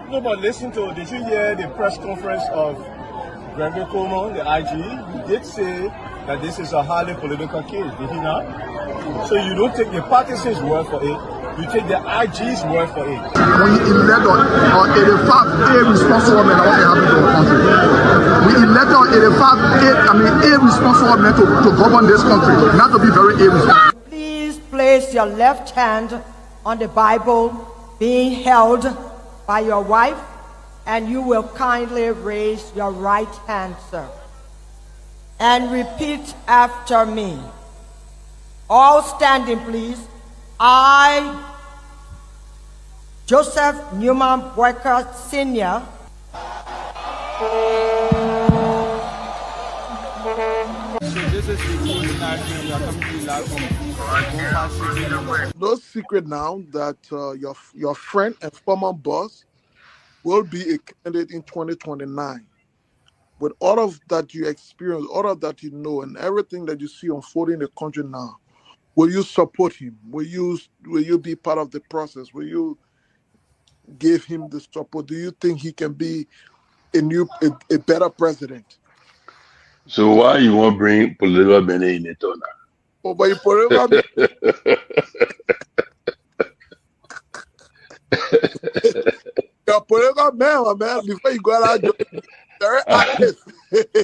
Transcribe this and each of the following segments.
No, but listen to, did you hear the press conference of Seleke Kromah, the IG? He did say that this is a highly political case, did he not? So you don't take the partisans' word for it, you take the IG's word for it. We elect a fact irresponsible man what happened to our country. We elect a irresponsible man to govern this country, not to be very irresponsible. Please place your left hand on the Bible being held by your wife, and you will kindly raise your right hand, sir. And repeat after me. All standing, please. I, Joseph Newman Boyka Sr., No secret now that your friend and former boss will be a candidate in 2029. With all of that you experience, all of that you know, and everything that you see unfolding in the country now, will you support him? Will you be part of the process? Will you give him the support? Do you think he can be a better president? So why you want to bring political Benin in it or not? Oh, but you political you're political man, before you go out, very active.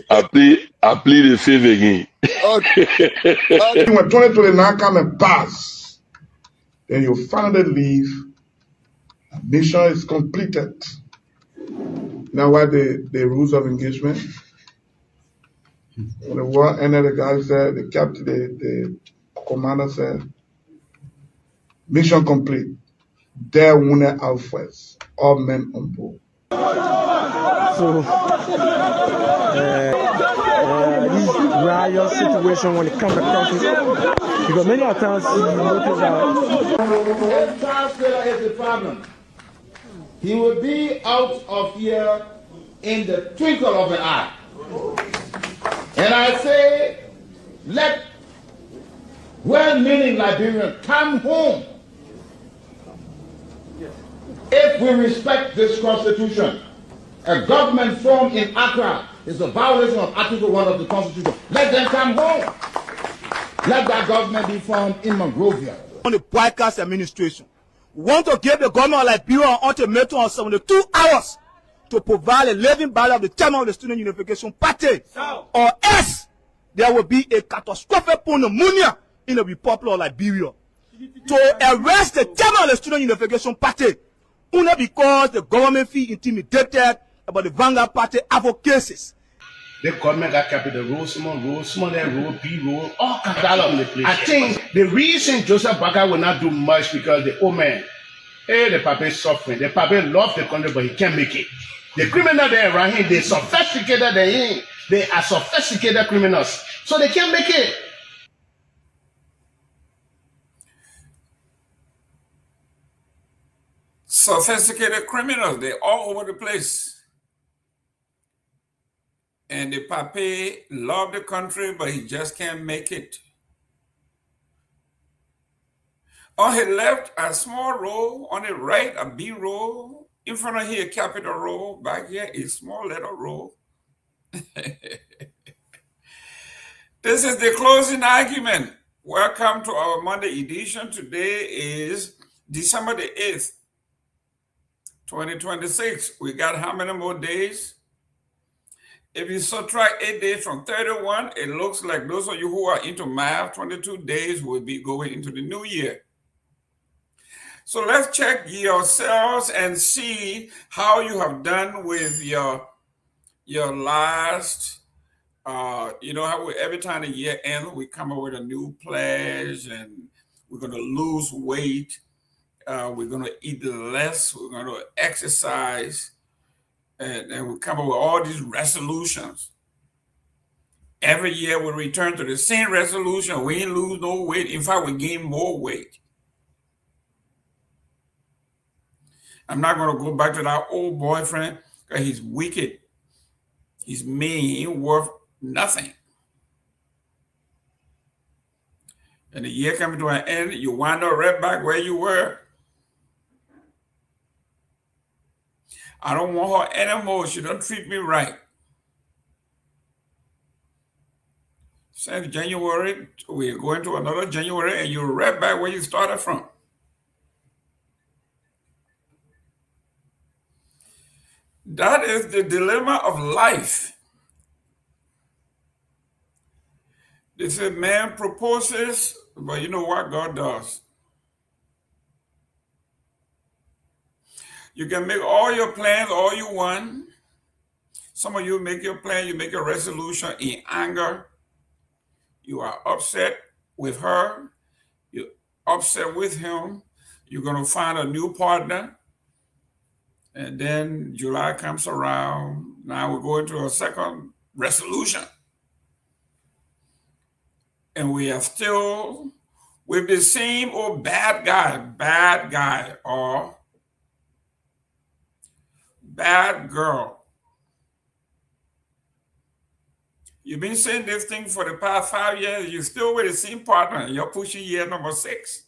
I plead the fifth again. Okay. When 2029 come and pass, then you finally leave. Mission is completed. Now, what the rules of engagement? When the war ended, the guy said, the captain, the commander said, mission complete. There wounded out first. All men on board. So, this riot situation when it comes to countries, because many times you notice that if Charles Taylor is the problem, he will be out of here in the twinkle of an eye. And I say, let well-meaning Liberians come home. If we respect this constitution, a government formed in Accra is a violation of Article 1 of the Constitution. Let them come home. Let that government be formed in Monrovia. On the broadcast administration, we want to give the government of Liberia an ultimatum of 72 hours to provide a living ballot of the chairman of the Student Unification Party, or else there will be a catastrophic pneumonia in the Republic of Liberia. To arrest the chairman of the Student Unification Party, only because the government feel intimidated about the Vanguard Party advocacies. The government got capital road, small road, big road, all kinds of place. I think the reason Joseph Baga will not do much because the old man, the papa is suffering. The papa loves the country, but he can't make it. The criminal there around him, they sophisticated than him. They are sophisticated criminals, so they can't make it. Sophisticated criminals, they're all over the place. And the pape love the country, but he just can't make it. On his left, a small road. On the right, a big road. In front of here, capital road. Back here, a small little road. This is the closing argument. Welcome to our Monday edition. Today is December the 8th, 2026. We got how many more days? If you subtract 8 days from 31, it looks like those of you who are into math, 22 days will be going into the new year. So let's check yourselves and see how you have done with your last, you know how every time the year ends, we come up with a new pledge and we're going to lose weight. We're going to eat less. We're going to exercise. And we come up with all these resolutions. Every year we return to the same resolution. We ain't lose no weight. In fact, we gain more weight. I'm not going to go back to that old boyfriend because he's wicked. He's mean. He ain't worth nothing. And the year coming to an end, you wind up right back where you were. I don't want her anymore. She don't treat me right. Since January, we're going to another January, and you're right back where you started from. That is the dilemma of life. This is man proposes, but you know what God does? You can make all your plans all you want. Some of you make your plan, you make a resolution in anger. You are upset with her. You're upset with him. You're going to find a new partner. And then July comes around. Now we're going to a second resolution. And we are still with the same old bad guy, or bad girl. You've been saying this thing for the past 5 years. You're still with the same partner. You're pushing year number 6.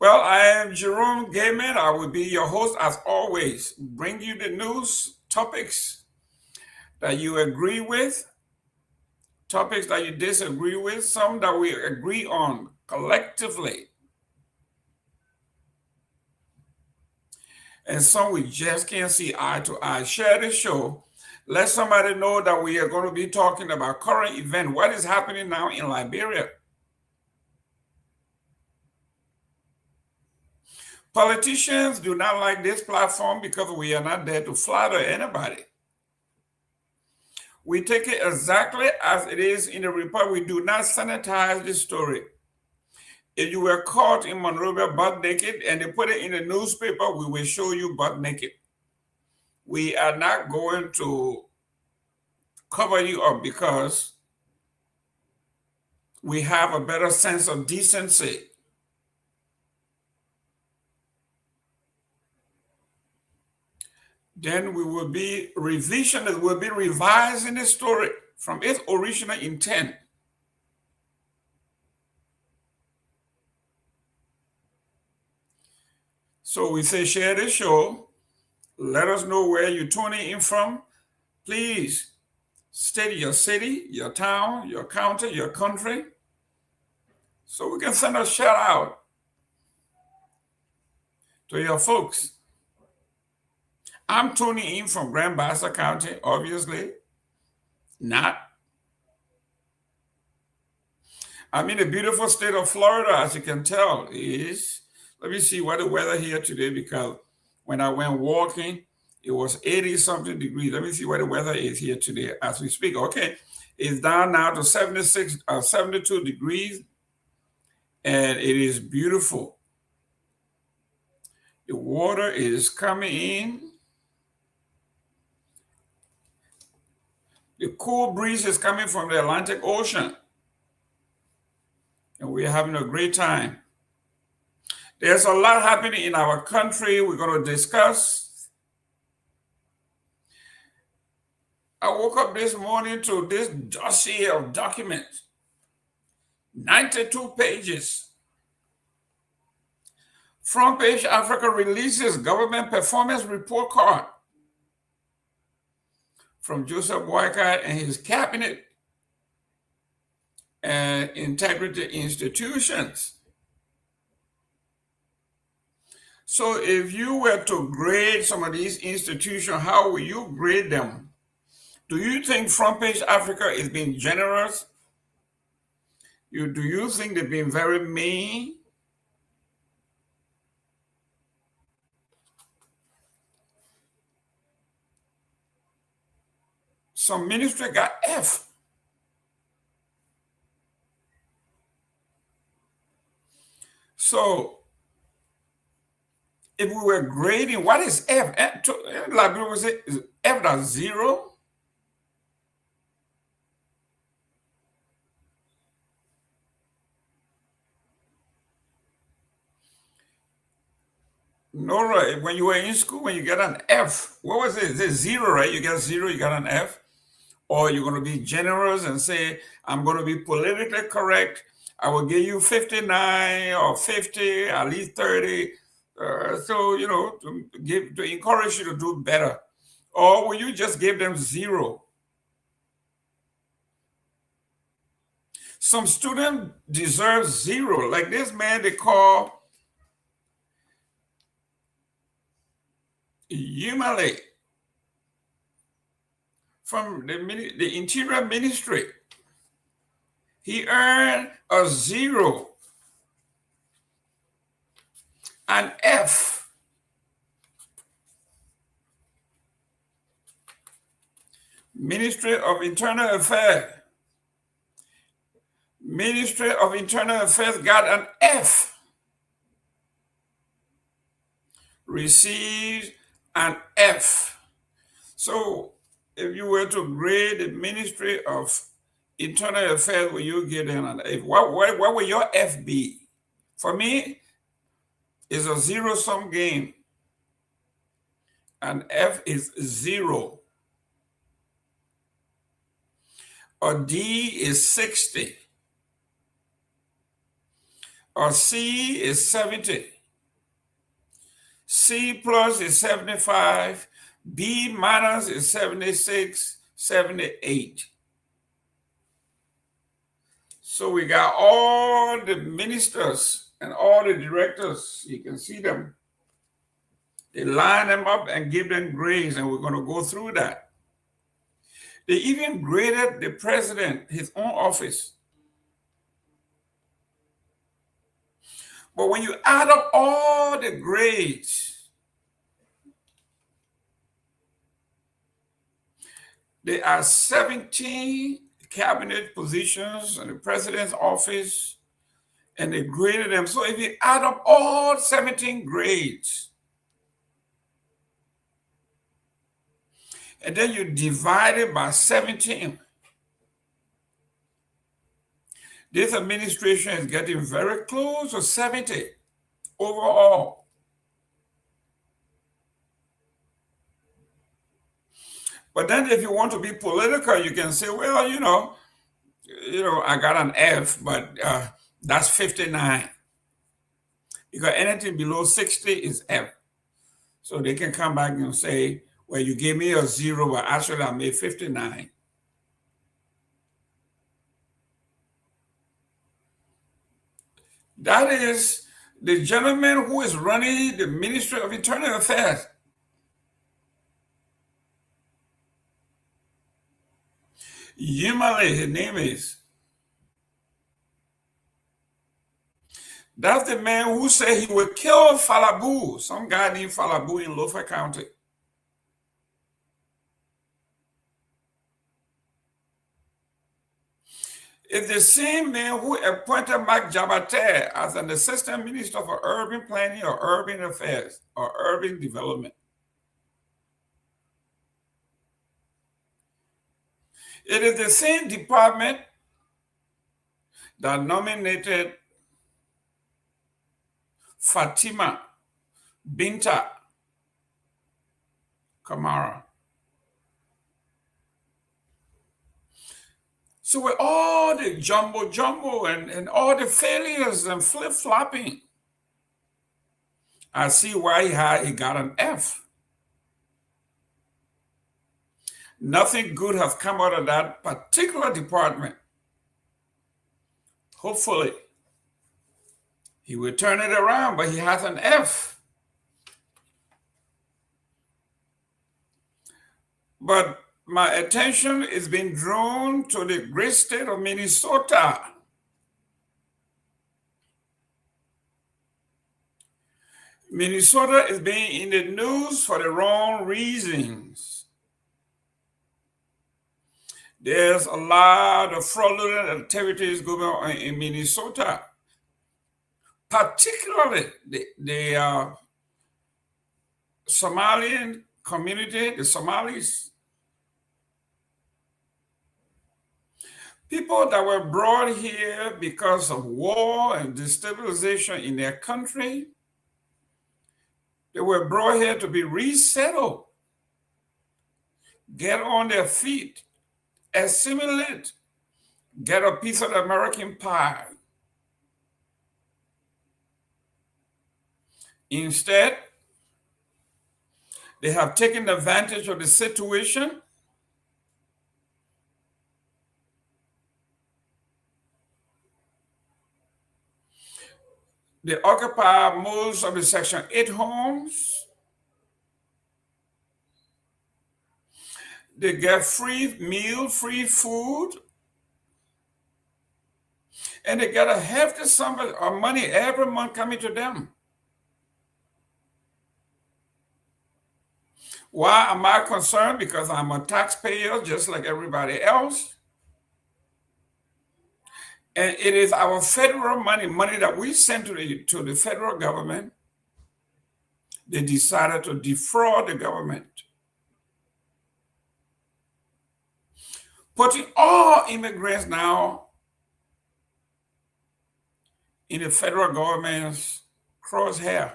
Well, I am Jerome Gayman. I will be your host as always. Bring you the news, topics that you agree with, topics that you disagree with, some that we agree on collectively, and some we just can't see eye to eye. Share the show. Let somebody know that we are going to be talking about current event. What is happening now in Liberia? Politicians do not like this platform because we are not there to flatter anybody. We take it exactly as it is in the report. We do not sanitize the story. If you were caught in Monrovia butt naked and they put it in the newspaper, we will show you butt naked. We are not going to cover you up because we have a better sense of decency. Then we will be revisionist, we'll be revising the story from its original intent. So we say share the show. Let us know where you're tuning in from. Please state your city, your town, your county, your country, so we can send a shout out to your folks. I'm tuning in from Grand Bassa County, obviously. Not. I'm in the beautiful state of Florida, as you can tell. Let me see what the weather here today, because when I went walking, it was 80-something degrees. Let me see what the weather is here today as we speak. Okay, it's down now to 72 degrees, and it is beautiful. The water is coming in. The cool breeze is coming from the Atlantic Ocean, and we're having a great time. There's a lot happening in our country we're going to discuss. I woke up this morning to this dossier of documents, 92 pages. Front Page Africa releases government performance report card from Joseph Boycott and his cabinet and integrity institutions. So if you were to grade some of these institutions, how will you grade them? Do you think Front Page Africa is being generous? Do you think they've been very mean? Some ministry got F. So if we were grading, what is F? Liberia was it? Is F that 0? Nora, when you were in school, when you get an F, what was it? It's 0, right? You get 0, you got an F. Or you're going to be generous and say, I'm going to be politically correct. I will give you 59 or 50, at least 30. So, you know, to encourage you to do better. Or will you just give them 0? Some student deserve 0. Like this man they call Yumale from the Interior Ministry. He earned a 0, an F. Ministry of Internal Affairs. Ministry of Internal Affairs got an F. Received an F. So if you were to grade the Ministry of Internal Affairs, will you give them an F? What will your F be? For me, it's a zero-sum game. An F is 0. A D is 60. A C is 70. C plus is 75. B minus is 76, 78. So we got all the ministers and all the directors. You can see them. They line them up and give them grades, and we're going to go through that. They even graded the president, his own office. But when you add up all the grades, there are 17 cabinet positions in the president's office, and they graded them. So if you add up all 17 grades, and then you divide it by 17, this administration is getting very close to 70 overall. But then if you want to be political, you can say, well, you know, I got an F, but that's 59. Because anything below 60 is F. So they can come back and say, well, you gave me a 0, but actually I made 59. That is the gentleman who is running the Ministry of Internal Affairs. Yumale, his name is. That's the man who said he would kill Falabu, some guy named Falabu in Lofa County. It's the same man who appointed Mark Jabate as an assistant minister for urban planning or urban affairs or urban development. It is the same department that nominated Fatima Binta Kamara. So with all the jumbo and all the failures and flip-flopping, I see why he got an F. Nothing good has come out of that particular department. Hopefully, he will turn it around, but he has an F. But my attention is being drawn to the great state of Minnesota. Minnesota is being in the news for the wrong reasons. There's a lot of fraudulent activities going on in Minnesota, particularly the Somalian community, the Somalis. People that were brought here because of war and destabilization in their country, they were brought here to be resettled, get on their feet, assimilate, get a piece of the American pie. Instead, they have taken advantage of the situation They occupy most of the Section 8 homes. They get free meal, free food, and they get a hefty sum of money every month coming to them. Why am I concerned? Because I'm a taxpayer just like everybody else. And it is our federal money that we send to the federal government. They decided to defraud the government, putting all immigrants now in the federal government's crosshair.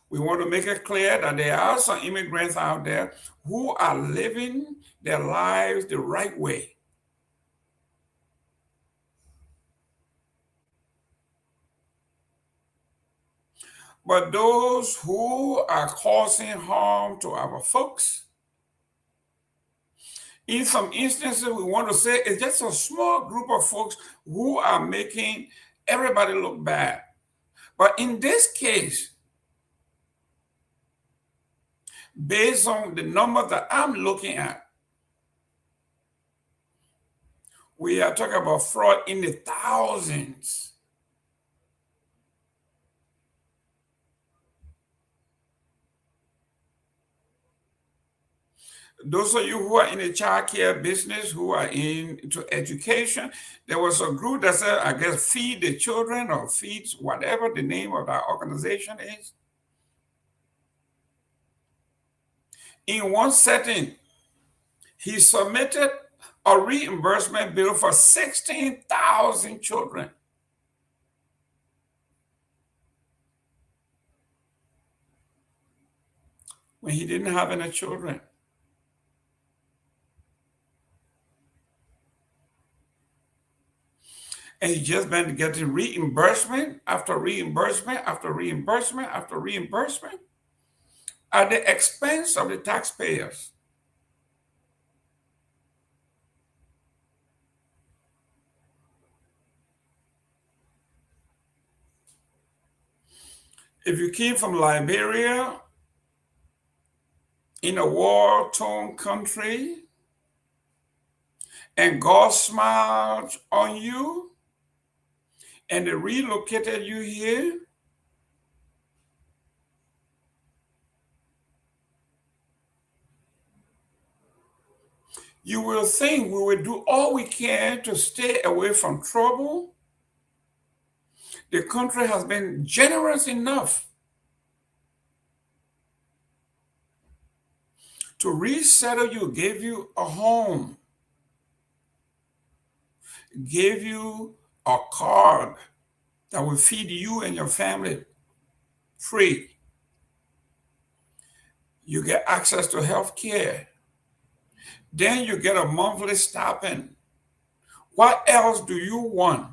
We want to make it clear that there are some immigrants out there who are living their lives the right way. But those who are causing harm to our folks, in some instances, we want to say it's just a small group of folks who are making everybody look bad. But in this case, based on the number that I'm looking at, we are talking about fraud in the thousands. Those of you who are in the child care business, who are into education, there was a group that said, I guess, Feed the Children or Feeds, whatever the name of that organization is. In one setting, he submitted a reimbursement bill for 16,000 children. When he didn't have any children. And he just been getting reimbursement after reimbursement after reimbursement after reimbursement at the expense of the taxpayers. If you came from Liberia, in a war-torn country, and God smiled on you, and they relocated you here, you will think we will do all we can to stay away from trouble. The country has been generous enough to resettle you, gave you a home, gave you a card that will feed you and your family free. You get access to health care. Then you get a monthly stipend. What else do you want?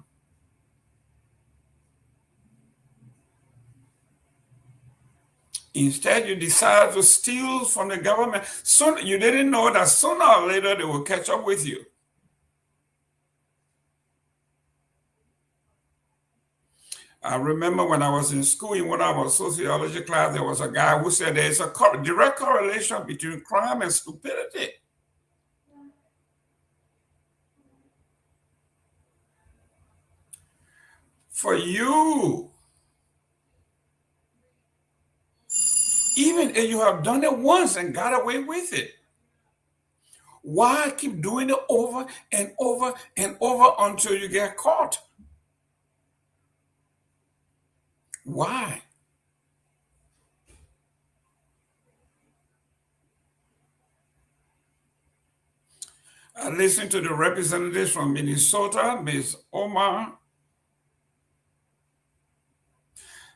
Instead, you decide to steal from the government. Soon, you didn't know that sooner or later they will catch up with you. I remember when I was in school, in one of our sociology class, there was a guy who said there's a direct correlation between crime and stupidity. For you, even if you have done it once and got away with it, why keep doing it over and over and over until you get caught? Why? I listened to the representatives from Minnesota, Ms. Omar.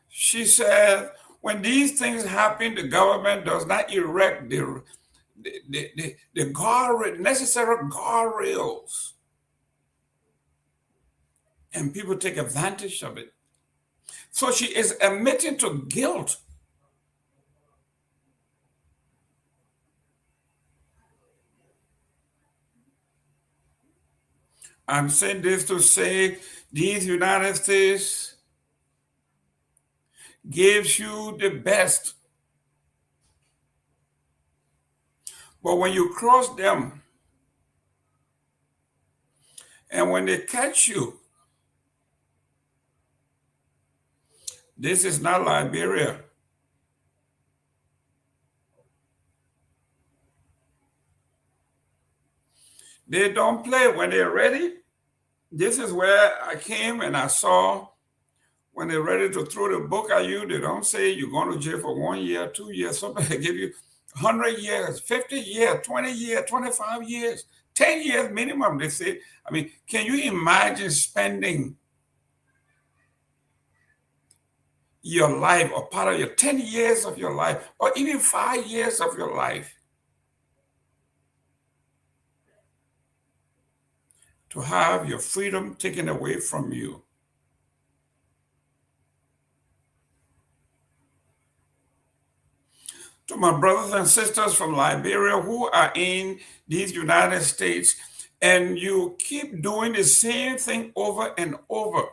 She said, when these things happen, the government does not erect the necessary guardrails. And people take advantage of it. So she is admitting to guilt. I'm saying this to say these United States gives you the best. But when you cross them, and when they catch you, this is not Liberia. They don't play when they're ready. This is where I came and I saw when they're ready to throw the book at you, they don't say you're going to jail for 1 year, 2 years. Somebody give you 100 years, 50 years, 20 years, 25 years, 10 years minimum. They say, I mean, can you imagine spending your life or part of your 10 years of your life or even 5 years of your life to have your freedom taken away from you? To my brothers and sisters from Liberia who are in these United States, and you keep doing the same thing over and over.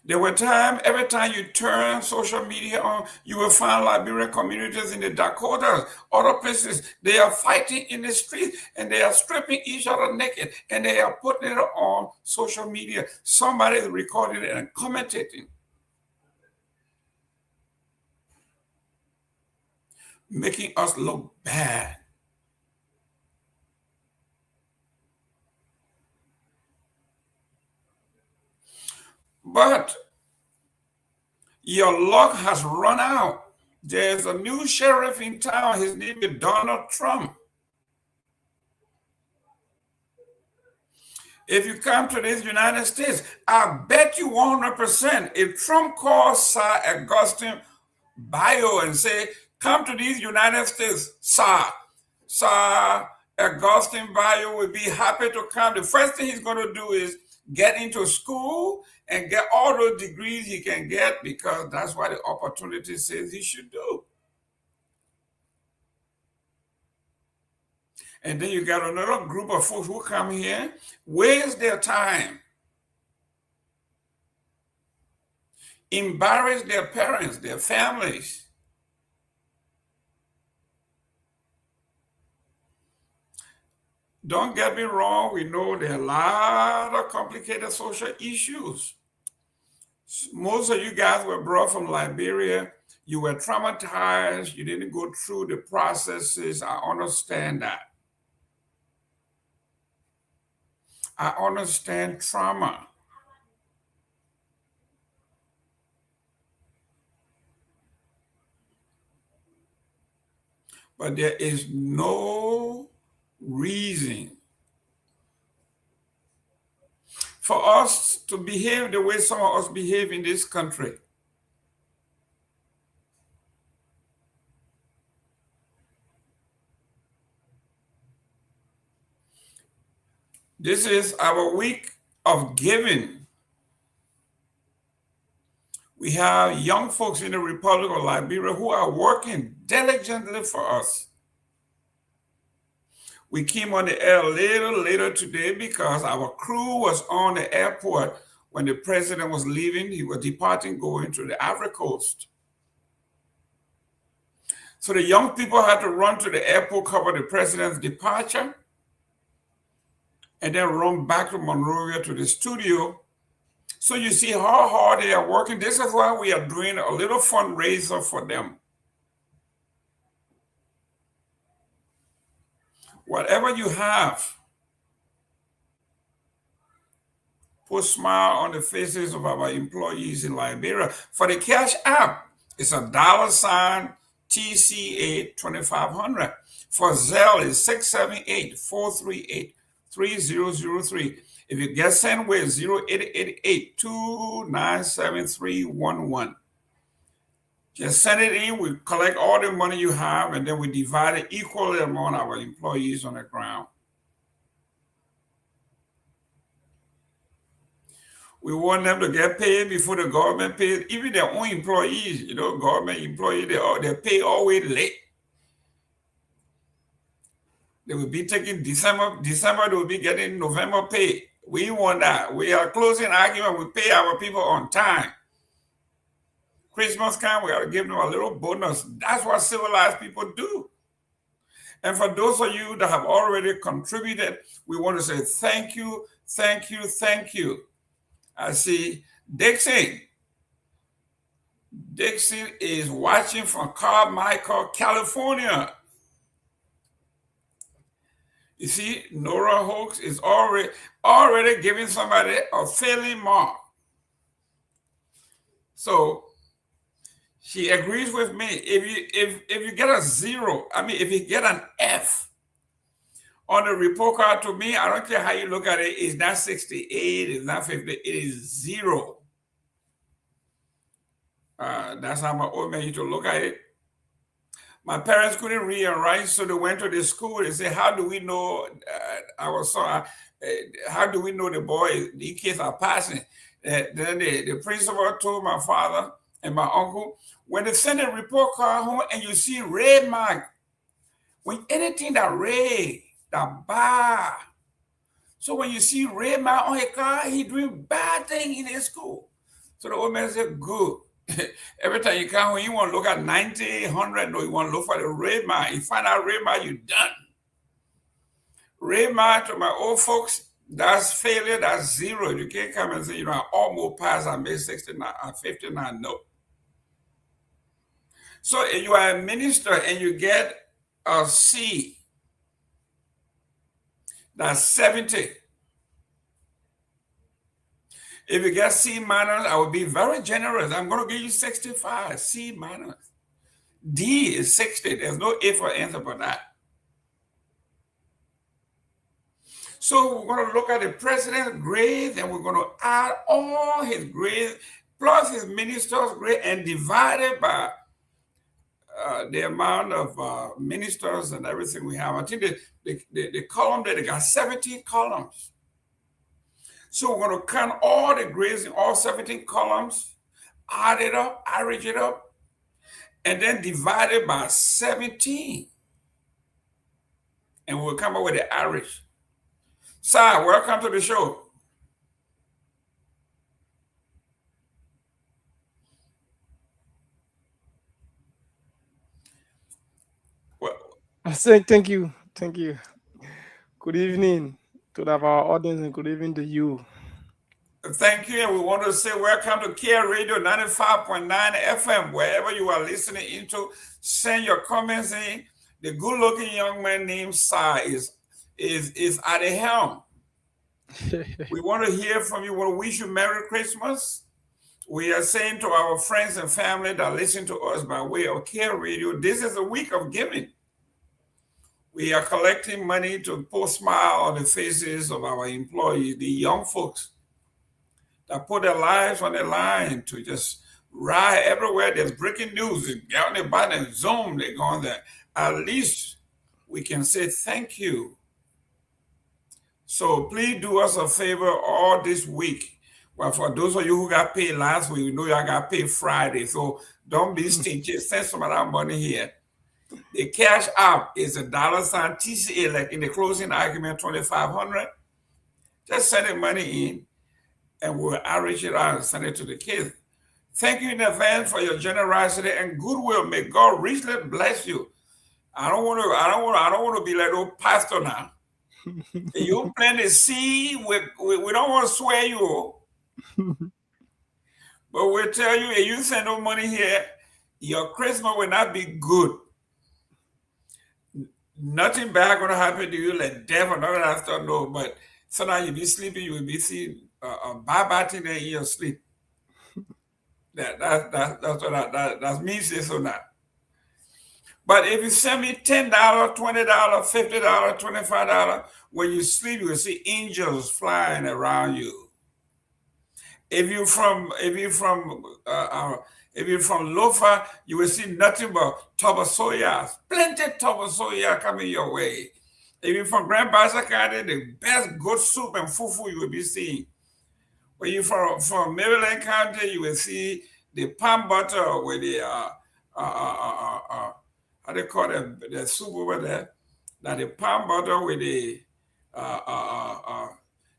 There were times, every time you turn social media on, you will find Liberian communities in the Dakotas, other places, they are fighting in the street and they are stripping each other naked and they are putting it on social media. Somebody is recording it and commentating, making us look bad. But your luck has run out. There's a new sheriff in town. His name is Donald Trump. If you come to these United States, I bet you 100%, if Trump calls Sir Augustine Bio and say, come to these United States, Sir Augustine Bio will be happy to come. The first thing he's going to do is get into school and get all those degrees he can get, because that's what the opportunity says he should do. And then you got another group of folks who come here, waste their time, embarrass their parents, their families. Don't get me wrong, we know there are a lot of complicated social issues. Most of you guys were brought from Liberia. You were traumatized. You didn't go through the processes. I understand that. I understand trauma. But there is no reason for us to behave the way some of us behave in this country. This is our week of giving. We have young folks in the Republic of Liberia who are working diligently for us. We came on the air a little later today because our crew was on the airport when the president was leaving. He was departing, going to the Ivory Coast. So the young people had to run to the airport, cover the president's departure, and then run back to Monrovia to the studio. So you see how hard they are working. This is why we are doing a little fundraiser for them. Whatever you have, put a smile on the faces of our employees in Liberia. For the Cash App, it's $TCA 2500. For Zelle, it's 678-438-3003. If you get sent with 0888-297-311. Just send it in, we collect all the money you have, and then we divide it equally among our employees on the ground. We want them to get paid before the government pays. Even their own employees, you know, government employees, they pay always late. They will be taking December, they will be getting November pay. We want that. We are closing argument. We pay our people on time. Christmas time, we got to give them a little bonus. That's what civilized people do. And for those of you that have already contributed, we want to say thank you, thank you, thank you. I see Dixon. Dixon is watching from Carmichael, California. You see, Nora Hoax is already giving somebody a failing mark. So she agrees with me. If you get a 0, I mean, if you get an F on the report card, to me, I don't care how you look at it, it's not 68, it's not 50, it is 0. That's how my old man used to look at it. My parents couldn't read and write, so they went to the school. They said, how do we know our son? How do we know the kids are passing? Then the principal told my father and my uncle, when they send a report card home and you see red mark, when anything that red, that bad. So when you see red mark on a car, he doing bad thing in his school. So the old man said, good. Every time you come home, you want to look at 90, 100, no, you want to look for the red mark. You find out red mark, you're done. Red mark to my old folks, that's failure, that's 0. You can't come and say, you know, I almost passed, I made 69, 59, no. So if you are a minister and you get a C, that's 70. If you get C minus, I will be very generous. I'm going to give you 65, C minus. D is 60. There's no if or answer for that. So we're going to look at the president's grades and we're going to add all his grades plus his minister's grade and divide it by the amount of ministers and everything we have. I think the column there, they got 17 columns. So we're going to count all the grades in all 17 columns, add it up, average it up, and then divide it by 17. And we'll come up with the average. Sir, welcome to the show. Well, I say thank you. Thank you. Good evening to our audience and good evening to you. Thank you. And we want to say welcome to Care Radio 95.9 FM. Wherever you are listening into, send your comments in. The good-looking young man named Sai is at the helm. We want to hear from you. We want to wish you Merry Christmas. We are saying to our friends and family that listen to us by way of Care Radio, this is a week of giving. We are collecting money to put a smile on the faces of our employees, the young folks that put their lives on the line to just ride everywhere. There's breaking news. They get on the button, Zoom, they go on there. At least we can say thank you. So please do us a favor all this week. Well, for those of you who got paid last week, we know y'all got paid Friday. So don't be stingy. Send some of that money here. The cash out is $, TCA, like in the closing argument, 2,500. Just send the money in and we'll average it out and send it to the kids. Thank you in advance for your generosity and goodwill. May God richly bless you. I don't want to be like old pastor now. You plant a seed, we don't want to swear you. But we'll tell you, if you send no money here, your Christmas will not be good. Nothing bad going to happen to you, like death or none of that stuff, no. But sometimes you be sleeping, you will be seeing a bad thing in your sleep. That's me say so now. But if you send me $10, $20, $50, $25, when you sleep, you will see angels flying around you. If you're from Lofa, you will see nothing but tobosoya, plenty tobosoya coming your way. If you're from Grand Bassa County, the best good soup and fufu you will be seeing. When you from Maryland County, you will see the palm butter with the how they call it, the soup over there. That the palm butter with the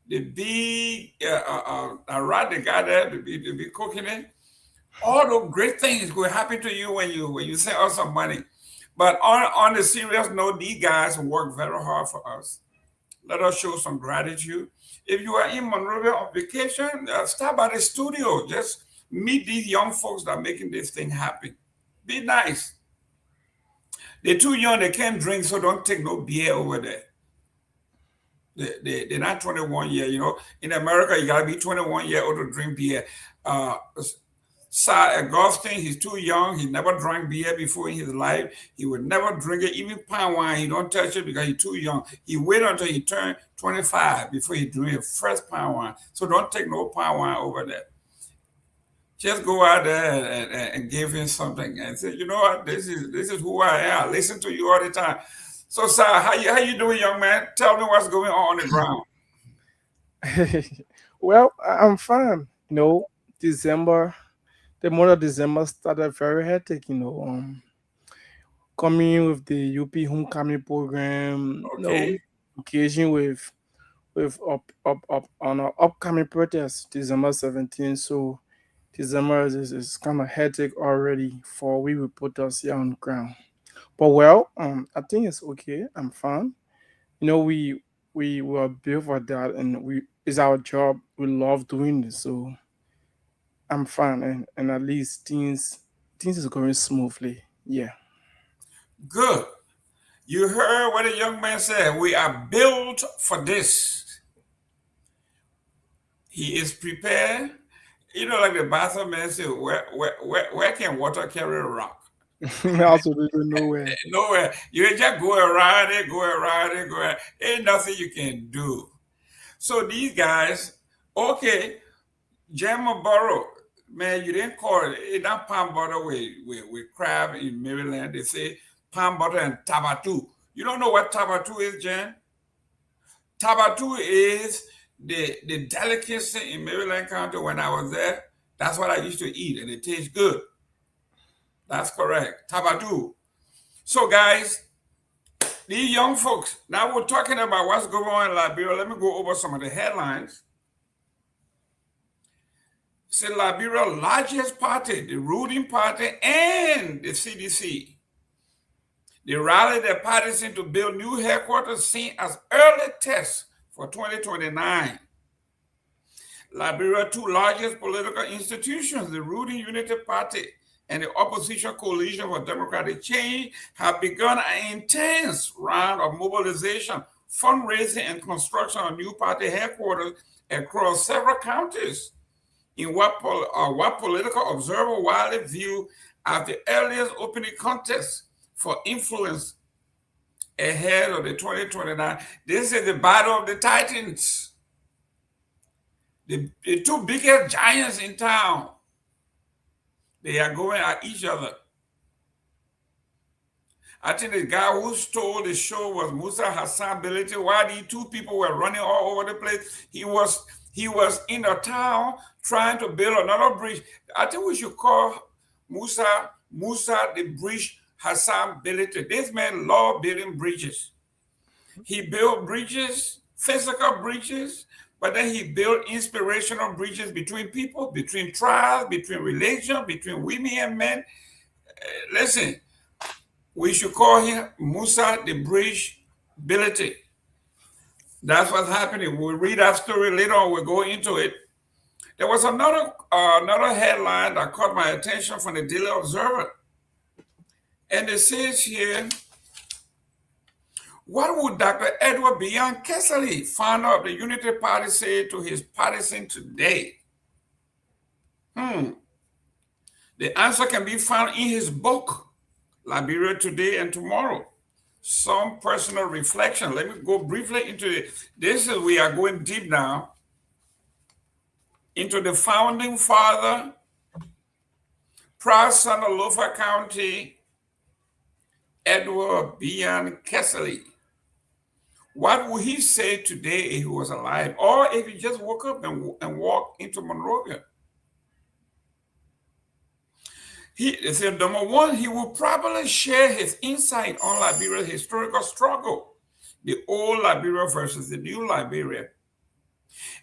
big rat they got there to be cooking it. All those great things will happen to you when you send us some money. But on the serious note, these guys work very hard for us. Let us show some gratitude. If you are in Monrovia on vacation, stop by the studio. Just meet these young folks that are making this thing happen. Be nice. They're too young, they can't drink, so don't take no beer over there. They're not 21 years, you know. In America, you gotta be 21 years old to drink beer. Sir Augustine, he's too young. He never drank beer before in his life. He would never drink it. Even palm wine, he don't touch it because he's too young. He wait until he turned 25 before he drink his first palm wine. So don't take no palm wine over there. Just go out there and give him something and say, you know what, this is who I am. I listen to you all the time. So, sir, how you doing, young man? Tell me what's going on the ground. Well, I'm fine. You know, the month of December started very hectic, you know. Coming with the UP homecoming program, you know, occasion with on our upcoming protest, December 17th. So December is kind of hectic already for we reporters here on the ground. But well, I think it's okay. I'm fine. You know, we were built for that, and it's our job. We love doing this, so I'm fine, and at least things is going smoothly. Yeah. Good. You heard what the young man said. We are built for this. He is prepared. You know, like the bathroom man said, where can water carry a rock? Absolutely nowhere. Nowhere. You just go around it, go around it, go around. Ain't nothing you can do. So these guys, okay, Gemma Burrow, man, you didn't call it. It's not palm butter with crab in Maryland. They say palm butter and tabatu. You don't know what tabatu is, Jen? Tabatu is the delicacy in Maryland County when I was there. That's what I used to eat, and it tastes good. That's correct. Tabatu. So, guys, these young folks, now we're talking about what's going on in Liberia. Let me go over some of the headlines. It's Liberia's largest party, the ruling party, and the CDC. They rallied their partisan to build new headquarters seen as early tests for 2029. Liberia's two largest political institutions, the ruling Unity Party and the opposition coalition for democratic change, have begun an intense round of mobilization, fundraising, and construction of new party headquarters across several counties in what political observers widely view as the earliest opening contest for influence ahead of the 2029. This is the battle of the titans. The two biggest giants in town, they are going at each other. I think the guy who stole the show was Musa Hassan Belete. While these two people were running all over the place, he was in the town trying to build another bridge. I think we should call Musa the Bridge Hassan Belete. This man loved building bridges. He built bridges, physical bridges, but then he built inspirational bridges between people, between tribes, between religions, between women and men. Listen, we should call him Musa the Bridge Belete. That's what's happening. We'll read that story later on. We'll go into it. There was another headline that caught my attention from the Daily Observer. And it says here, what would Dr. Edward Myean Kessley, founder of the Unity Party, say to his partisan today? The answer can be found in his book, Liberia Today and Tomorrow. Some personal reflection. Let me go briefly into it. We are going deep now into the founding father, proud son of Lofa County, Edward Myean Kessley. what would he say today if he was alive, or if he just woke up and walked into Monrovia? He said, number one, he will probably share his insight on Liberia's historical struggle, the old Liberia versus the new Liberia,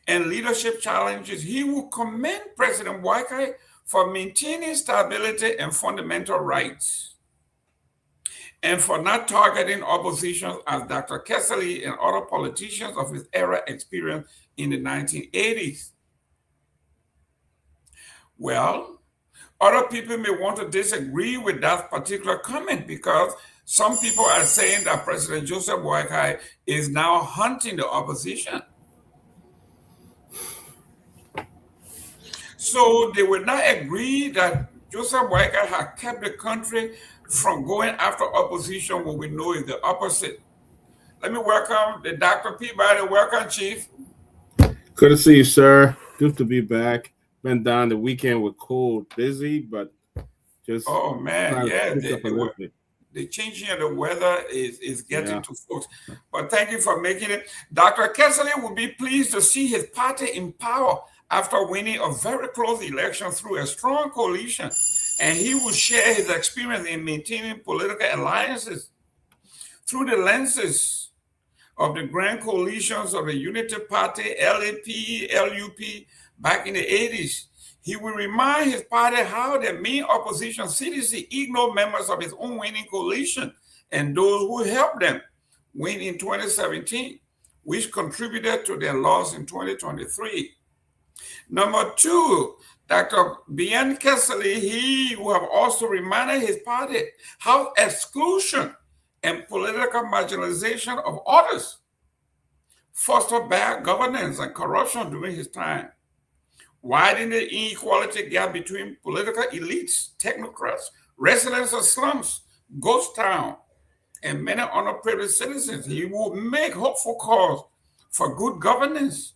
and leadership challenges. He will commend President Boakai for maintaining stability and fundamental rights, and for not targeting opposition as Dr. Kessley and other politicians of his era experienced in the 1980s. Well, other people may want to disagree with that particular comment, because some people are saying that President Joseph Boakai is now hunting the opposition. So they would not agree that Joseph Boakai had kept the country from going after opposition when we know it's the opposite. Let me welcome the Dr. Peabody. Welcome, Chief. Good to see you, sir. Good to be back. Been down the weekend with cold, busy, but just the changing of the weather is getting to folks. But thank you for making it. Dr. Kessley will be pleased to see his party in power after winning a very close election through a strong coalition, and he will share his experience in maintaining political alliances through the lenses of the grand coalitions of the Unity Party, LAP, LUP, back in the 80s. He will remind his party how the main opposition CDC ignored members of his own winning coalition and those who helped them win in 2017, which contributed to their loss in 2023. Number two, Dr. Ben Kessley, he will have also reminded his party how exclusion and political marginalization of others fostered bad governance and corruption during his time, widening the inequality gap between political elites, technocrats, residents of slums, ghost town, and many underprivileged citizens. He will make hopeful calls for good governance,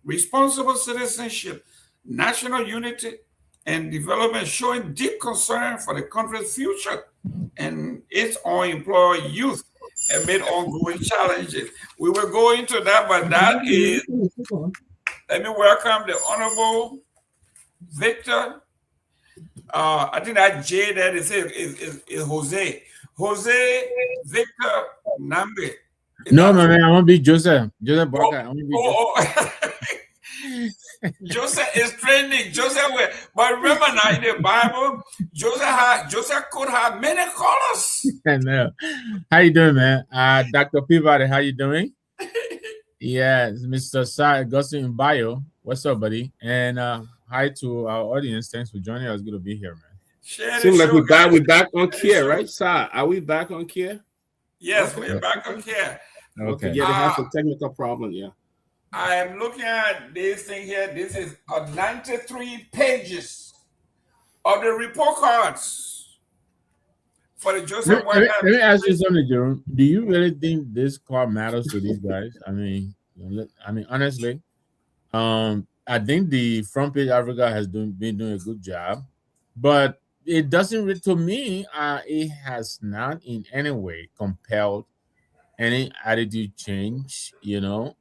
responsible citizenship, national unity, and development, showing deep concern for the country's future and its unemployed youth amid ongoing challenges. We will go into that, but that is, let me welcome the Honorable Victor. I think that J that is Jose. Jose Victor Nagbe. No, man, I want to be Joseph. Joseph Barker. I want to be Joseph is training. Joseph, but remember now in the Bible, Joseph could have many colors. I know. How you doing, man? Dr. Peabody, how you doing? Yes, Mr. Sai Augustine in bio. What's up, buddy? And hi to our audience. Thanks for joining us. Good to be here, man. Seems like we're back on Kia, right? Sai, are we back on Kia? Yes, we're back on Kia. Okay. Yeah, they have some technical problem, yeah. I am looking at this thing here. This is 93 pages of the report cards for the Joseph. Let me ask you something, Jerome. Do you really think this card matters to these guys? I mean, honestly, I think the Front Page Africa has been doing a good job, but it doesn't. To me, it has not in any way compelled any attitude change, you know.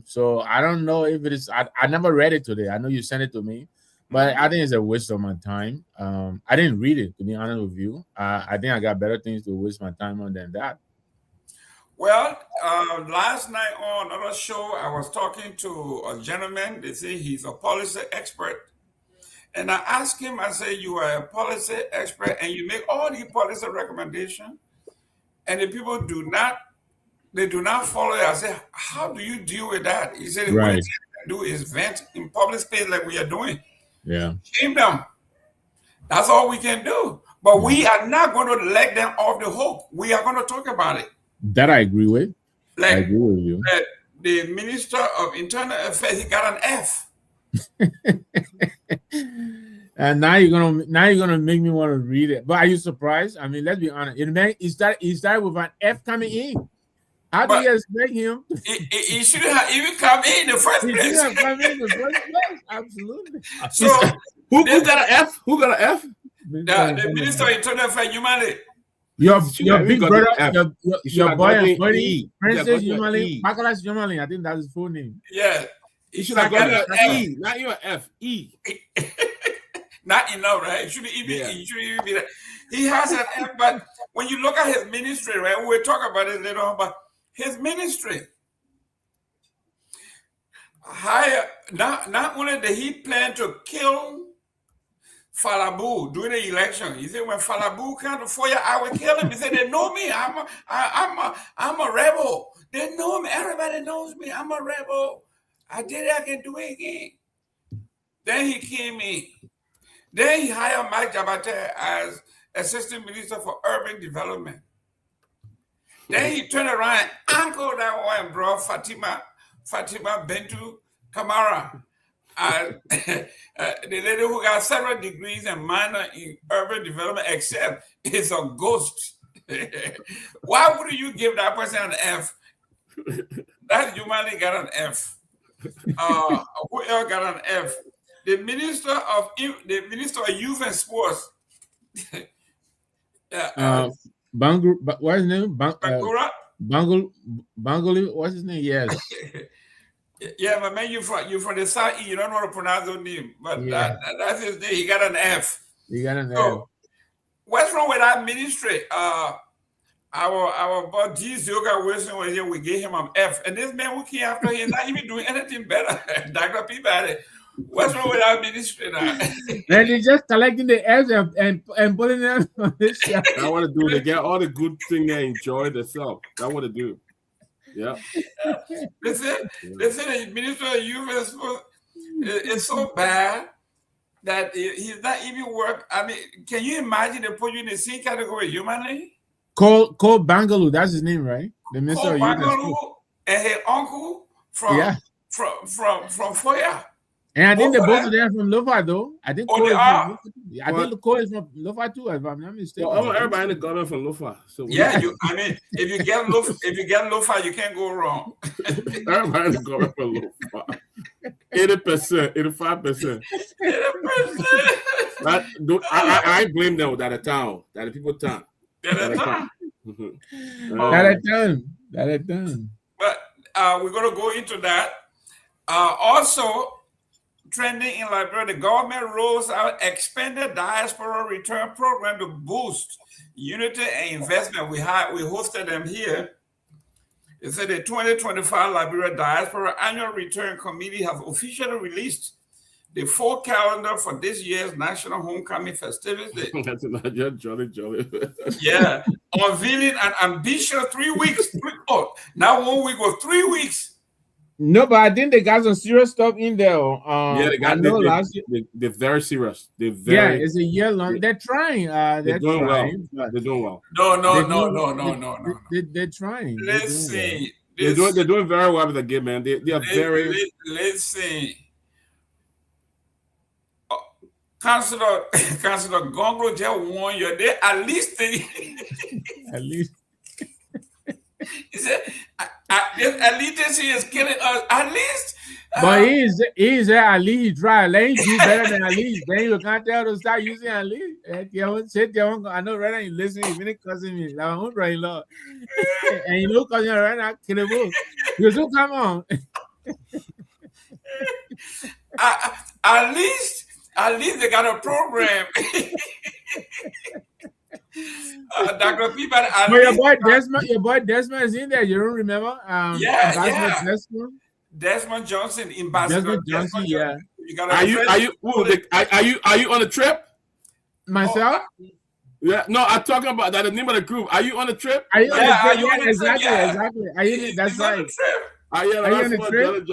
So I don't know if it is. I never read it today. I know you sent it to me, but I think it's a waste of my time. I didn't read it, to be honest with you. I think I got better things to waste my time on than that. Well, last night on another show, I was talking to a gentleman. They say he's a policy expert. And I asked him, I said, you are a policy expert and you make all these policy recommendations, and the people do not follow it. I said, how do you deal with that? He said, what you can do is vent in public space like we are doing. Yeah. Shame them. That's all we can do. But we are not going to let them off the hook. We are going to talk about it. That I agree with. I agree with you. The Minister of Internal Affairs, he got an F. And now you're gonna make me want to read it. But are you surprised? I mean, let's be honest. Is that with an F coming in? How do you expect him? He shouldn't have even come in the first place. He shouldn't have come in the first place. Absolutely. So who got an F? Who got an F? The Minister of Internal Affairs, Humanity. Your have big got brother, the F. your boy and buddy, E. Princess Yeah, Tomalin, E. Bakalas Tomalin, I think that's his full name. Yeah. You should have got an E, not even F. E. Not enough, right? It shouldn't even, it shouldn't even be that. He has an F, but when you look at his ministry, right? We'll talk about it later on, but his ministry, not only did he plan to kill Falabu during the election, he said when Falabu came to Foya, I will kill him. He said they know me. I'm a rebel. They know me. Everybody knows me. I'm a rebel. I did it. I can do it again. Then he came in. Then he hired Mike Jabate as Assistant Minister for Urban Development. Then he turned around and anchored that one and brought Fatima Bentu Kamara, the lady who got several degrees and minor in urban development, except it's a ghost. Why would you give that person an F? That humanly got an F. Who else got an F? The Minister of Youth and Sports. What's his name? Banguli, what's his name? Yes. Yeah, but man, you from the South, you don't know how to pronounce his name, but that's his name. He got an F. F. What's wrong with that ministry? Our boy G. Yoga Wilson was here. We gave him an F, and this man who came after him is not even doing anything better. Dr. Peabody. What's wrong with our ministry now? And they're just collecting the F's and putting them on this show. I want to do. They get all the good things they enjoy themselves. I want to do. Yeah. Listen, the Minister of Youth is so bad that he's not even worth. I mean, can you imagine they put you in the same category humanly? Cole Bangalow, that's his name, right? The Minister of Youth and his uncle from Foya. And I think they both of them from Lofa, though. I think Cole is from Lofa too, if I'm not mistaken. Well, everybody in the government from Lofa. So yeah, I mean, if you get Lofa, you can't go wrong. Everybody in the government from Lofa. 80%, 85%. 80%. I blame them that a town, that the people town. That a town. But we're going to go into that. Also, trending in Liberia, the government rolls out expanded diaspora return program to boost unity and investment. We hosted them here. It said the 2025 Liberia Diaspora Annual Return Committee have officially released the full calendar for this year's National Homecoming Festivities. That's not just jolly. Yeah, unveiling an ambitious 3 weeks. Now 1 week or 3 weeks. No, but I think they got some serious stuff in there. They got last year. They're very serious. It's a year long. They're trying. They're doing trying. well. They're doing well. No. They're trying. Let's see. They're doing very well with the game, man. They are very. Let's see. Councilor Gongloe just won your day. At least. At least. He said, this elitism is killing us. At least. But he is at least he try. Let him do better than at least. Then you can't tell to start using at least. I know right now you listening, you've been cussing me. Like, I'm right, Lord. And you know, cussing right now, Kehleboe. You so come on. At least they got a program. Dr. Peabody. But your boy Desmond is in there. You don't remember? Desmond Johnson, Ambassador Johnson. Yeah. Are you on the trip? Myself? Yeah. No, I'm talking about that. The name of the group. Are you on the trip? Are you on the trip? Yeah, exactly. Are you? That's right. Are you on the trip?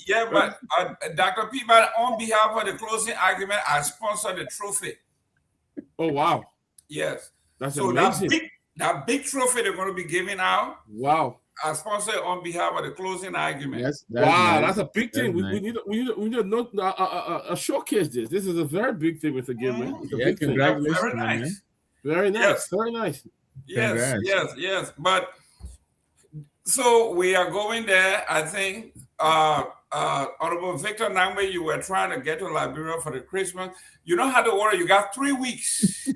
Yeah, but Dr. Peabody, on behalf of the closing argument, I sponsor the trophy. Oh, wow. Yes. That's amazing. That big trophy they're going to be giving out. Wow. I sponsor it on behalf of the closing argument. Yes, that's a big thing. We need to showcase this. This is a very big thing with the game, man. Congratulations. Very nice. Very nice. Yes. Very nice. Yes. But so we are going there. I think Honorable Victor Nagbe, you were trying to get to Liberia for the Christmas. You don't have to worry. You got 3 weeks.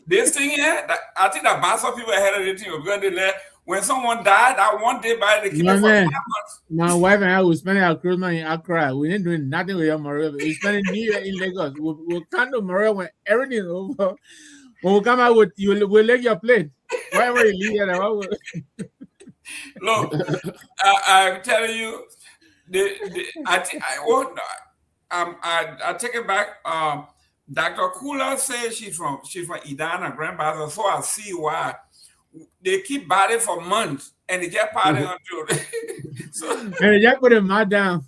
This thing here, I think that most of people ahead of the team were going to let. When someone died, that one day by the keep it for 5 months. My wife and I will spend our Christmas in Accra. We didn't do nothing with your Maria. We spending New Year in Lagos. We'll come to Maria when everything is over. When we come out with you, we'll leg your plate. Wherever you leave it. Look, I'm telling you, I take it back. Dr. Kula says she's from Idana, grandmother, so I see why they keep body for months and they get party until so and they just put him down.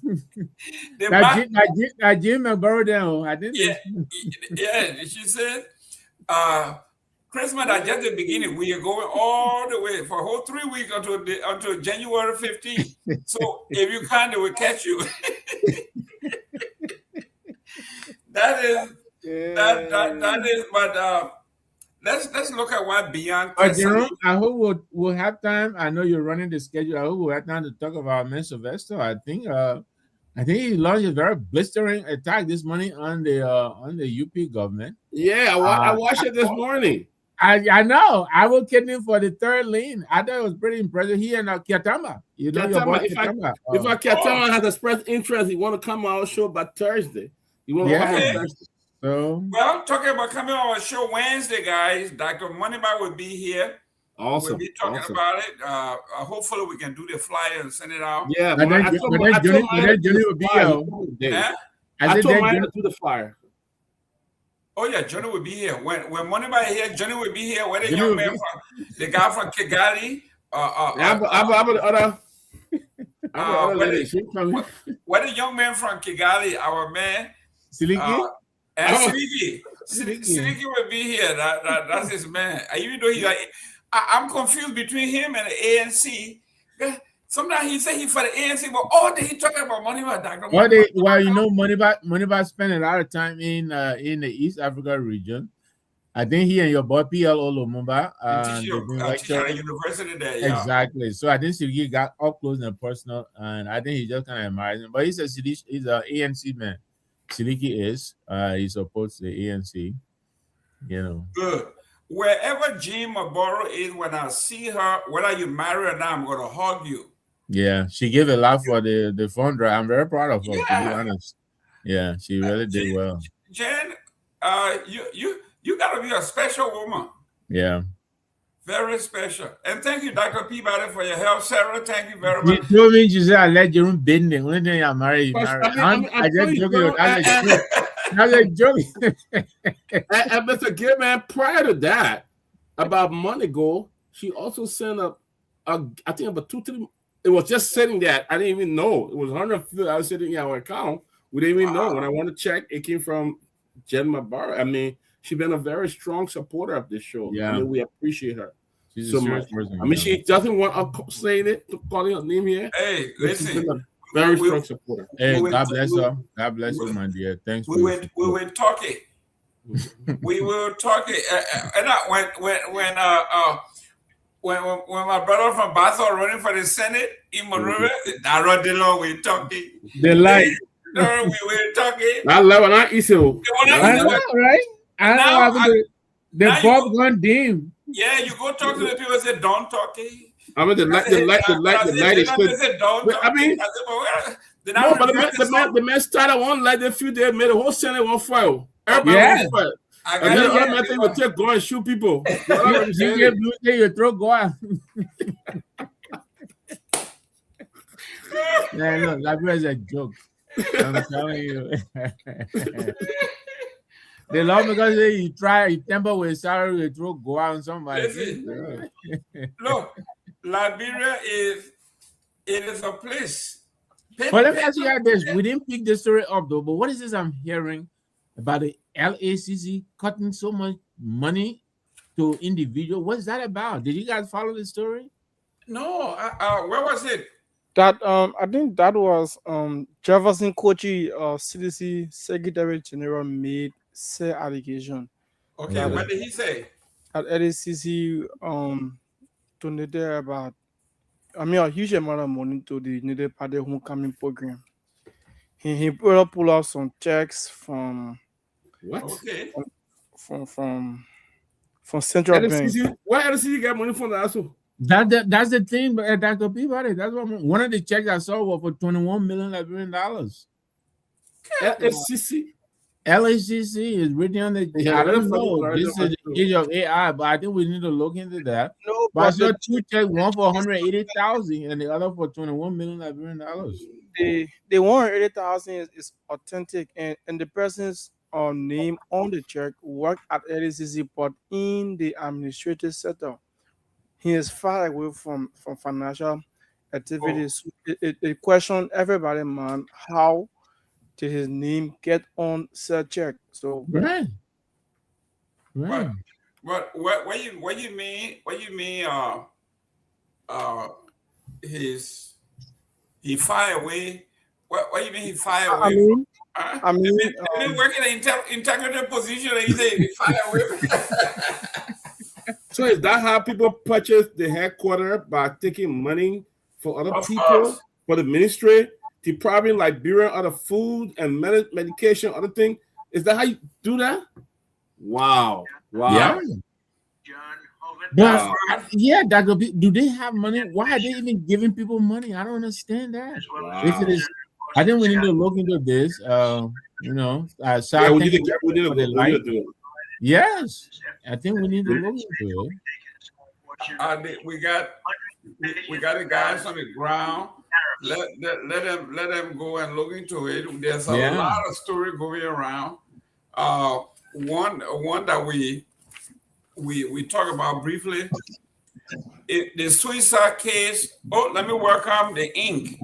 That Jim McBurrow down. I think yeah, she said Christmas at just the beginning. We are going all the way for a whole 3 weeks until January 15th. So if you can't, they will catch you. That is. But let's look at what beyond. Jerome, I hope we'll have time. I know you're running the schedule. I hope we'll have time to talk about man Sylvester. I think he launched a very blistering attack this morning on the UP government. Yeah, I watched it this morning. I know. I will kid him for the third lane. I thought it was pretty impressive. He and Kiatama. You know, Kiatama. If Kiatama has expressed interest, he want to come on our show by Thursday. You want to come on Thursday? So, well, talking about coming on our show Wednesday, guys. Dr. Moneyback will be here. Awesome. We'll be talking about it. Hopefully, we can do the flyer and send it out. Yeah, but then Johnny will be here. I told Myean to do the flyer. Oh yeah, Johnny will be here. When Moneyback is here, Johnny will be here. Where the young man from? The guy from Kigali. Where the young man from Kigali? Our man. Seleke? Seleke will be here. That's his man. Even though I'm confused between him and the ANC. Sometimes he say he for the ANC, but all day he talking about Moneyback. Well, you know, Moneyback spend a lot of time in the East Africa region. I think he and your boy PL Olomumba teaching at a university there. Yeah. Exactly. So I think Seleke got up close and personal, and I think he just kind of admires him. But he's an ANC man. Seleke is. He supports the ANC. You know. Good. Wherever Jean Maboro is, when I see her, whether you marry her now, I'm gonna hug you. Yeah, she gave a lot for the phone drive. I'm very proud of her, to be honest. Yeah, she really did well. Jen, you gotta be a special woman. Yeah. Very special. And thank you, Dr. Peabody, for your help. Sarah, thank you very much. You told me you said I let Jerome bend the only thing I married. I just joking. I was joking. And Mr. Gayman, prior to that, about a month ago, she also sent I think about 2-3. It was just sitting there. I didn't even know. It was $150. I was sitting in our account. We didn't even know. When I want to check, it came from Jen Mabara. I mean, she's been a very strong supporter of this show. Yeah. I mean, we appreciate her. She's so much. Person, I mean, she doesn't want us saying it, calling her name here. Hey, listen. Very strong supporter. Hey, God bless her. God bless you, my dear. Thanks. We were talking. We were talking. When my brother from Basel running for the Senate in Monrovia, I run the law. We talking. The light. We were talking. I love it. Not easy. Right? I know the Bob Gun Dim. Yeah, you go talk to the people and say, don't talk. I mean, the light is good. I mean, no, but the man started one light, a few days, made the whole Senate on fire. Everybody on fire. And then the other man thing will take go and shoot people. You get blue, you throw Goa. Man, look, that was a joke. I'm telling you. The lawmakers say you temper with salary, you throw Goa on somebody. Listen, look, Liberia is a place. Well, let me ask you guys this. We didn't pick the story up though, but what is this I'm hearing about the LACC cutting so much money to individuals? What's that about? Did you guys follow the story? No. Where was it? That I think that was Jefferson Kochi, CDC Secretary General made said allegation. Okay, what did he say? At LACC donated about I mean, a huge amount of money to the Needed Party Homecoming program. He pull out some checks from What? Okay. from Central Bank. LCC, why LCC get money from the ASO? That's the thing, but Dr. Peabody, that's what one of the checks I saw was for $21 million Liberian dollars. LCC. LACC is written on the. Yeah, I don't that's know. funny. This is the age of AI, but I think we need to look into that. No, But I but saw two checks, one for 180,000 and the other for $21 million Liberian dollars. the 180,000 is authentic, and the person's name on the check worked at LACC, but in the administrative sector. He is far away from financial activities. It questioned everybody, man. How did his name get on said check? So Right. What you mean? What you mean? He fired away. What do you mean he fired away? I mean, he didn't work in an integrity position, and he said he fired away. So is that how people purchase the headquarters, by taking money for other people, for the ministry, depriving Liberia other food and medication, other things? Is that how you do that? Wow. Yeah. But yeah, Dr. P, do they have money? Why are they even giving people money? I don't understand that. Wow. If it is, I think we need to look into this. We need to do it. Yes, I think we need to look into it. We got the guys on the ground. Let them go and look into it. There's a lot of story going around. One that we talk about briefly. The suicide case. Oh, let me welcome the ink.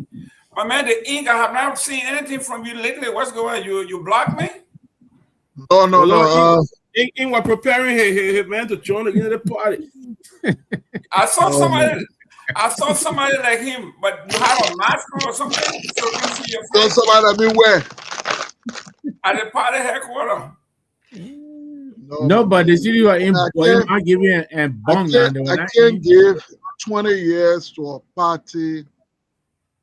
My man, the ink. I have not seen anything from you lately. What's going on? You blocked me? No. Ink was preparing his man to join the party. I saw somebody like him, but you have a mask or something, so you can see your face. Somebody like me where? At the party headquarters. No, but the city are in. I give you and bong. I can't give 20 years to a party.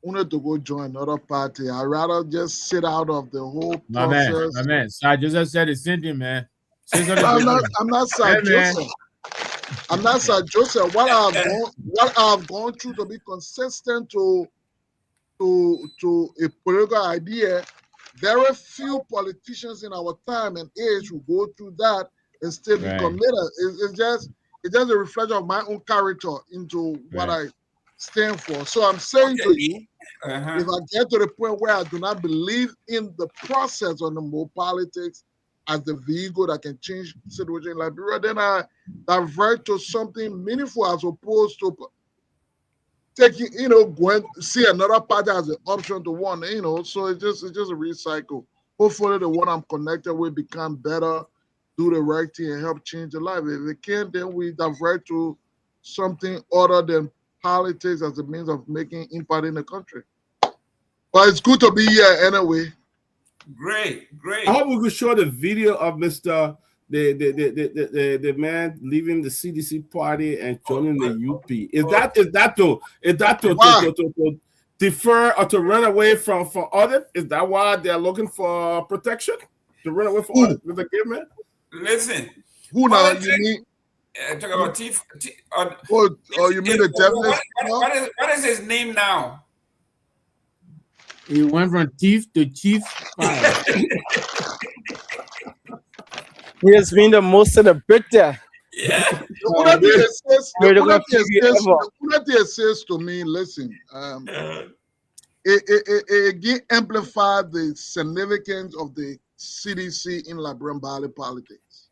Only to go join another party. I'd rather just sit out of the whole process. My man. Sir Joseph said the same thing, man. I'm not Sir Joseph. I'm not Sir Joseph. What I've gone through to be consistent to a political idea. Very few politicians in our time and age who go through that and still be committed. It's just a reflection of my own character into what I stand for. So I'm saying to you, if I get to the point where I do not believe in the process of the more politics as the vehicle that can change the situation in Liberia, then I divert to something meaningful as opposed to taking, going to see another party as an option to one, so it's just a recycle. Hopefully the one I'm connected with become better, do the right thing and help change the life. If it can't, then we divert to something other than politics as a means of making impact in the country. But it's good to be here anyway. Great. I hope we could show the video of Mr. The man leaving the CDC party and joining the UP. Is that to defer or to run away from audit? Is that why they're looking for protection? To run away from audit with the government? Listen. Who now? You mean? Talk about Chief. You mean the devil? What is his name now? He went from thief to chief. He has been the most celebrated. Yeah. What it says to me, listen, it amplified the significance of the CDC in Liberian politics.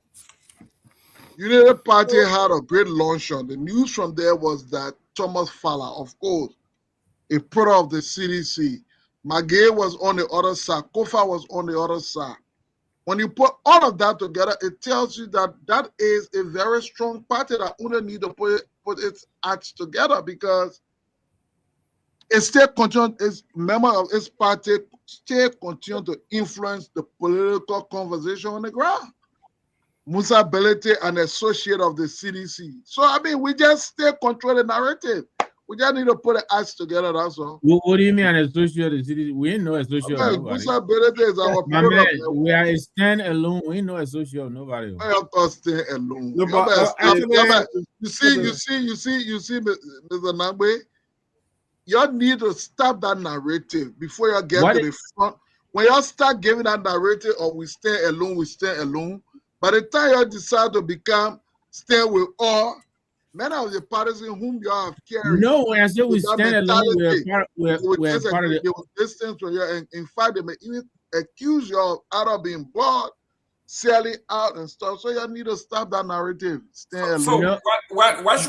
United Party had a great launch-on. The news from there was that Thomas Fowler, of course, a product of the CDC, Nagbe was on the other side, Kofa was on the other side. When you put all of that together, it tells you that that is a very strong party that only need to put its acts together, because it still continues, its member of its party still continue to influence the political conversation on the ground. Musa Belete, an associate of the CDC. So, I mean, we just still control the narrative. We just need to put the acts together, that's all. What do you mean an associate of the city? We ain't no associate of nobody. Is our My man, we are a stand alone. We ain't no associate of nobody. Help us stay alone. No, but you see, Mr. Nagbe, you need to stop that narrative before you get to the front. When you start giving that narrative of we stay alone, by the time you decide to become stay with all, many of the parties in whom you have carried. No, when I say we stand alone, we're part of the distance from you. And in fact, they may even accuse you of either being bought, selling out and stuff. So you need to stop that narrative. Stay alone. So what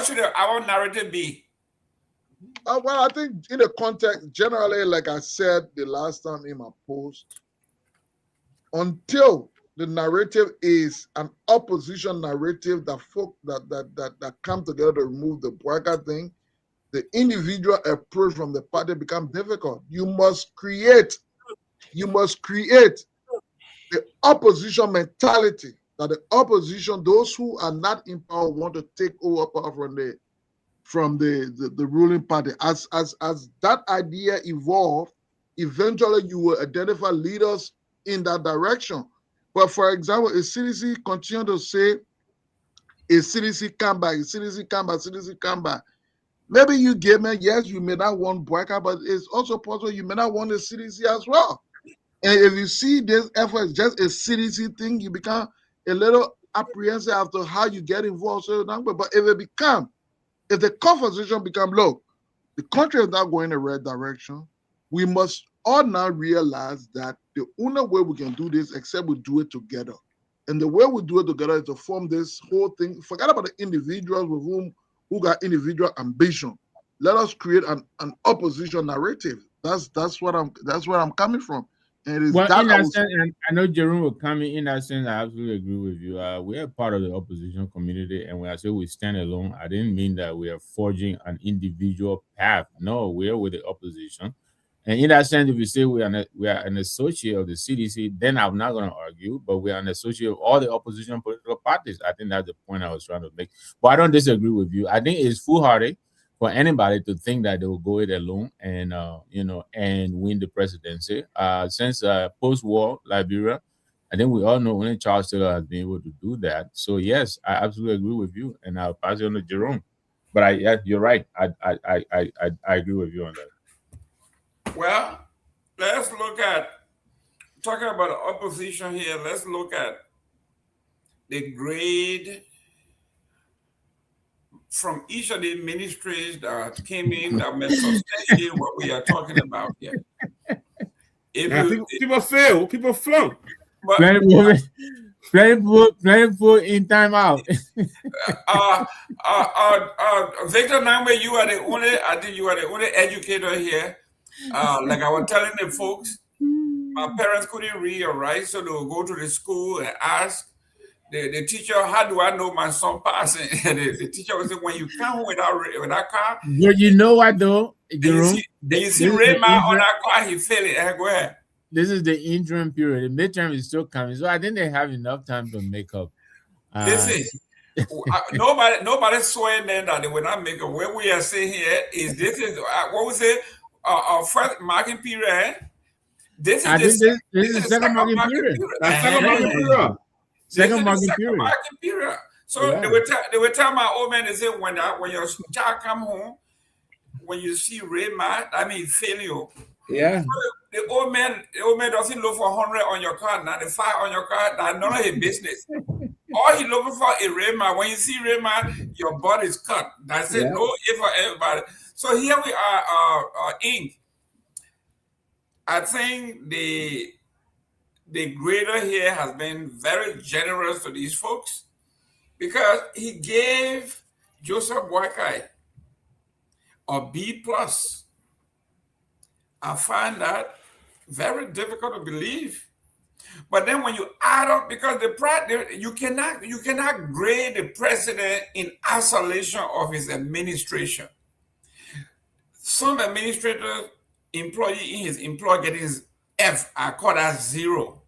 should our narrative be? Well, I think in the context, generally, like I said the last time in my post, until the narrative is an opposition narrative that come together to remove the Bwaka thing, the individual approach from the party becomes difficult. You must create the opposition mentality that the opposition, those who are not in power, want to take over power from the ruling party. As that idea evolved, eventually you will identify leaders in that direction. But for example, a CDC continue to say, a CDC come back. Maybe you gave me, yes, you may not want Bwaka, but it's also possible you may not want a CDC as well. And if you see this effort as just a CDC thing, you become a little apprehensive as to how you get involved. But if the conversation become low, the country is not going in the right direction, we must all now realize that the only way we can do this, except we do it together. And the way we do it together is to form this whole thing. Forget about the individuals who got individual ambition. Let us create an opposition narrative. That's where I'm coming from. And it is well, in that sense, and I know Jerome will come in that sense. I absolutely agree with you. We are part of the opposition community, and when I say we stand alone, I didn't mean that we are forging an individual path. No, we are with the opposition. And in that sense, if you say we are an associate of the CDC, then I'm not going to argue, but we are an associate of all the opposition political parties. I think that's the point I was trying to make. But I don't disagree with you. I think it's foolhardy for anybody to think that they will go it alone and and win the presidency. Since post-war Liberia, I think we all know only Charles Taylor has been able to do that. So yes, I absolutely agree with you, and I'll pass it on to Jerome. But you're right. I agree with you on that. Well, let's look at, talking about the opposition here, let's look at the grade from each of the ministries that came in that may substantiate what we are talking about here. People fail, people flunk. Playing for in time out. Victor Nagbe, you are the only educator here. Like I was telling the folks, my parents couldn't read or write, so they would go to the school and ask the teacher, how do I know my son passing? And the teacher would say, when you come home with that car. But you know what though, Jerome? You see Raymond on that car, he failed it. Go ahead. This is the interim period. The midterm is still coming, so I think they have enough time to make up. Listen, nobody swearing then that they will not make up. What we are saying here is this is what we say. First marking period. This is the second marking period. Second marking period. So yeah. they will tell my old man, they say when your child come home, when you see Raymond, I mean failure. Yeah. So the old man doesn't look for 100 on your card, 95 on your card. That's none of his business. All he looking for is Raymond. When you see Raymond, your butt is cut. That's it. No if for everybody. So here we are, Inc. I think the grader here has been very generous to these folks because he gave Joseph Boakai a B+. I find that very difficult to believe. But then when you add up, because you cannot grade the president in isolation of his administration. Some administrators, employee in his employer getting his F, I call that 0.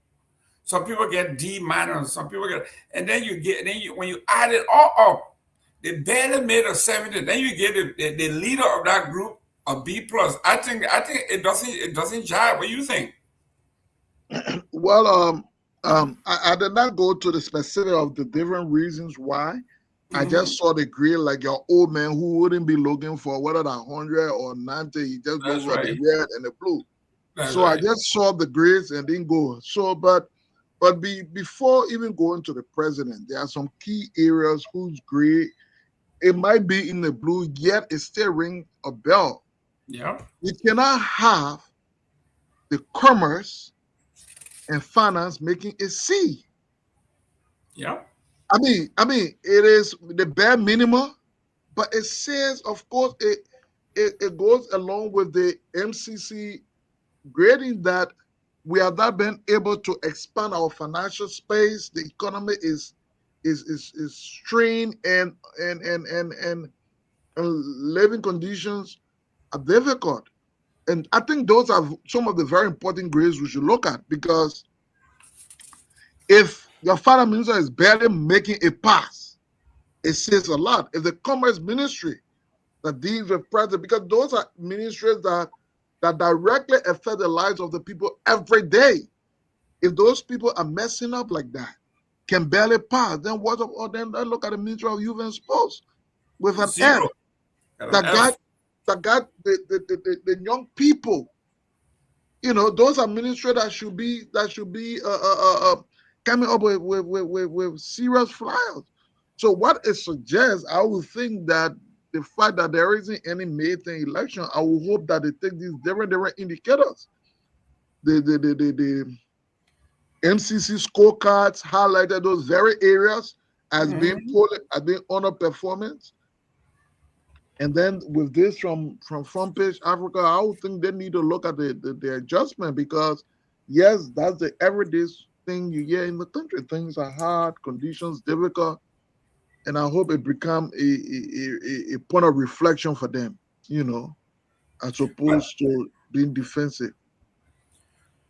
Some people get D-, some people get, and then when you add it all up, They barely made a 70. Then you get the leader of that group a B plus. I think it doesn't jive. What do you think? Well, I did not go to the specific of the different reasons why. I just saw the grade like your old man who wouldn't be looking for whether the 100 or 90. He just goes for the red and the blue. So I just saw the grades and didn't go. So, before even going to the president, there are some key areas whose grade it might be in the blue, yet it still rings a bell. Yeah. You cannot have the commerce and finance making a C. Yeah. I mean, it is the bare minimum, but it says, of course, it goes along with the MCC grading that we have not been able to expand our financial space. The economy is strained and living conditions are difficult. And I think those are some of the very important grades we should look at, because if your finance minister is barely making a pass, it says a lot. If the commerce ministry that deals with president, because those are ministries that directly affect the lives of the people every day. If those people are messing up like that, can barely pass, then what? Or then look at the Ministry of Youth and Sports with an Zero. F that got the young people. You know, those are ministries that should be coming up with serious flyers. So what it suggests, I would think that the fact that there isn't any May 10 election, I will hope that they take these different indicators. The MCC scorecards highlighted those very areas as being honor performance. And then with this from Front Page Africa, I would think they need to look at the adjustment, because yes, that's the everyday thing you hear in the country. Things are hard, conditions difficult, and I hope it become a point of reflection for them, you know, as opposed to being defensive.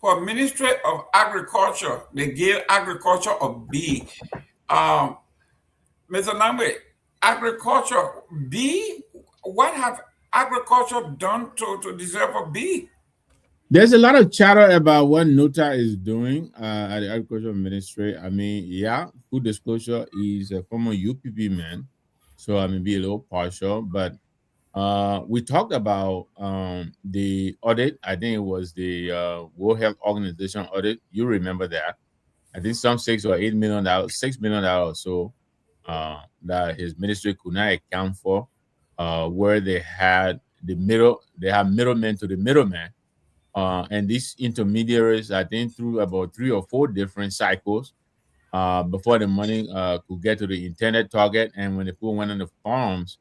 For Ministry of Agriculture, they gave agriculture a B. Mr. Nagbe, agriculture B? What have agriculture done to deserve a B? There's a lot of chatter about what NOTA is doing at the Agriculture Ministry. I mean, yeah, full disclosure, he's a former UPP man, so I may be a little partial, but we talked about the audit. I think it was the World Health Organization audit. You remember that? I think some $6 or $8 million, $6 million or so that his ministry could not account for, where they had middlemen to the middleman. And these intermediaries, I think, through about 3 or 4 different cycles before the money could get to the intended target. And when the people went on the farms,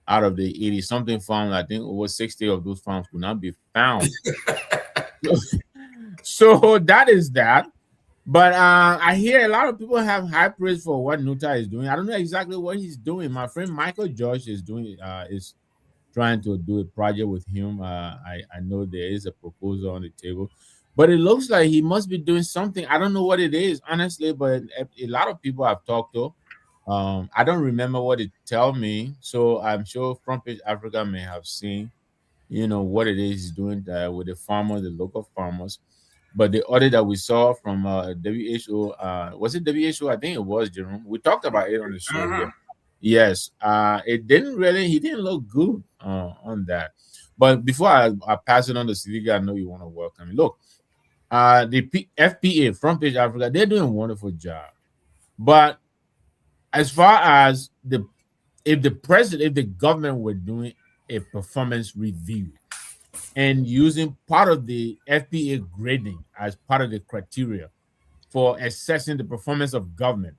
out of the 80-something farms, I think over 60 of those farms could not be found. So that is that. But I hear a lot of people have high praise for what NOTA is doing. I don't know exactly what he's doing. My friend Michael George is trying to do a project with him. I know there is a proposal on the table, but it looks like he must be doing something. I don't know what it is, honestly, but a lot of people I've talked to, I don't remember what it tell me. So I'm sure Front Page Africa may have seen, what it is he's doing with the farmers, the local farmers. But the audit that we saw from WHO, was it WHO? I think it was, Jerome. We talked about it on the show here. Yes, he didn't look good on that. But before I pass it on to Seleke, I know you want to welcome me. Look, the FPA, Front Page Africa, they're doing a wonderful job. But as far as if the government were doing a performance review and using part of the FPA grading as part of the criteria for assessing the performance of government,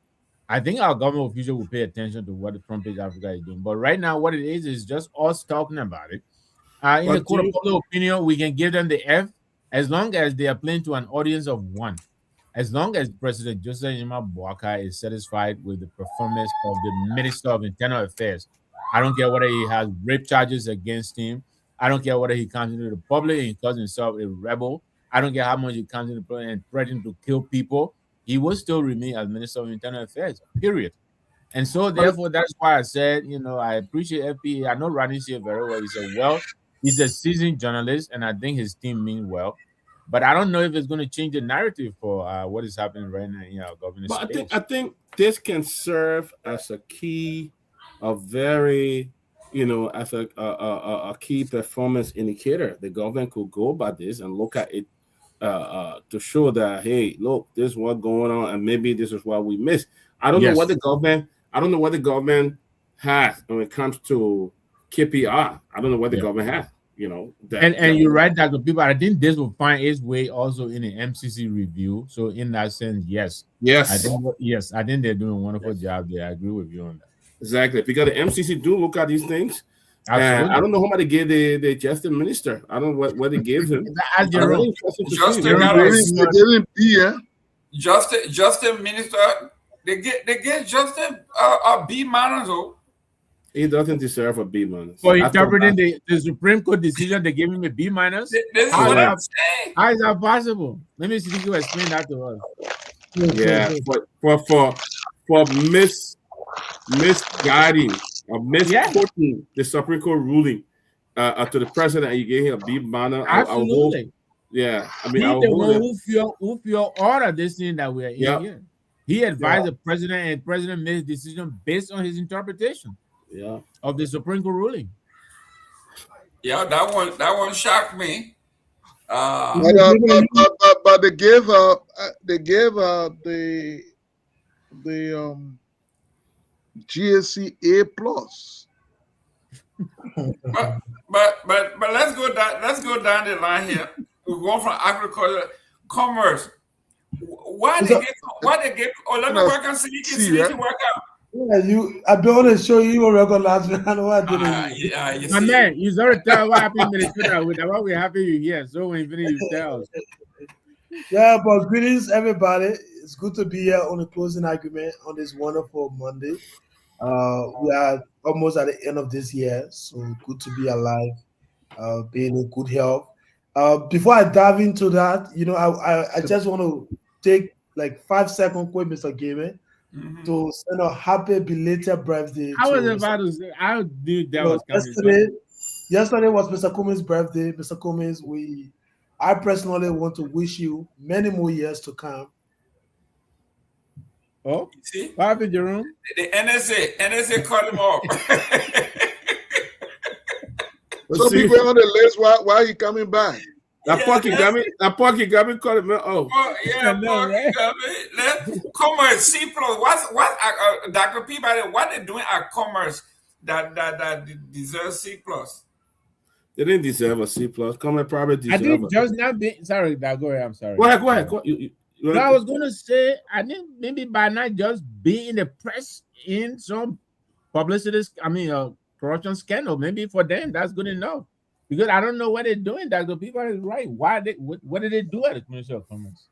I think our government official will pay attention to what the Front Page Africa is doing. But right now, what it is just us talking about it. In the court of public opinion, we can give them the F as long as they are playing to an audience of 1. As long as President Joseph Nyeman Boakai is satisfied with the performance of the Minister of Internal Affairs. I don't care whether he has rape charges against him. I don't care whether he comes into the public and he calls himself a rebel. I don't care how much he comes into the public and threatens to kill people. He will still remain as Minister of Internal Affairs, period. And so therefore, that's why I said, I appreciate FPA. I know Ronnie's here very well. He's a seasoned journalist, and I think his team means well. But I don't know if it's going to change the narrative for what is happening right now in our government space. I think this can serve as a key, a very, as a key performance indicator. The government could go by this and look at it to show that, hey, look, this is what's going on, and maybe this is what we missed. I don't know what the government has when it comes to KPI. I don't know what the government has. And you're right, Dr. People. I think this will find its way also in the MCC review. So in that sense, yes. I think they're doing a wonderful job there. I agree with you on that. Exactly, because the MCC do look at these things. And I don't know how much they gave the justice minister. I don't know what they gave him. Justice minister, they get Justin a B minus. He doesn't deserve a B minus. For interpreting the Supreme Court decision, they gave him a B minus. This is what I'm saying. How is that possible? Let me see if you explain that to us. Yeah, for misguiding or misquoting the Supreme Court ruling to the president, and you gave him a B minus. Absolutely. I mean, he's the one who feel order this thing that we're in here. He advised the president, and the president made a decision based on his interpretation. Of the Supreme Court ruling. Yeah, that one shocked me. But they gave the GSC A plus. but let's go down the line here. We're going from agriculture, commerce. Why they get? Oh, let me work on Seleke work out. Yeah, I've been on the show. You were recognize me. I know what I did. My man, you already tell what happened in Minnesota. With what we're happy you here. So when you finish, you tell us. Yeah, but greetings, everybody. It's good to be here on the closing argument on this wonderful Monday. We are almost at the end of this year, so good to be alive, being in good health. Before I dive into that, I just want to take like 5 seconds quick, Mr. Gayman. To send a happy belated birthday. I was about to say, I knew that was coming. Yesterday was Mr. Cummings' birthday. Mr. Cummings, I personally want to wish you many more years to come. Oh, see, what happened, Jerome? The NSA called him off. So people on the list. Why are you coming back? That Porky got me calling me. Oh, Let's commerce C plus. What Dr. Peabody? What they doing at commerce that deserves C plus? They didn't deserve a C plus. Commerce probably deserve. I think just not be sorry. Go ahead. I'm sorry. Go ahead. I was going to say, I think maybe by not just be in the press in some publicity. Corruption scandal. Maybe for them that's good enough. Because I don't know what they're doing. Dr. People is right. What did they do at the Ministry of Commerce?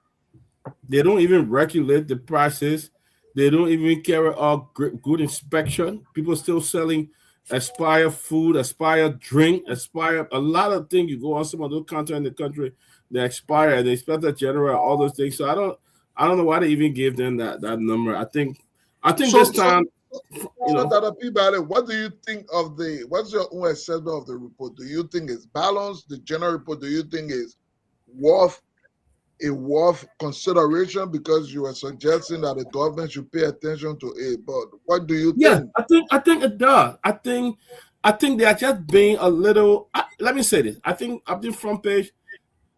They don't even regulate the prices. They don't even carry out good inspection. People still selling expired food, expired drink, expired a lot of things. You go on some of those countries in the country, they expire. They expect that generate all those things. So I don't know why they even gave them that number. I think this time. Dr. Peabody, what do you think of what's your own assessment of the report? Do you think it's balanced? The general report, do you think is worth consideration? Because you were suggesting that the government should pay attention to it. But what do you think? Yeah, I think it does. I think they are just being a little. Let me say this. I think up the front page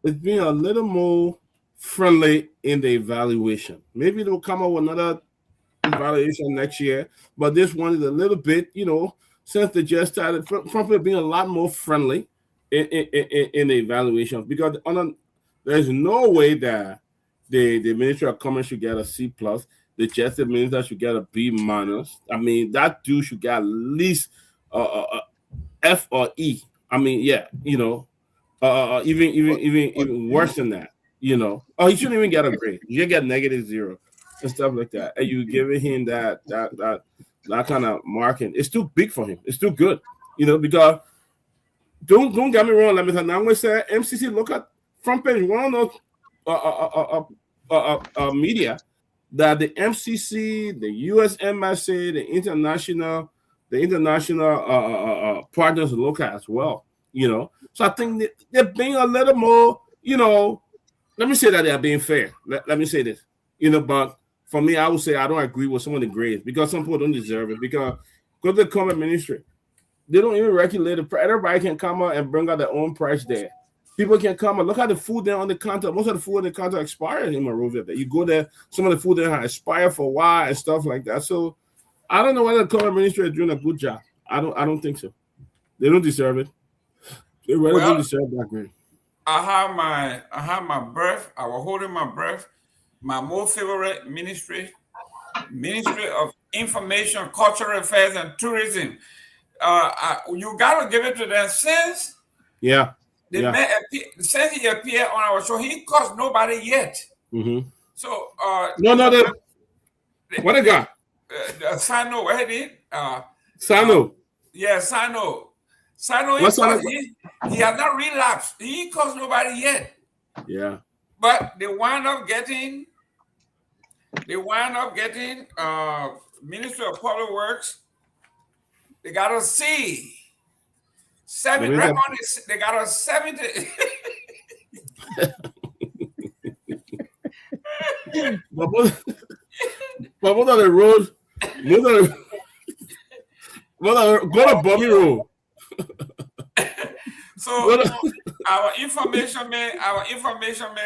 is being a little more friendly in the evaluation. Maybe they will come up with another evaluation next year, but this one is a little bit, since they just started, from being a lot more friendly in the evaluation, because there's no way that the Ministry of Commerce should get a C plus, the Justice Minister should get a B minus. I mean, that dude should get at least a F or E. I mean, even worse than that. He shouldn't even get a grade. You get -0. And stuff like that, and you giving him that kind of marking. It's too big for him. It's too good, because don't get me wrong. Let me say, I'm going to say MCC. Look at front page. One of those media that the MCC, the USMSA, the international partners look at as well. So I think they're being a little more, let me say that they're being fair. Let me say this, but for me, I would say I don't agree with some of the grades because some people don't deserve it. Because go to the comment ministry, they don't even regulate it. Everybody can come out and bring out their own price there. People can come and look at the food there on the counter. Most of the food on the counter expires in Monrovia. You go there, some of the food there has expired for a while and stuff like that. So I don't know whether the comment ministry is doing a good job. I don't think so. They don't deserve it. They really don't deserve that grade. I had my breath. I was holding my breath. My most favorite ministry of Information, Cultural Affairs, and Tourism. You gotta give it to them since man since he appeared on our show, he cost nobody yet. Mm-hmm. So what I got? Sano, what he did? Sano. Yeah, Sano. He has not relapsed. He ain't cost nobody yet. Yeah. But they wind up getting Ministry of Public Works. They got a C. 7. Right on this, they got a 70. But what are the roads? What are go to Bobby Road? So our information man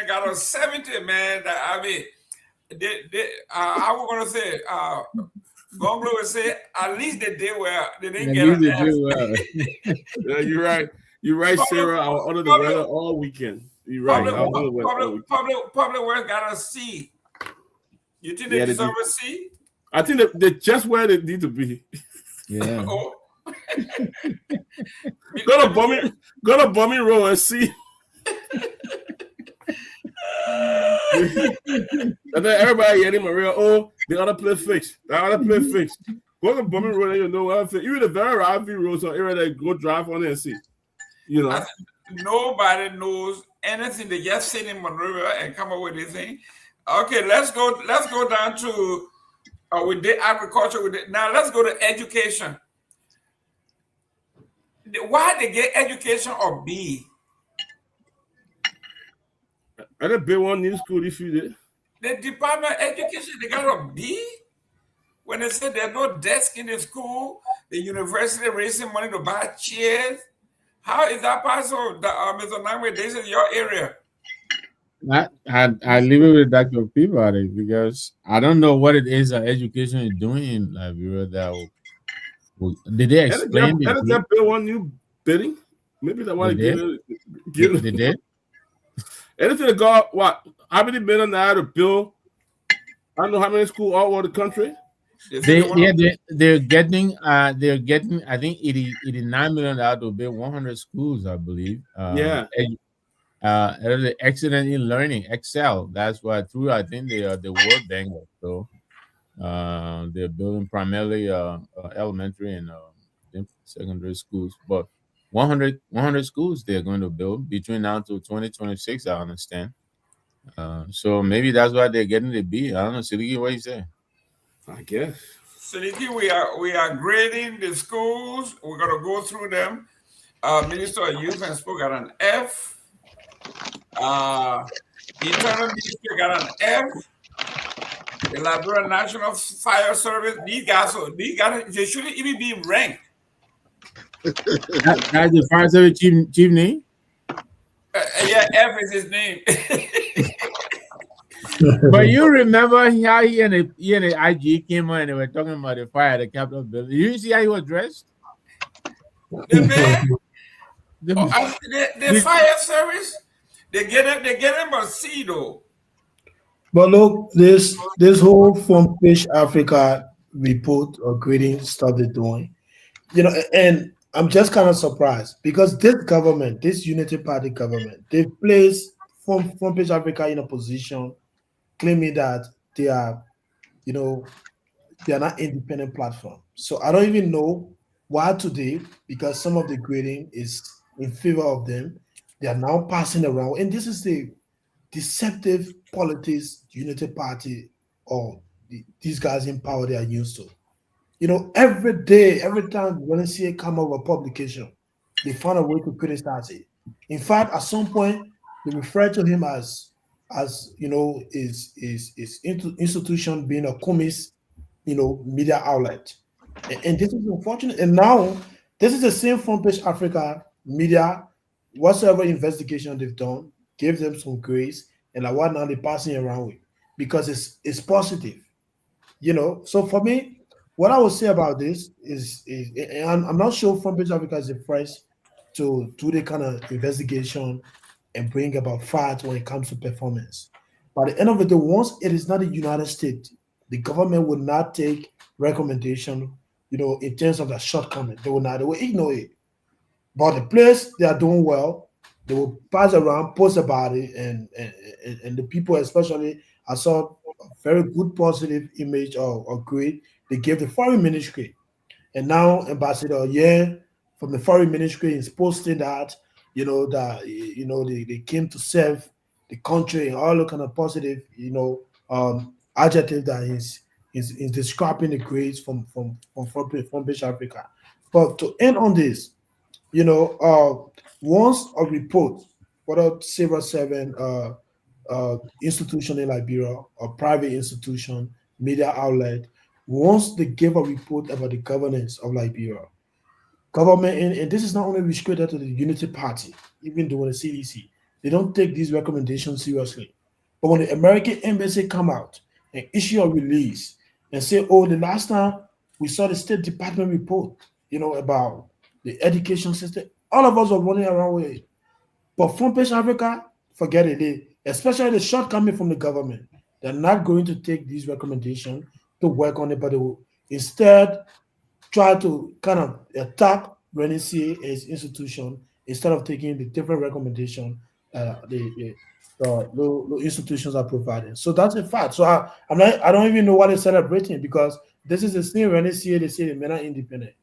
got a 70, man. That I mean, I was gonna say, Gongloe would say, at least they did well. They didn't get an F. Yeah, you're right. You're right, Sarah. I was under the weather all weekend. You're right. Public Works got a C. You think they deserve a C? I think they're just where they need to be. Yeah. Oh. Go to Bummy Road and see. And then everybody getting Maria. Oh, they gotta play fixed. They gotta play fixed. Go to Bummy Road and you know what? Even the very RV roads are area that go drive on there and see. Nobody knows anything. They just sit in Monrovia and come up with this thing. Okay, let's go down to we did agriculture. Now let's go to education. Why they get education or B? I didn't build one new school if you did. The Department of Education, they got a B? When they said there's no desk in the school, the university raising money to buy chairs. How is that possible? Mr. Nagbe, this is your area. I leave it with Dr. Peabody because I don't know what it is that education is doing in Liberia that did they explain it? Did they build one new building? Maybe they want to give it. They did? Anything to go, what? How many million now to build? I don't know how many schools all over the country. They're getting I think 89 million to build 100 schools, I believe. They're excellent in learning, Excel. That's why I think they are the World Bank. So they're building primarily elementary and secondary schools, but 100 schools they're going to build between now to 2026. I understand. So maybe that's why they're getting the B. I don't know, Seleke, what you say? I guess. Seleke, we are grading the schools. We're gonna go through them. Minister of Youth and Sport got an F. Internal Ministry got an F. The Liberia National Fire Service, these guys, they shouldn't even be ranked. That's the fire service chief name? Yeah, F is his name. But you remember how he and the IG came on and they were talking about the fire at the Capitol building. You see how he was dressed? The fire service, they get him a C though. But look, this whole Front Page Africa report or grading stuff they're doing, and I'm just kind of surprised because this government, this Unity Party government, they placed Front Page Africa in a position claiming that they are, they are not independent platform. So I don't even know why today, because some of the grading is in favor of them, they are now passing around, and this is the deceptive politics Unity Party or these guys in power they are used to. You know, every day, every time when I see it come out of a publication, they find a way to criticize it. In fact, at some point, they refer to him as you know, is institution being a communist, you know, media outlet. And this is unfortunate. And now this is the same Front Page Africa media, whatsoever investigation they've done, gave them some grace, and like what now they're passing around with because it's positive, you know. So for me, what I would say about this is and I'm not sure Front Page Africa is the first to do the kind of investigation and bring about facts when it comes to performance. By the end of the day, once it is not the United States, the government will not take recommendation, you know, in terms of the shortcoming. They will ignore it. But the players they are doing well, they will pass around, post about it, and the people, especially, I saw a very good positive image or grade they gave the foreign ministry. And now Ambassador yeah from the foreign ministry is posting that, you know, that you know they came to serve the country and all the kind of positive, you know, adjective that is describing the grades from British Africa. But to end on this, you know, once a report, whether civil servant, institution in Liberia or private institution, media outlet, once they give a report about the governance of Liberia, government, and this is not only restricted to the Unity Party, even though the CDC, they don't take these recommendations seriously. But when the American embassy come out and issue a release and say, oh, the last time we saw the State Department report, you know, about the education system, all of us are running around with it. But Front Page Africa, forget it. Especially the shortcoming from the government, they're not going to take these recommendations to work on it, but they will instead try to kind of attack Renesi as institution instead of taking the different recommendation the institutions are providing. So that's a fact. So I don't even know what they're celebrating because this is the same Renesi they say they're not independent.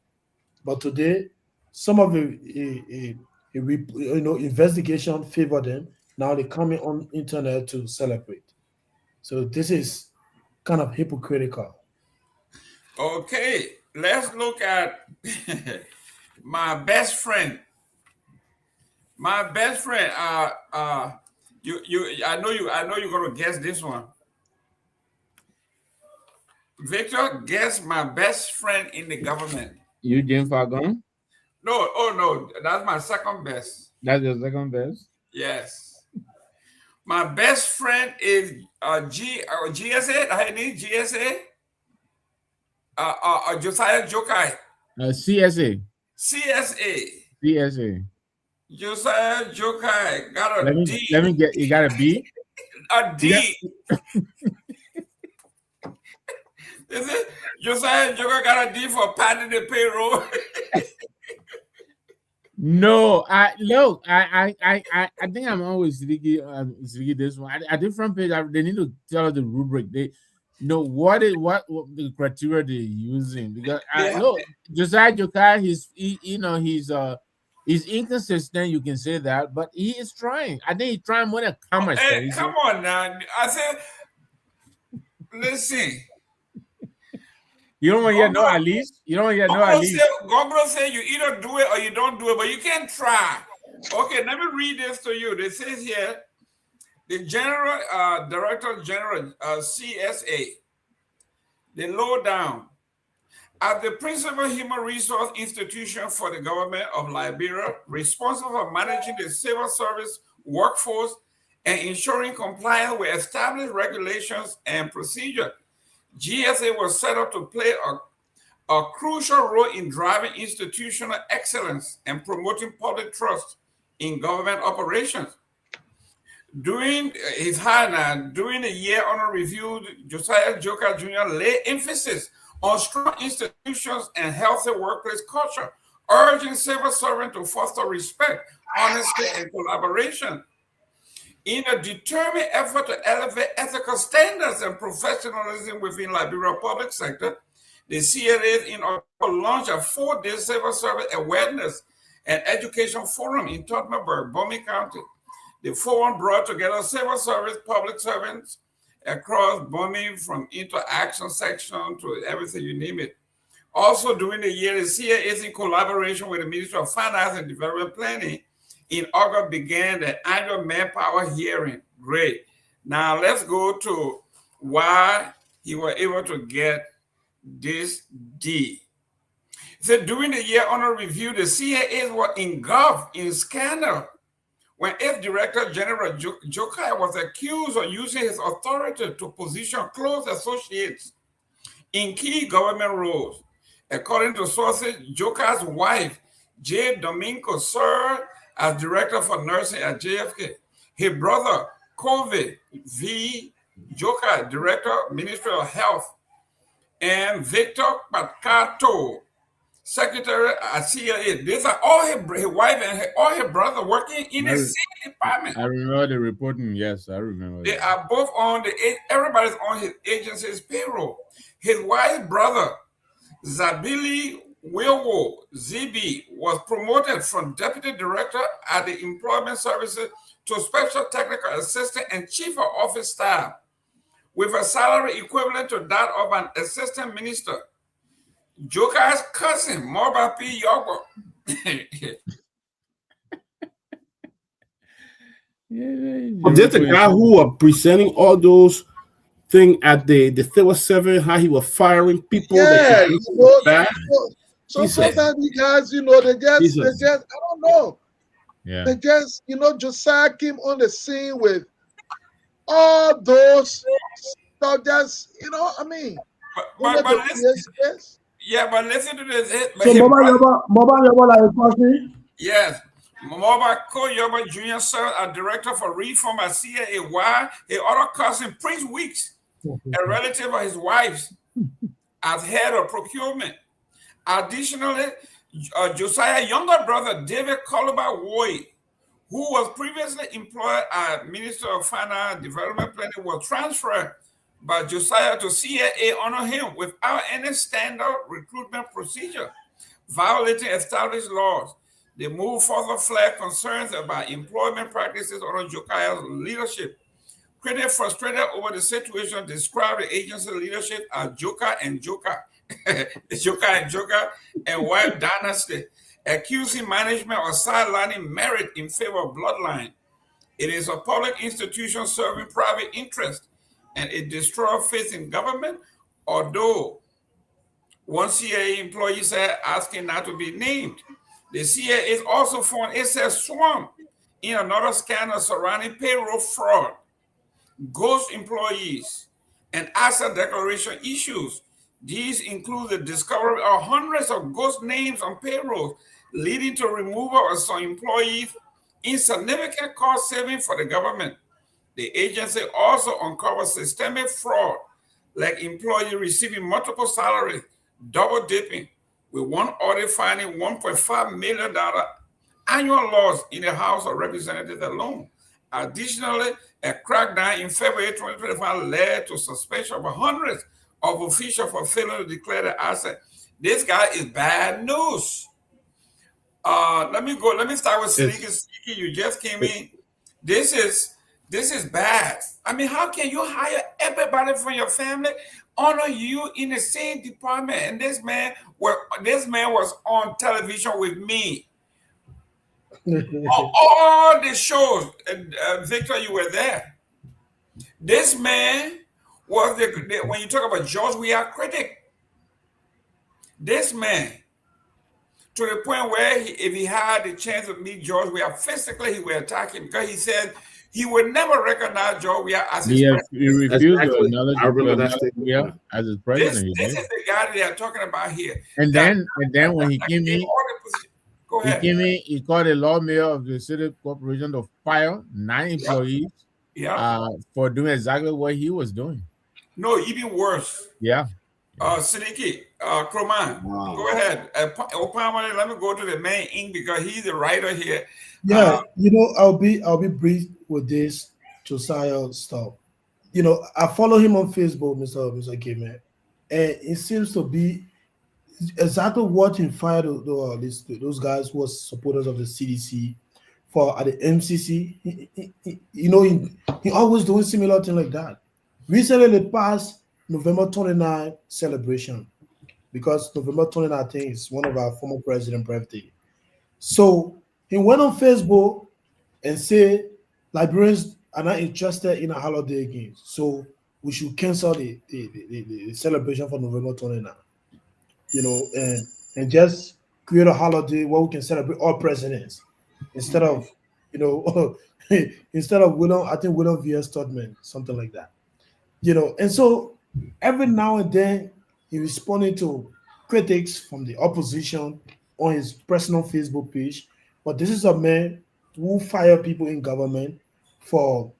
But today, some of the you know investigation favor them. Now they're coming on internet to celebrate. So this is kind of hypocritical. Okay, let's look at my best friend. My best friend. I know you're gonna guess this one. Victor, guess my best friend in the government. Eugene Fagon? No, oh no, that's my second best. That's your second best? Yes. My best friend is GSA. I need GSA. Josiah Jokai. CSA. CSA. CSA. Josiah Jokai got a D. Let me get. You got a B. A D. Is it Josiah Jokai got a D for padding the payroll? No, I think I'm always Seleke this one. I think Front Page they need to tell us the rubric. They know what the criteria they're using because look, Josiah Jokai, he's inconsistent. You can say that, but he is trying. I think he's trying more than Kamara. Hey, come on now. I said, listen. You don't want to get no at least. You don't want to get no at least. Gongloe say you either do it or you don't do it, but you can't try. Okay, let me read this to you. It says here, the General Director General CSA, the lowdown, as the principal human resource institution for the government of Liberia, responsible for managing the civil service workforce and ensuring compliance with established regulations and procedures. GSA was set up to play a crucial role in driving institutional excellence and promoting public trust in government operations. During the year under review, Josiah Jokai Jr. laid emphasis on strong institutions and healthy workplace culture, urging civil servants to foster respect, honesty, and collaboration. In a determined effort to elevate ethical standards and professionalism within Liberia public sector, the CLA in October launched a 4-day civil service awareness and education forum in Tottenberg, Bomi County. The forum brought together civil service, public servants, across bombing from interaction section to everything, you name it. Also during the year, the CIA is in collaboration with the Ministry of Finance and Development Planning. In August began the annual manpower hearing. Great. Now let's go to why he was able to get this D. So during the year under review, the CIA was engulfed in scandal when its Director General Jokai was accused of using his authority to position close associates in key government roles. According to sources, Jokai's wife, J. Domingo, served as Director for Nursing at JFK. His brother, Kobe V. Jokai, Director, Ministry of Health, and Victor Patkato, Secretary at CIA. These are all his wife and all his brother working in the same department. I remember the reporting. Yes, I remember. They are both on everybody's on his agency's payroll. His wife's brother, Zabili Wilwo ZB, was promoted from Deputy Director at the Employment Services to Special Technical Assistant and Chief of Office Staff, with a salary equivalent to that of an Assistant Minister. Jokai's cousin, Morba P. Yogo. There's a guy who was presenting all those things at the Civil 7, how he was firing people. Yeah, so sometimes you guys, they just, I don't know. Yeah. They just, Josiah came on the scene with all those stuff. Just, I mean. But listen, yeah, but listen to this. So Moba Yoba like a cousin? Yes. Moba Yoba Jr. served as Director for Reform at CIA. Why? His other cousin, Prince Weeks, a relative of his wife's, as head of procurement. Additionally, Josiah's younger brother, David Koluba Woy, who was previously employed as Minister of Finance and Development Planning, was transferred by Josiah to CIA under him without any standard recruitment procedure, violating established laws. The move further flagged concerns about employment practices under Josiah's leadership. Critics frustrated over the situation described the agency leadership as Joka and Joka, and Wild Dynasty, accusing management of sidelining merit in favor of bloodline. It is a public institution serving private interests, and it destroys faith in government, although one CIA employee said asking not to be named. The CIA is also found itself swamped in another scandal surrounding payroll fraud, ghost employees, and asset declaration issues. These include the discovery of hundreds of ghost names on payrolls, leading to removal of some employees, insignificant cost saving for the government. The agency also uncovered systemic fraud, like employees receiving multiple salaries, double dipping, with one audit finding $1.5 million annual loss in the House of Representatives alone. Additionally, a crackdown in February 2025 led to suspension of hundreds of officials for failing to declare the asset. This guy is bad news. Let me start with Seleke. You just came in. This is bad. I mean, how can you hire everybody from your family, honor you in the same department, and this man was on television with me. all the shows, Victor, you were there. This man was when you talk about George, we are critic. This man, to the point where if he had the chance to meet George, we are physically he would attack him because he said he would never recognize George Weah as his president. He refused to acknowledge Weah as his president. This is the guy they are talking about here. And then when he came in, he called a lawmaker of the city corporation to fire 9 employees for doing exactly what he was doing. No, even worse. Yeah. Seleke Kromah, go ahead. Opama, let me go to the main ink because he's the writer here. Yeah, I'll be brief with this Josiah stuff. I follow him on Facebook, Mr. Gayman, and it seems to be exactly what he fired those guys who were supporters of the CDC for at the MCC. He always doing similar thing like that. recently they passed November 29 celebration because November 29, I think, is one of our former president's birthday. So he went on Facebook and said Liberians are not interested in a holiday again. So we should cancel the celebration for November 29. And just create a holiday where we can celebrate all presidents instead of, instead of William, I think William V.S. Todman, something like that. And so every now and then he responded to critics from the opposition on his personal Facebook page. But this is a man who fire people in government for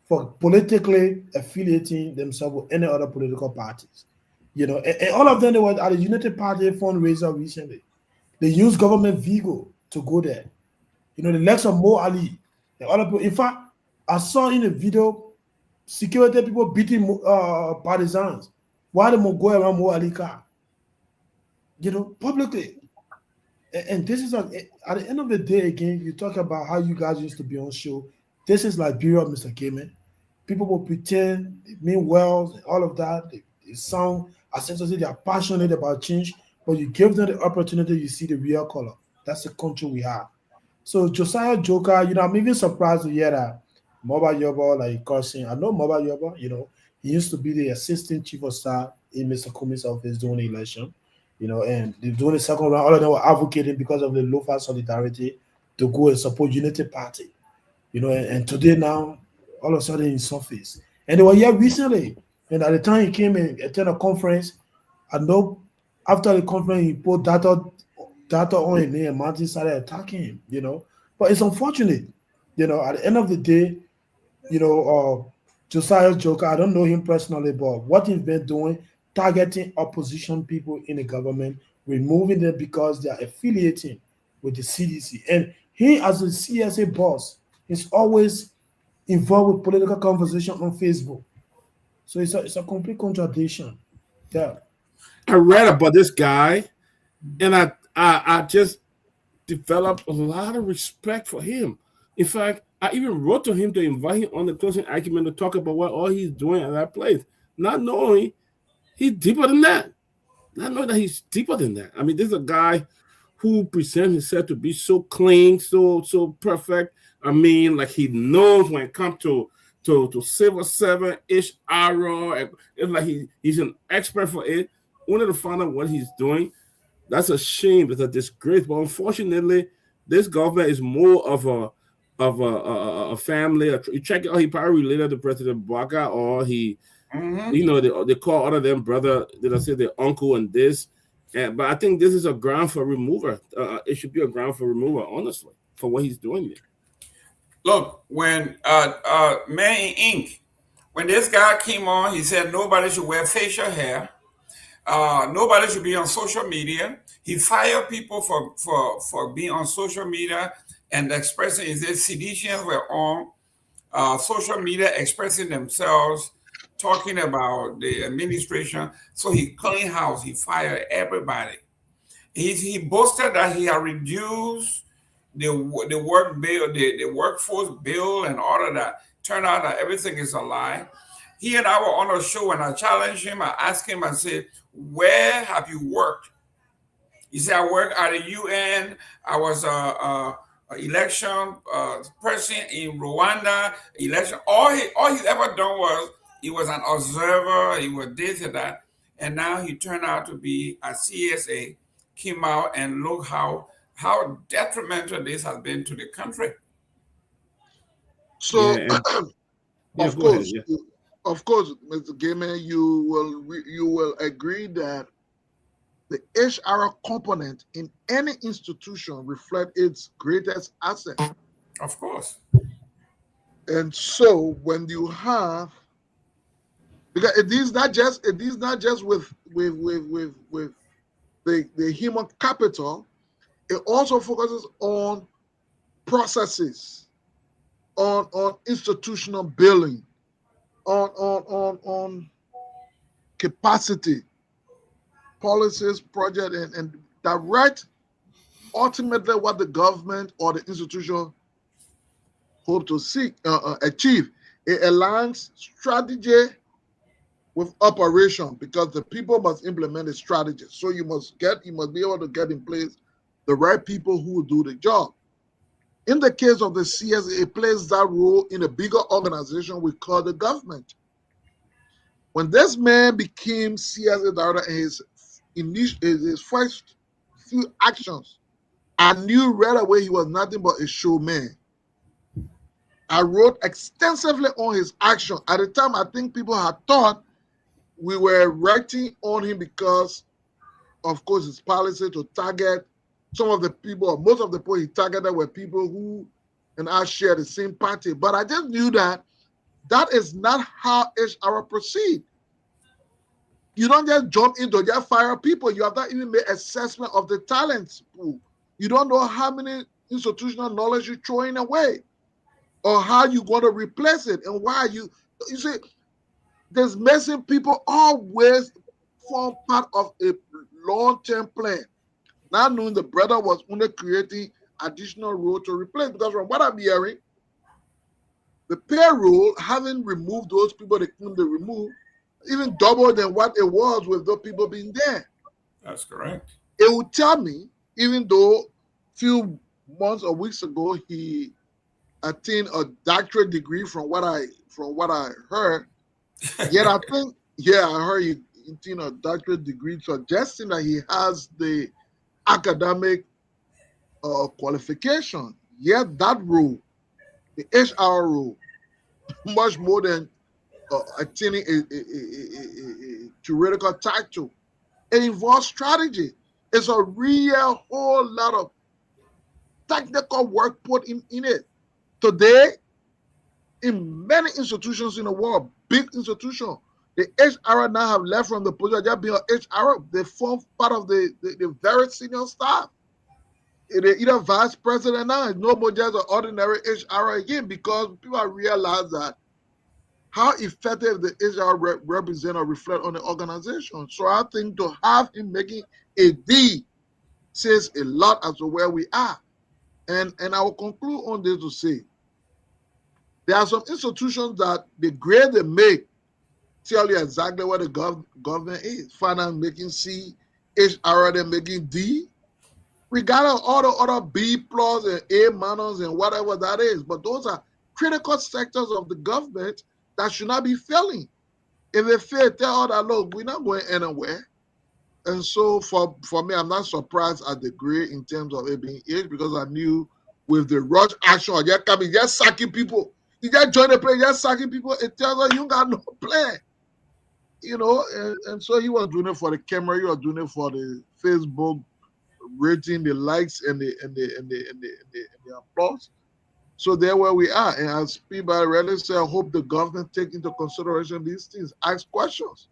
politically affiliating themselves with any other political parties. And all of them, they were at the United Party fundraiser recently. They used government vehicle to go there. The likes of Mo Ali and other people. In fact, I saw in a video security people beating partisans while they go around Mo Ali car. Publicly. And this is at the end of the day, again, you talk about how you guys used to be on show. This is Liberia, Mr. Gayman. People will pretend they mean well and all of that. They sound essentially they are passionate about change, but you give them the opportunity, you see the real color. That's the country we have. So Josiah Joker, I'm even surprised to hear that Mobile Yoba, like cursing. I know Mobile Yoba, he used to be the assistant chief of staff in Mr. Kumi's office during the election. And during the second round, all of them were advocating because of the low-fat solidarity to go and support Unity Party. And today now, all of a sudden, he surfaced. And they were here recently. And at the time he came and attended a conference, I know after the conference, he put data on him and Martin started attacking him, But it's unfortunate, at the end of the day, Josiah Joker, I don't know him personally, but what he's been doing, targeting opposition people in the government, removing them because they are affiliating with the CDC. And he, as a CSA boss, is always involved with political conversation on Facebook. So it's a complete contradiction. Yeah. I read about this guy, and I just developed a lot of respect for him. In fact, I even wrote to him to invite him on the closing argument to talk about what all he's doing at that place, not knowing he's deeper than that. Not knowing that he's deeper than that. I mean, this is a guy who presents himself to be so clean, so perfect. I mean, like he knows when it comes to Silver 7-ish arrow. It's like he's an expert for it. Only to find out what he's doing. That's a shame. It's a disgrace. But unfortunately, this government is more of a family. You check it out, he probably related to President Baka, or he, they call other them brother. Did I say their uncle and this? But I think this is a ground for removal. It should be a ground for removal, honestly, for what he's doing there. Look, when Man Inc., when this guy came on, he said nobody should wear facial hair. Nobody should be on social media. He fired people for being on social media and expressing his seditious were on social media expressing themselves, talking about the administration. So he cleaned house. He fired everybody. He boasted that he had reduced the work bill, the workforce bill, and all of that. Turned out that everything is a lie. He and I were on a show, and I challenged him. I asked him, I said, where have you worked? He said, I worked at the UN. I was a election person in Rwanda. Election. All he ever done was he was an observer. He was this and that. And now he turned out to be a CSA, came out, and look how detrimental this has been to the country. So, of course, Mr. Gayman, you will agree that the HR component in any institution reflects its greatest asset. Of course. And so when you have, because it is not just with the human capital, it also focuses on processes, on institutional building, on capacity, policies, project, and direct ultimately what the government or the institution hope to achieve. It aligns strategy with operation, because the people must implement a strategy. So you must be able to get in place the right people who will do the job. In the case of the CSA, it plays that role in a bigger organization we call the government. When this man became CSA director, his first few actions, I knew right away he was nothing but a showman. I wrote extensively on his action. At the time, I think people had thought we were writing on him because, of course, his policy to target some of the people, or most of the people he targeted were people who and I share the same party. But I just knew that that is not how HR proceed. You don't just jump into just fire people. You have not even made assessment of the talents pool. You don't know how many institutional knowledge you're throwing away, or how you're going to replace it, and why you see. There's missing people always form part of a long-term plan. Now knowing the brother was only creating additional role to replace, because from what I'm hearing, the payroll, having removed those people they couldn't remove, even double than what it was with those people being there. That's correct. It would tell me, even though few months or weeks ago he attained a doctorate degree from what I heard, yet I think, I heard he attained a doctorate degree, suggesting that he has the academic qualification. Yet that role, the HR role, much more than attaining a theoretical title, it involves strategy. It's a real whole lot of technical work put in it. Today, in many institutions in the world, big institutions, the HR now have left from the position of being HR. They form part of the very senior staff. They're either vice president now, it's no more just an ordinary HR again, because people realize that how effective the HR represent or reflect on the organization. So I think to have him making a D says a lot as to where we are. And I will conclude on this to say, there are some institutions that the grade they make tell you exactly what the government is. Finance making C, HR they're making D, regardless of all the other B plus and A minus and whatever that is. But those are critical sectors of the government that should not be failing. If they fail, tell all that, look, we're not going anywhere. And so for me, I'm not surprised at the grade in terms of it being H, because I knew with the rush action, just coming, just sacking people. You just join the play, just sacking people. It tells us you got no plan. And so he was doing it for the camera, he was doing it for the Facebook rating, the likes and the applause. So there where we are. And as Peabody really said, I hope the government take into consideration these things, ask questions.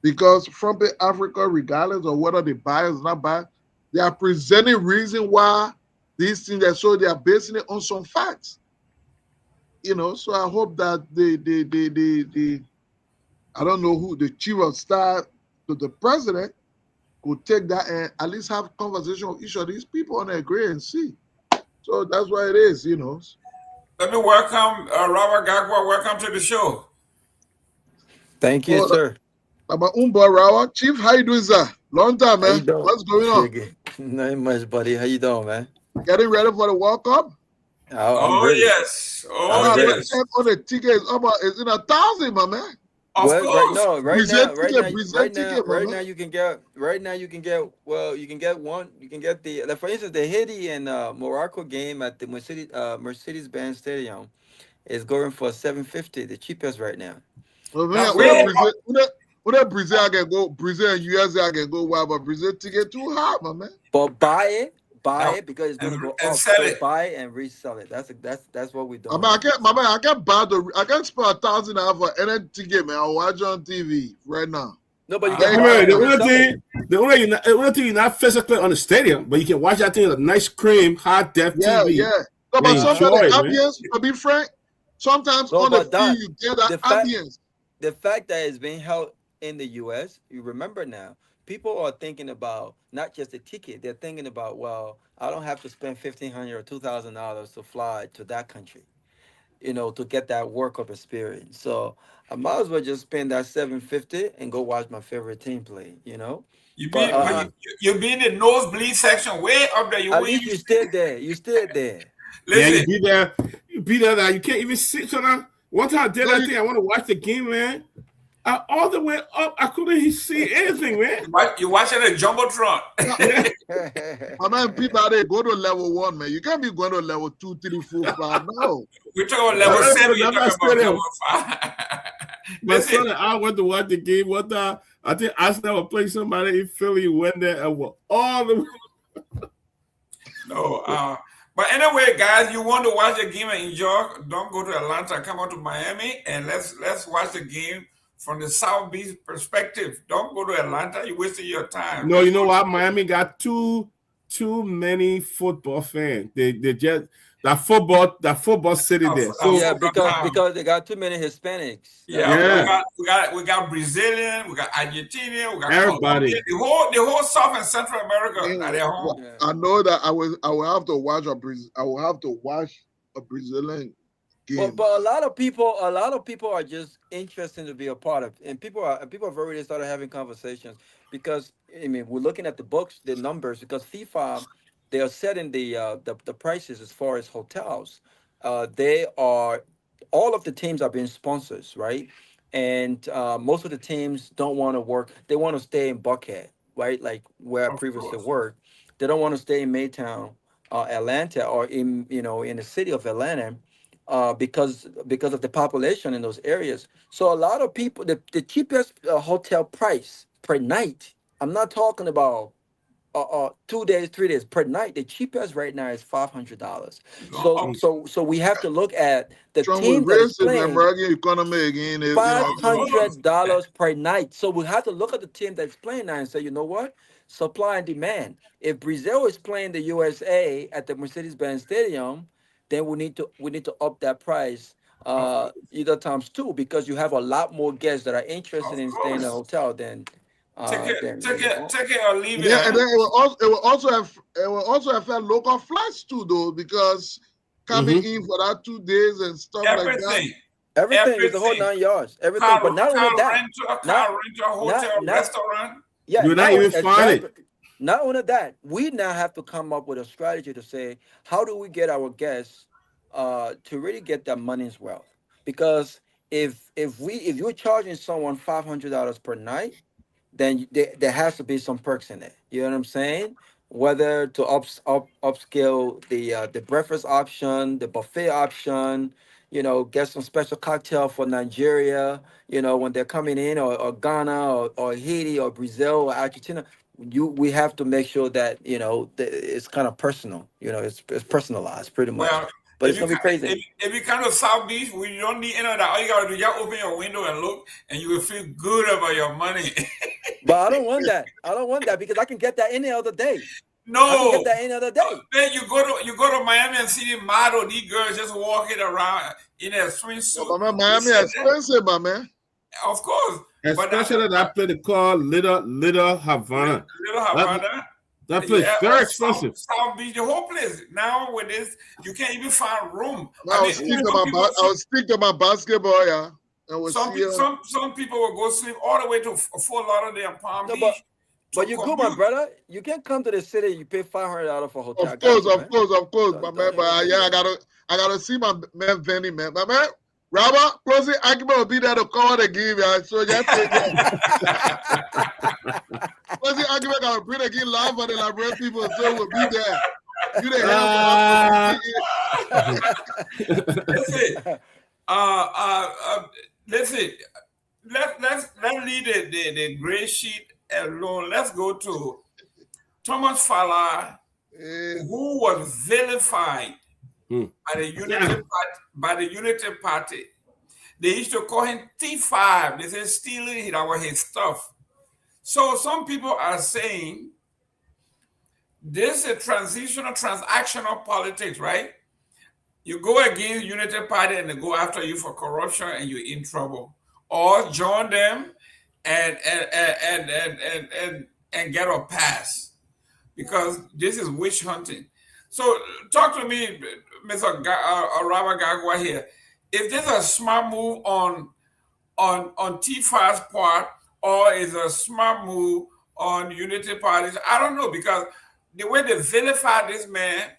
Because from Africa, regardless of whether they buy or not buy, they are presenting reason why these things are so, they are basing it on some facts. So I hope that the I don't know who, the chief of staff to the president could take that and at least have a conversation with each of these people and agree and see. So that's why it is. Let me welcome Robert Garguah. Welcome to the show. Thank you, sir. Rawa. Chief, how you doing, sir? Long time, man. What's going on? Not much, buddy. How you doing, man? Getting ready for the World Cup? I'm ready. Yes. Oh, yes. On the ticket is in 1,000, my man. Of course. Right now you can get one. You can get the for instance, the Haiti and Morocco game at the Mercedes-Benz Stadium is going for $750, the cheapest right now. Well, Brazil, I can go. Brazil and USA, I can go wild, but Brazil ticket too hot, my man. But buy it because it's gonna go up. Sell it. Buy it and resell it. That's what we do. I can't spend 1,000 for any ticket, man. I'll watch on TV right now. No, but you can the only thing you're not physically on the stadium, but you can watch that thing on a nice cream, high def TV. Yeah. No, but sometimes the ambience, to be frank, sometimes on the field you get that ambience. The fact that it's being held in the U.S., you remember now, people are thinking about not just the ticket. They're thinking about, well, I don't have to spend $1,500 or $2,000 to fly to that country. to get that World Cup experience. So I might as well just spend that $750 and go watch my favorite team play. You But be you be in the nosebleed section way up there. at least you stayed there. You stayed there. Yeah, Listen, you be there that you can't even sit. So now, one time I did that thing, I want to watch the game, man. All the way up, I couldn't see anything, man. you watching the jumbotron. I mean, people they go to level 1, man. You can't be going to level 2, 3, 4, 5. No. We're talking about level 7. You're talking about level 5. My son and I went to watch the game. One time, I think Arsenal was playing somebody in Philly. Went there and were all the. No, but anyway, guys, you want to watch the game and enjoy? Don't go to Atlanta. Come out to Miami and let's watch the game from the South Beach perspective. Don't go to Atlanta. You're wasting your time. No, you know what? Miami got too many football fans. They just that football city there. So yeah, because they got too many Hispanics. Yeah. We got Brazilian, we got Argentinian, we got everybody. Colombia, the whole South and Central America are their home. I know that I will have to watch a Brazilian game. But a lot of people are just interested to be a part of, and people have already started having conversations because we're looking at the books, the numbers, because FIFA, they are setting the prices as far as hotels. All of the teams are being sponsors, right? And most of the teams don't want to work. They want to stay in Buckhead, right? Like where I previously worked. They don't want to stay in Maytown, Atlanta, or in the city of Atlanta, because of the population in those areas. So a lot of people, the cheapest hotel price per night. I'm not talking about 2 days, 3 days per night. The cheapest right now is $500. So we have to look at the team that is playing $500 per night. So we have to look at the team that's playing now and say, you know what? Supply and demand. If Brazil is playing the USA at the Mercedes-Benz Stadium, then we need to up that price either times 2, because you have a lot more guests that are interested in staying in a hotel than. Take it or leave it. Yeah, and then it will also affect local flights too, though, because coming in for that 2 days and stuff like that. Everything is the whole 9 yards. Everything, but not only that, hotel, restaurant. Yeah, you're not even finding. Not only that, we now have to come up with a strategy to say, how do we get our guests to really get their money's worth? Because if you're charging someone $500 per night, then there has to be some perks in it. You know what I'm saying? Whether to upscale the breakfast option, the buffet option, get some special cocktail for Nigeria, when they're coming in, or Ghana, or Haiti, or Brazil, or Argentina. We have to make sure that it's kind of personal. It's personalized pretty much. Well, but it's gonna be crazy. If you come to South Beach, we don't need any of that. All you gotta do, just open your window and look, and you will feel good about your money. But I don't want that. I don't want that because I can get that any other day. No, I can get that any other day. Then you go to Miami and see the model. These girls just walking around in a swimsuit. But Miami is expensive, my man. Of course. Especially that place they call Little Havana. Little Havana. That place very expensive. South Beach, the whole place. Now with this, you can't even find room. I was speaking about basketball, yeah. Some people will go sleep all the way to Fort Lauderdale and Palm Beach. But you go, my brother. You can't come to the city. You pay $500 for a hotel. Of course, my man. But yeah, I gotta see my man Vinny, man. My man, Robert, closing argument will be there to cover the game, yeah. So just take it. Closing argument gotta bring the game live for the Liberia people, so we'll be there. You the Listen. Let's leave the gray sheet alone. Let's go to Thomas Fowler, who was vilified by the Unity Party. They used to call him T5. They said stealing his stuff. So some people are saying this is a transactional politics, right? You go against Unity Party and they go after you for corruption and you're in trouble. Or join them and get a pass, because this is witch hunting. So talk to me, Mr. Garguah here. Is this a smart move on T5's part, or is a smart move on Unity Parties? I don't know, because the way they vilify this man.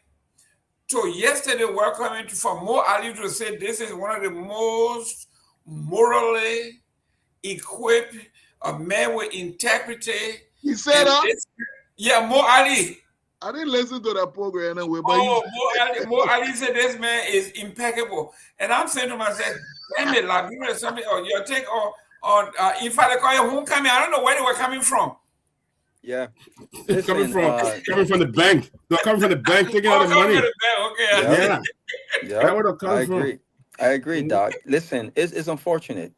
So yesterday, welcoming for Mo Ali to say this is one of the most morally equipped, a man with integrity. He said that? Yeah, Mo Ali. I didn't listen to that program anyway. But Mo Ali said this man is impeccable. And I'm saying to myself, damn it, Liberia or something, or your take on in fact, they call you homecoming. I don't know where they were coming from. Yeah. Listen, coming from the bank. They're coming from the bank, taking out the money. Okay. Yeah. I agree, Doc. Listen, it's unfortunate.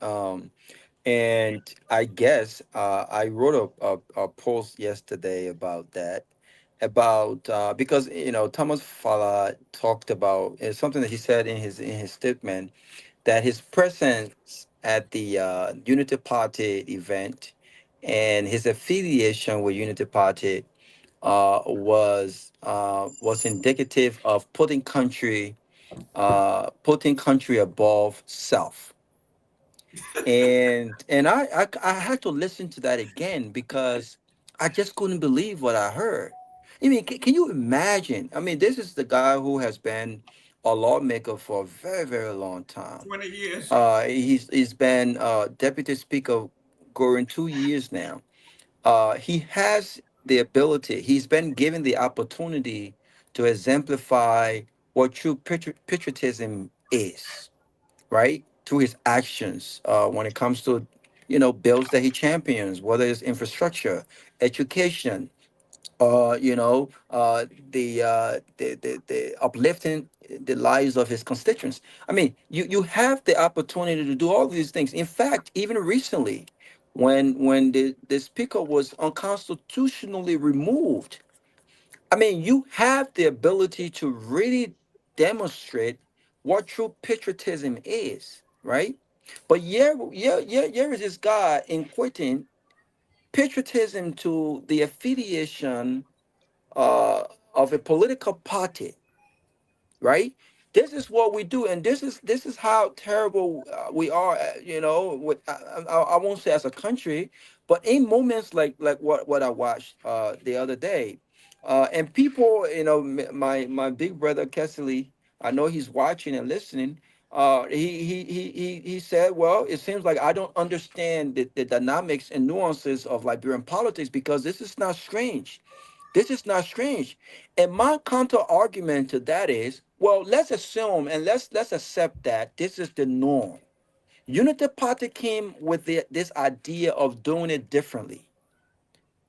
And I guess I wrote a post yesterday about that, because Thomas Fala talked about something that he said in his statement, that his presence at the Unity Party event and his affiliation with Unity Party was indicative of putting country above self. And I had to listen to that again, because I just couldn't believe what I heard. I mean, can you imagine? I mean, this is the guy who has been a lawmaker for a very, very long time. 20 years. He's been deputy speaker going 2 years now. He has the ability. He's been given the opportunity to exemplify what true patriotism is, right? Through his actions, when it comes to, bills that he champions, whether it's infrastructure, education, the uplifting the lives of his constituents. I mean, you have the opportunity to do all these things. In fact, even recently, when the speaker was unconstitutionally removed, I mean, you have the ability to really demonstrate what true patriotism is, right? But here is this guy equating patriotism to the affiliation of a political party, right? This is what we do, and this is how terrible we are. With I won't say as a country, but in moments like what I watched the other day, and people, my big brother Kesley, I know he's watching and listening. He said, well, it seems like I don't understand the dynamics and nuances of Liberian politics, because this is not strange. This is not strange. And my counter argument to that is, well, let's assume and let's accept that this is the norm. Unity Party came with this idea of doing it differently,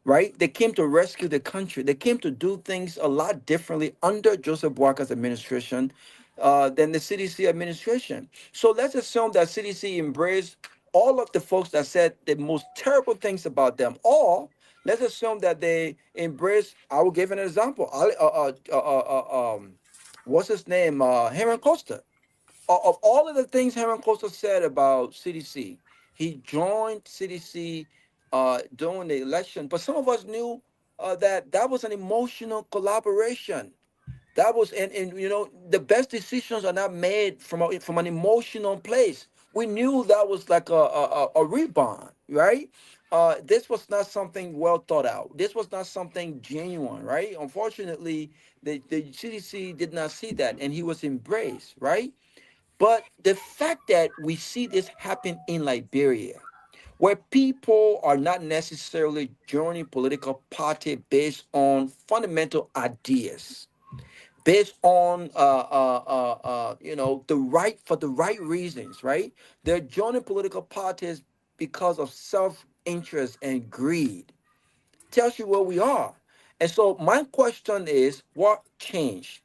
right? They came to rescue the country. They came to do things a lot differently under Joseph Boakar's administration than the CDC administration. So let's assume that CDC embraced all of the folks that said the most terrible things about them. Or let's assume that they embraced, I will give an example. What's his name? Henry Costa. Of all of the things Henry Costa said about CDC, he joined CDC during the election. But some of us knew that was an emotional collaboration. That was, and the best decisions are not made from an emotional place. We knew that was like a rebound, right? This was not something well thought out. This was not something genuine, right? Unfortunately, the CDC did not see that, and he was embraced, right? But the fact that we see this happen in Liberia, where people are not necessarily joining political party based on fundamental ideas, based on the right reasons, right? They're joining political parties because of self-interest and greed. Tells you where we are. And so my question is, what changed?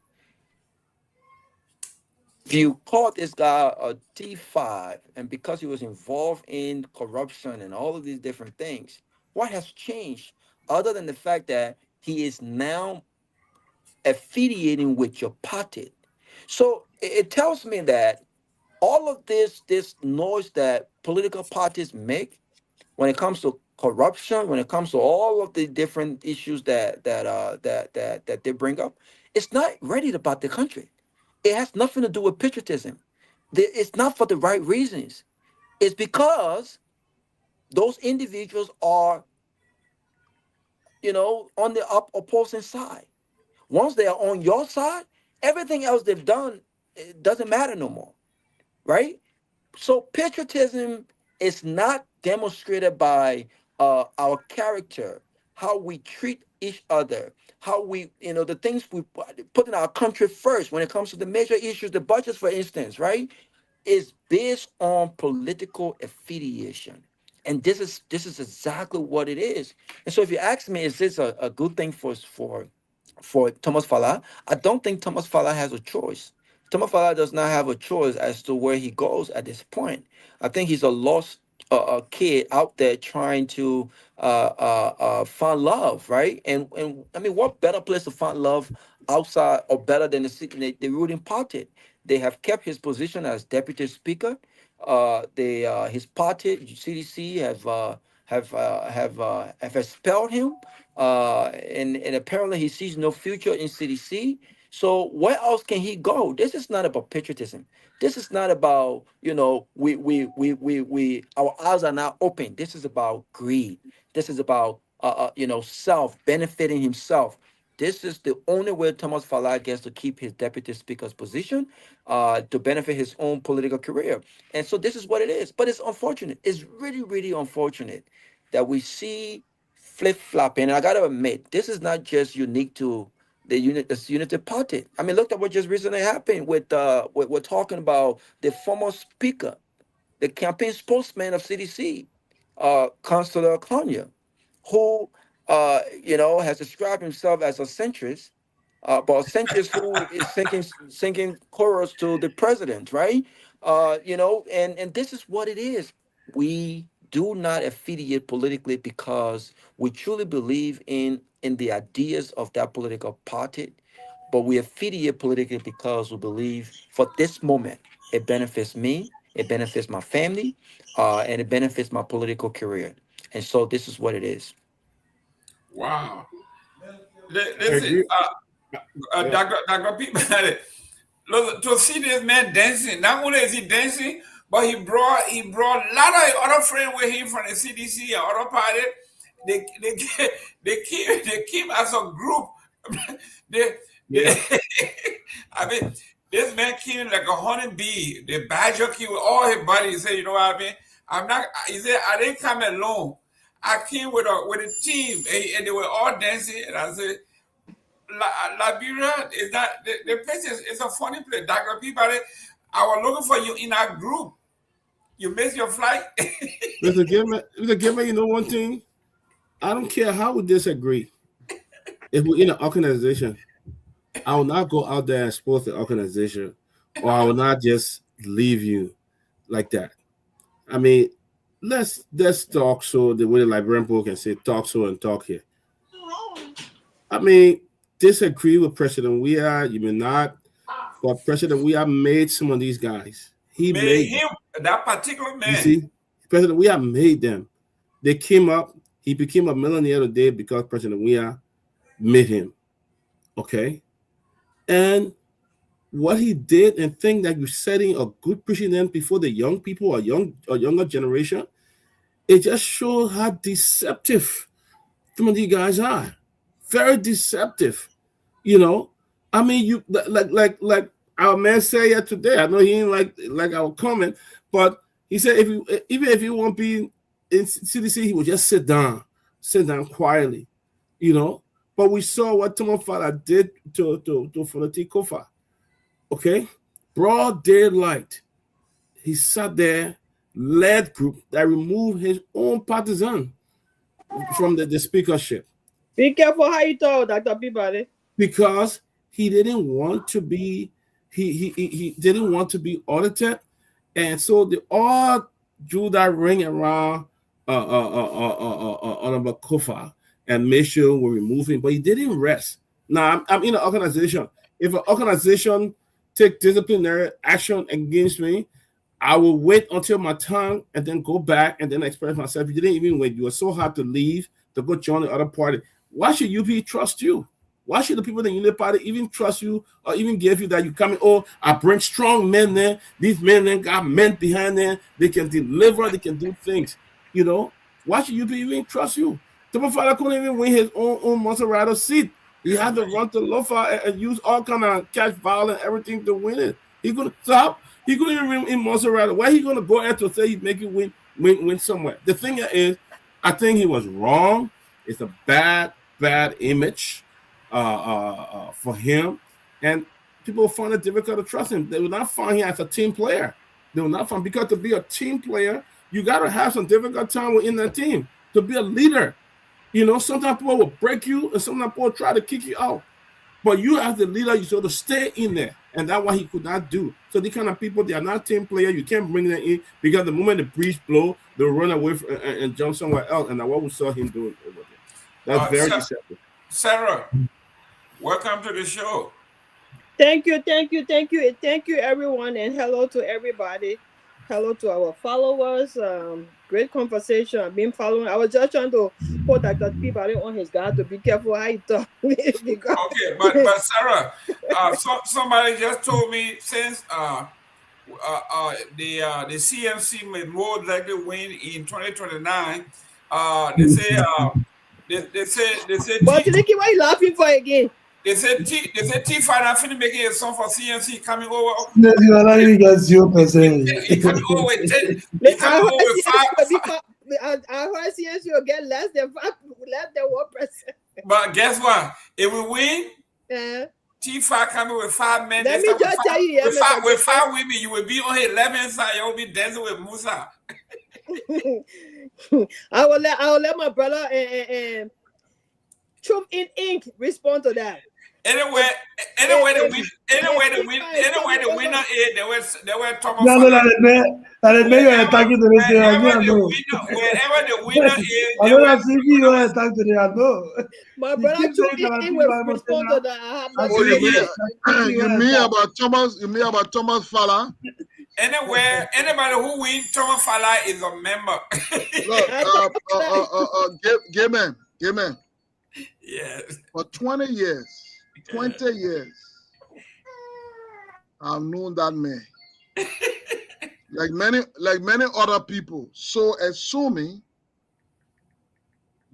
If you call this guy a T5, and because he was involved in corruption and all of these different things, what has changed other than the fact that he is now affiliating with your party? So it tells me that all of this noise that political parties make when it comes to corruption, when it comes to all of the different issues that they bring up, it's not ready about the country. It has nothing to do with patriotism. it's not for the right reasons. It's because those individuals are, on the opposing side. Once they are on your side, everything else they've done, it doesn't matter no more, right? So patriotism is not demonstrated by our character, how we treat each other, how we, the things we put in our country first when it comes to the major issues, the budgets, for instance, right? Is based on political affiliation. And this is exactly what it is. And so if you ask me, is this a good thing for Thomas Fala? I don't think Thomas Fala has a choice. Thomas Fala does not have a choice as to where he goes at this point. I think he's a lost kid out there trying to find love, right? And I mean, what better place to find love outside or better than the ruling party? They have kept his position as deputy speaker. His party CDC have expelled him, and apparently he sees no future in CDC. So where else can he go? This is not about patriotism. This is not about, we our eyes are now open. This is about greed. This is about self benefiting himself. This is the only way Thomas Fala gets to keep his deputy speaker's position, to benefit his own political career. And so this is what it is. But it's unfortunate. It's really, really unfortunate that we see flip-flopping. And I got to admit, this is not just unique to the Unity Party. I mean, look at what just recently happened with we're talking about the former speaker, the campaign spokesman of CDC, Councillor Konya, who has described himself as a centrist, but a centrist who is singing chorus to the president, right? And this is what it is. We do not affiliate politically because we truly believe in the ideas of that political party, but we affiliate politically because we believe for this moment it benefits me, it benefits my family, and it benefits my political career. And so this is what it is. Wow. Listen, Dr. Peabody, look, to see this man dancing, not only is he dancing, but he brought a lot of other friends with him from the CDC and other party. They came as a group. I mean, this man came like a honeybee. The badger came with all his buddies. He said, you know what I mean? He said, I didn't come alone. I came with a team, and they were all dancing. And I said, Liberia is not the place is a funny place. Dr. Peabody, I was looking for you in our group. You missed your flight. Mr. Gayman, you know one thing? I don't care how we disagree. If we're in an organization, I will not go out there and expose the organization, or I will not just leave you like that. I mean, let's talk so the way the Liberian book can say talk so and talk here. I mean, disagree with President Weah, you may not, but President Weah made some of these guys. He made him, that particular man. You see, President Weah made them. They came up. He became a millionaire today because President Weah made him. Okay? And what he did, and think that you're setting a good precedent before the young people or younger generation, it just shows how deceptive some of these guys are. Very deceptive. I mean, you like our man said here today. I know he didn't like our comment, but he said even if you won't be in CDC, he would just sit down quietly, But we saw what Thomas Fala did to Fonati Kofa. Okay, broad daylight. He sat there, led group that removed his own partisan from the speakership. Be careful how you talk, Dr. Peabody. Because he didn't want to be, he didn't want to be audited, and so they all drew that ring around Honorable Kofa and made sure we're removing, but he didn't rest. Now I'm in an organization. If an organization take disciplinary action against me, I will wait until my time and then go back and then express myself. You didn't even wait. You were so hard to leave to go join the other party. Why should UP trust you? Why should the people in the Unity Party even trust you or even give you that you come in, oh, I bring strong men there. These men then got men behind them. They can deliver, they can do things. You know, why should you even trust you? Fofana couldn't even win his own Maserati seat. He had to run to Lofa and use all kind of cash violence and everything to win it. He couldn't stop. He couldn't even win in Maserati. Why he going to go ahead to say he'd make you win somewhere? The thing is, I think he was wrong. It's a bad image for him, and people find it difficult to trust him. They will not find him as a team player. They will not find, because to be a team player, you got to have some difficult time within the team to be a leader. You know, sometimes people will break you, and sometimes people will try to kick you out. But you as the leader, you sort of stay in there, and that's what he could not do. So the kind of people, they are not team players. You can't bring them in, because the moment the breeze blow, they'll run away and jump somewhere else, and that's what we saw him doing over there. That's very deceptive. Sarah, welcome to the show. Thank you, everyone, and hello to everybody. Hello to our followers. Great conversation. I've been following. I was just trying to put Dr. Peabody on his guard to be careful how he talk. Okay, but Sarah, somebody just told me since the CNC may more likely win in 2029. They say. But Seleke, why are you laughing for again? They said T5 finna making a song for CNC coming over. No, you are not even get 0%. He coming over with 10. I heard CNC will get less than 1%. But guess what? If we win, T5 coming with 5 men. Let me just tell you, with 5 women, you will be on his 11th side. You will be dancing with Musa. I will let my brother and Truth in Ink respond to that. Anyway, the winner is they were talking about. No, maybe you're talking to this. Wherever the winner is, I don't see you are talking to I know. My brother Truth in Ink will respond to that. You mean about Thomas Fala? Anywhere, anybody who wins Thomas Fala is a member. Look, Gayman. Yes. For 20 years, I've known that man. like many other people. So assuming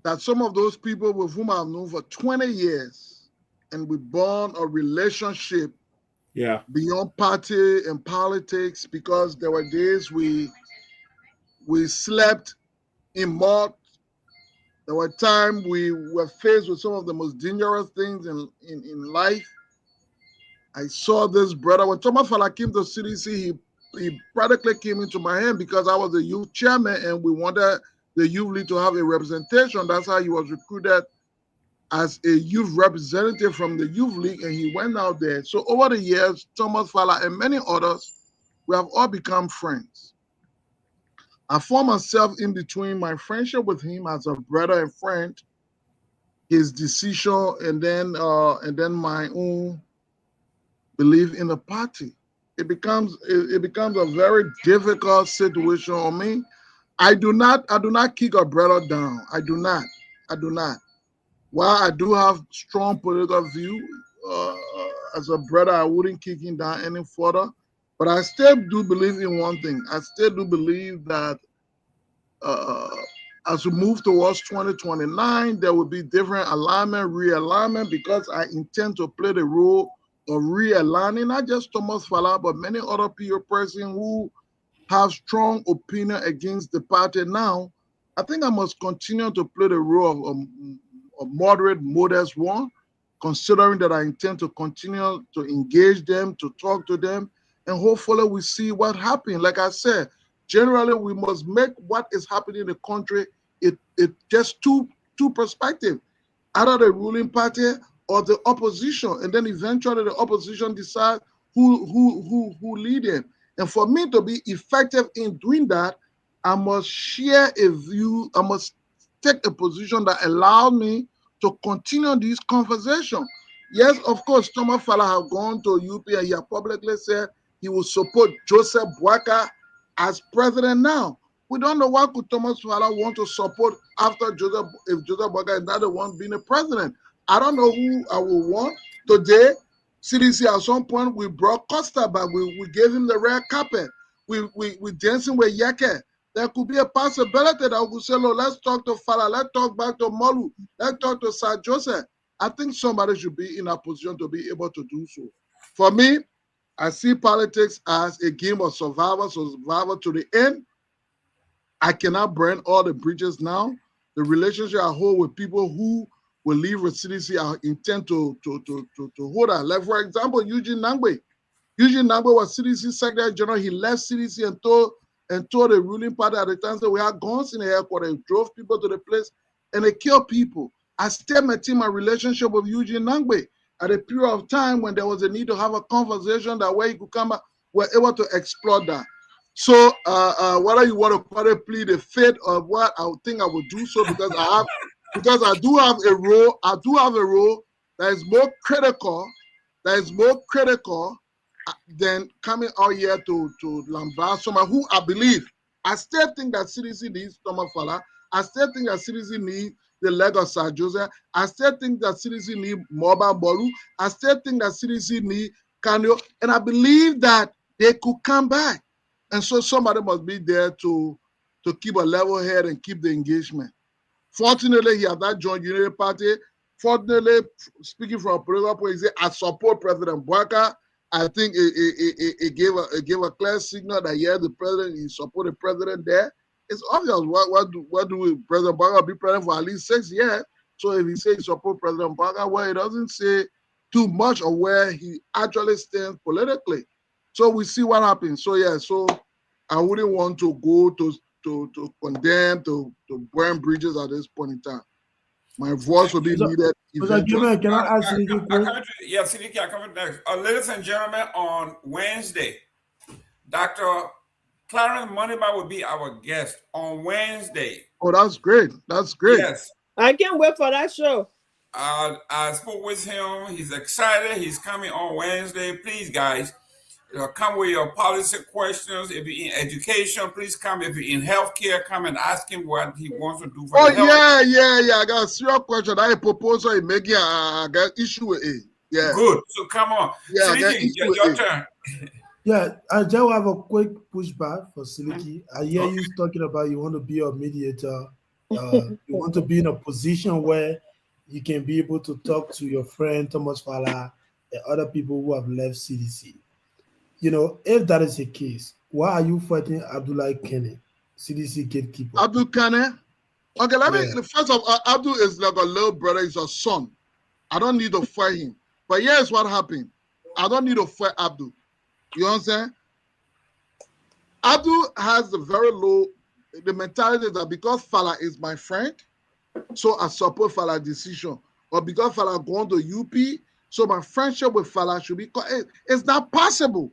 that some of those people with whom I've known for 20 years and we bond a relationship beyond party and politics, because there were days we slept in mud. There were times we were faced with some of the most dangerous things in life. I saw this brother. When Thomas Fala came to CDC, he practically came into my hand because I was the youth chairman and we wanted the youth league to have a representation. That's how he was recruited as a youth representative from the youth league, and he went out there. So over the years, Thomas Fala and many others, we have all become friends. I found myself in between my friendship with him as a brother and friend, his decision, and then my own belief in the party. It becomes a very difficult situation on me. I do not kick a brother down. I do not. While I do have strong political view, as a brother, I wouldn't kick him down any further. But I still do believe in one thing. I still do believe that as we move towards 2029, there will be different alignment, realignment, because I intend to play the role of realigning not just Thomas Fala, but many other people persons who have strong opinion against the party now. I think I must continue to play the role of a moderate, modest one, considering that I intend to continue to engage them, to talk to them, and hopefully we see what happens. Like I said, generally we must make what is happening in the country, it just two perspectives, either the ruling party or the opposition, and then eventually the opposition decides who lead them. And for me to be effective in doing that, I must share a view, I must take a position that allows me to continue this conversation. Yes, of course, Thomas Fala have gone to UP and he has publicly said he will support Joseph Boakai as president now. We don't know why could Thomas Fala want to support after if Joseph Boakai is not the one being a president. I don't know who I will want. Today, CDC at some point we brought Costa back. We gave him the red carpet. We dancing with Yeke. There could be a possibility that we could say, "Look, let's talk to Fala, let's talk back to Molu, let's talk to Sir Joseph." I think somebody should be in a position to be able to do so. For me, I see politics as a game of survival to the end. I cannot burn all the bridges now. The relationship I hold with people who will leave with CDC, I intend to hold that. Like, for example, Eugene Nagbe. Eugene Nagbe was CDC Secretary General. He left CDC and told the ruling party at the time that we had guns in the headquarters, drove people to the place, and they killed people. I still maintain my relationship with Eugene Nagbe at a period of time when there was a need to have a conversation that way he could come up, we're able to explore that. So whether you want to call it plead the fate of what I think I would do so, because I do have a role that is more critical than coming out here to lambast someone who I believe. I still think that CDC needs Thomas Fala. I still think that CDC needs the leg of Sir Joseph. I still think that CDC needs Moba Bolu. I still think that CDC needs Kanyo. And I believe that they could come back. And so somebody must be there to keep a level head and keep the engagement. Fortunately, he has not joined Unity Party. Fortunately, speaking from a political point, he said, I support President Bouaka. I think it gave a clear signal that, yeah, the president, he supported the president there. It's obvious. What do we, President Bouaka be president for at least 6 years? So if he says he supports President Bouaka, well, it doesn't say too much of where he actually stands politically. So we see what happens. So yeah, so I wouldn't want to go to condemn, to burn bridges at this point in time. My voice will be needed. Can I ask you? Yeah, Siddiqui, I come next. Ladies and gentlemen, on Wednesday, Dr. Clarence Moneyba will be our guest on Wednesday. Oh, that's great. That's great. Yes. I can't wait for that show. I spoke with him. He's excited. He's coming on Wednesday. Please, guys, come with your policy questions. If you're in education, please come. If you're in healthcare, come and ask him what he wants to do for the health. Yeah. I got a serious question. I proposal he making. I got issue with it. Yeah. Good. So come on. Yeah, Siliki, your turn. Yeah, I just have a quick pushback for Siliki. I hear you talking about you want to be a mediator. You want to be in a position where you can be able to talk to your friend Thomas Fala and other people who have left CDC. You know, if that is the case, why are you fighting Abdullah Kane, CDC gatekeeper? Abdul Kane? Okay, let me, first of all, Abdul is like a little brother, he's a son. I don't need to fight him. But here's what happened. I don't need to fight Abdul. You understand? Abdul has the very low, the mentality that because Fala is my friend, so I support Fala's decision. Or because Fala going to UP, so my friendship with Fala should be, it's not possible.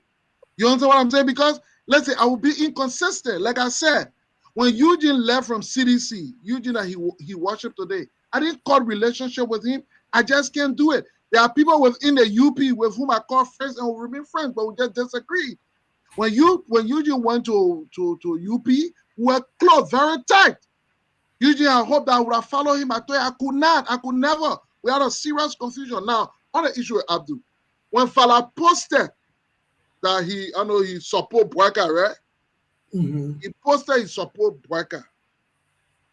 You understand what I'm saying? Because, let's say, I will be inconsistent. Like I said, when Eugene left from CDC, Eugene that he worshipped today, I didn't cut relationship with him. I just can't do it. There are people within the UP with whom I call friends and will remain friends, but we just disagree. When Eugene went to UP, we were close, very tight. Eugene, I hope that I would have followed him. I told you I could not. I could never. We had a serious confusion. Now, on the issue with Abdul, when Fala posted that he support Bouaka, right? Mm-hmm. He posted he support Bouaka.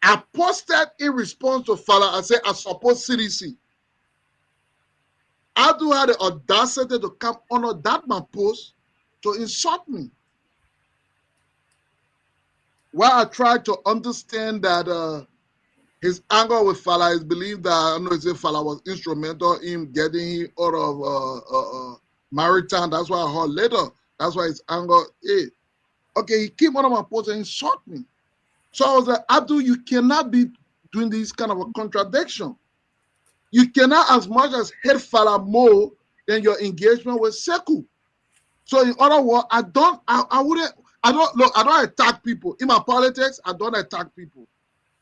I posted in response to Fala, I said, I support CDC. Abdul had the audacity to come on that man post to insult me. While I tried to understand that his anger with Fala is believed that Fala was instrumental in getting him out of Maritime. That's why I heard later. That's why his anger. Okay, he came on my post and insult me. So I was like, Abdul, you cannot be doing this kind of a contradiction. You cannot as much as hate Fala more than your engagement with Sekou. So in other words, I don't attack people. In my politics, I don't attack people.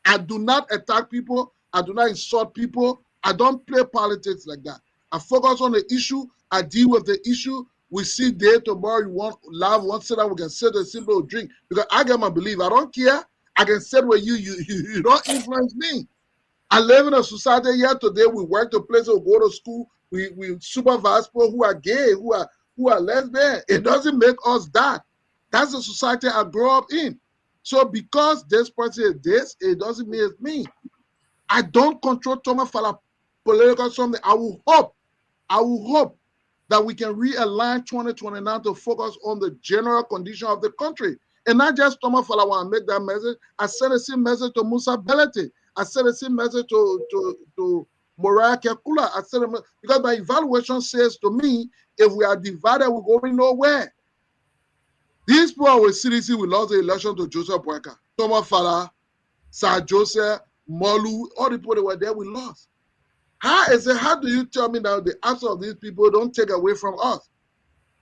I do not attack people. I do not insult people. I don't play politics like that. I focus on the issue. I deal with the issue. We see day tomorrow. You want love, one sit down, we can sit and simple drink. Because I get my belief. I don't care. I can sit with you. You don't influence me. I live in a society here today. We work to places, we go to school, we supervise people who are gay, who are lesbian. It doesn't make us that. That's the society I grew up in. So because this person is this, it doesn't mean it's me. I don't control Tomalin political something. I will hope that we can realign 2029 to focus on the general condition of the country. And not just Tomalin, I want to make that message. I sent the same message to Musa Belete. I sent the same message to Mariah Kekula. I said, because my evaluation says to me, if we are divided, we're going nowhere. These people with CDC, we lost the election to Joseph Boyka, Tomalin, Sir Joseph, Molu, all the people that were there, we lost. How do you tell me that the answer of these people don't take away from us?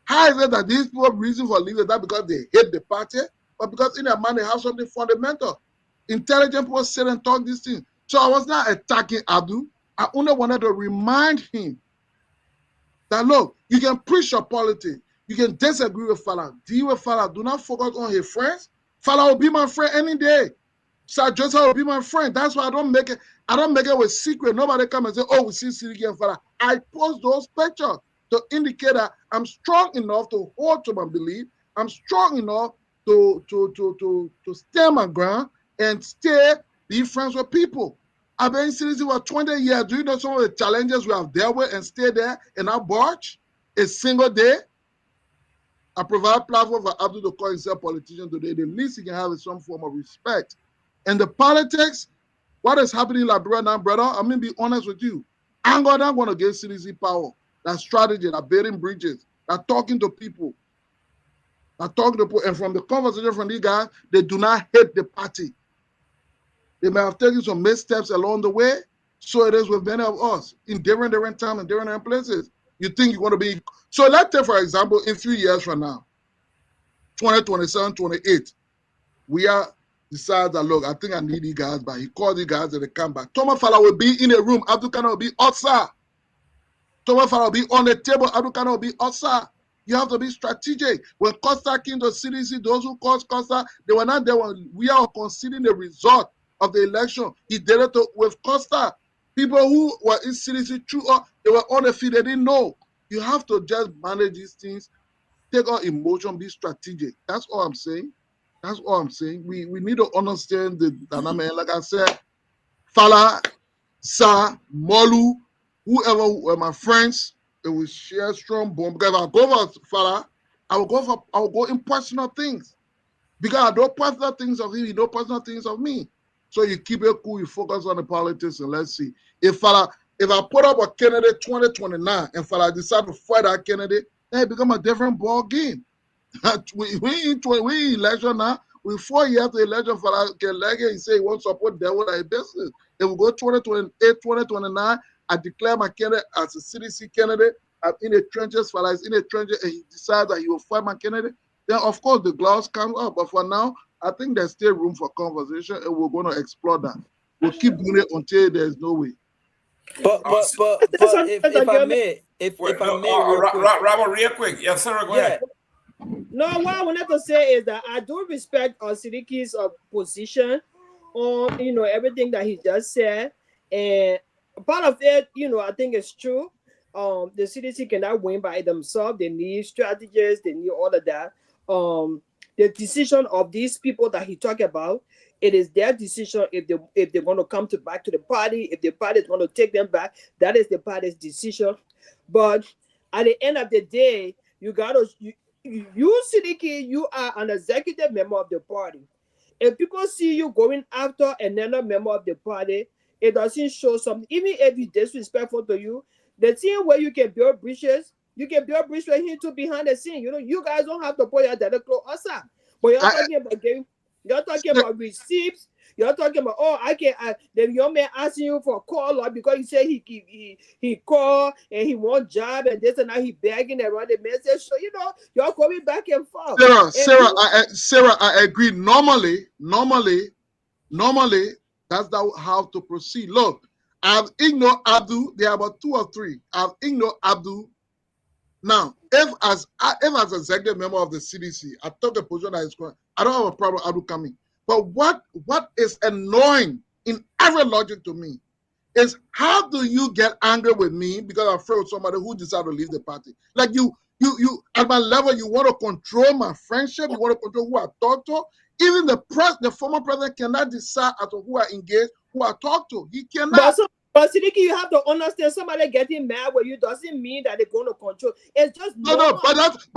How is it that these people reason for leaving that because they hate the party, but because in their mind they have something fundamental? Intelligent people sit and talk these things. So I was not attacking Abdul. I only wanted to remind him that, look, you can preach your politics. You can disagree with Fala. Deal with Fala. Do not focus on his friends. Fala will be my friend any day. Sir Joseph will be my friend. That's why I don't make it with secret. Nobody come and say, oh, we see Seleke and Fala. I post those pictures to indicate that I'm strong enough to hold to my belief. I'm strong enough to stand my ground and be friends with people. I've been in CDC for 20 years. Do you know some of the challenges we have dealt with and stay there and not barge a single day? I provide a platform for Abdul to call himself politician today. The least he can have is some form of respect. And the politics, what is happening in Liberia now, brother, I'm going to be honest with you. I'm not going to give CDC power. That strategy, that building bridges, that talking to people. And from the conversation from these guys, they do not hate the party. They may have taken some missteps along the way. So it is with many of us in different times and different places. You think you want to be. So let's take, for example, in a few years from now, 2027, 28, we are decided that, look, I think I need these guys back. He called these guys and they come back. Tomalin will be in a room. Abdul Kana will be outside. Tomalin will be on the table. Abdul Kana will be outside. You have to be strategic. When Costa came to CDC, those who caused Costa, they were not there when we are considering the result of the election. He did it with Costa. People who were in CDC, they were on the field, they didn't know. You have to just manage these things, take our emotion, be strategic. That's all I'm saying. That's all I'm saying. We need to understand the dynamic. Like I said, Fala, Sa, Molu, whoever were my friends, it will share strong bond. Because if I go for Fala, I will go in personal things. Because I don't personal things of him, he don't personal things of me. So you keep it cool, you focus on the politics, and let's see. If I put up a candidate 2029 and Fala decide to fight that candidate, then it become a different ball game. we in election now. We 4 years to election for Kehleboe. He say he wants to support devil like business. If we go 2028, 2029, I declare my candidate as a CDC candidate. I'm in the trenches. Fala is in the trenches, and he decides that he will fight my candidate. Then of course the gloves come up. But for now, I think there's still room for conversation, and we're going to explore that. We'll keep doing it until there's no way. But if I may, Robert, real quick, yes, sir. Go ahead. No, what I wanted to say is that I do respect Seleke's position on everything that he just said, and part of it, I think it's true. The CDC cannot win by themselves. They need strategists. They need all of that. The decision of these people that he talked about, it is their decision if they want to come back to the party. If the party is going to take them back, that is the party's decision. But at the end of the day, you Seleke, you are an executive member of the party. If people see you going after another member of the party, it doesn't show something. Even if he's disrespectful to you, the thing where you can build bridges, you can build bridges with him to behind the scene. You guys don't have to put your direct clothes outside. But you're talking about game. You're talking about receipts. You're talking about the young man asking you for a call because he said he called and he want job and this and that. He begging around the message. So you're going back and forth. Sarah, I agree. Normally, that's how to proceed. Look, I've ignored Abdul. There are about 2 or 3. I've ignored Abdul. Now, if as executive member of the CDC, I took a position that is going, I don't have a problem with Abdul coming. But what is annoying in every logic to me is how do you get angry with me because I'm afraid of somebody who decided to leave the party? Like you at my level, you want to control my friendship, you want to control who I talk to. Even the former president cannot decide as to who I engage, who I talk to. He cannot. But Seleke, you have to understand somebody getting mad with you doesn't mean that they're going to control. It's just no. But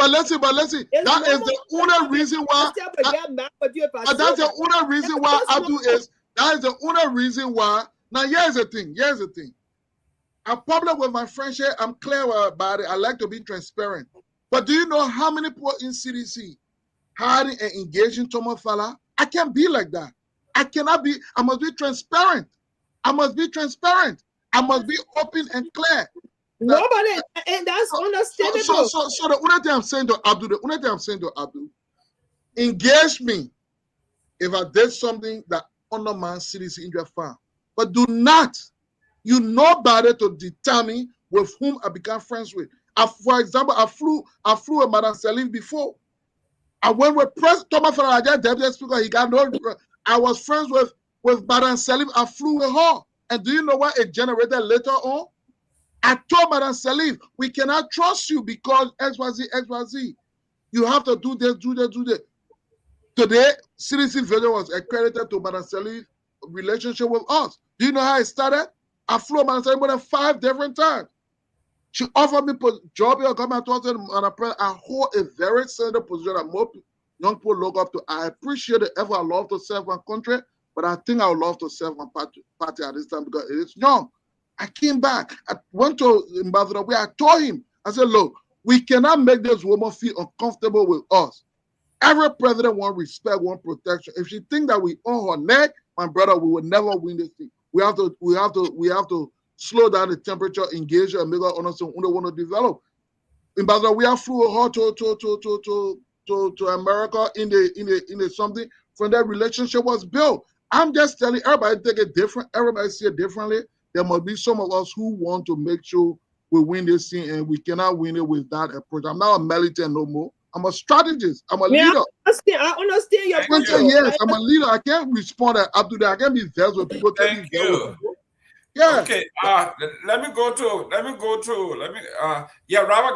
let's see. That is the only reason why. But that's the only reason why Abdul is. That is the only reason why. Now here's the thing. I'm public with my friendship. I'm clear about it. I like to be transparent. But do you know how many people in CDC hiding and engaging Thomas Fala? I can't be like that. I cannot be. I must be transparent. I must be open and clear. Nobody, and that's understandable. So the only thing I'm saying to Abdul, engage me if I did something that undermines CDC interest farm. But do not, you nobody to determine with whom I become friends with. For example, I flew with Madam Salif before. I went with President Thomas Fala, Deputy Speaker. He got no. I was friends with Madam Salif. I flew with her. And do you know what it generated later on? I told Madam Salif, we cannot trust you because XYZ. You have to do this. Today, CDC Video was accredited to Madam Salif's relationship with us. Do you know how it started? I flew with Madam Salif more than 5 different times. She offered me job here, government and I hold a very senior position that most young people look up to. I appreciate the effort. I love to serve my country, but I think I would love to serve my party at this time because it is young. I came back. I went to Ambassador where I told him, I said, look, we cannot make this woman feel uncomfortable with us. Every president wants respect, wants protection. If she think that we own her neck, my brother, we will never win this thing. We have to slow down the temperature, engage her, and make her understand who they want to develop. Ambassador, we have flew her to America in the something from that relationship was built. I'm just telling everybody take it different. Everybody see it differently. There must be some of us who want to make sure we win this thing, and we cannot win it with that approach. I'm not a militant no more. I'm a strategist. I'm a leader. I understand your point. Yes, I'm a leader. I can't respond after that. I can't be versed with people. Thank you. Yeah. Okay. Let me go to. Robert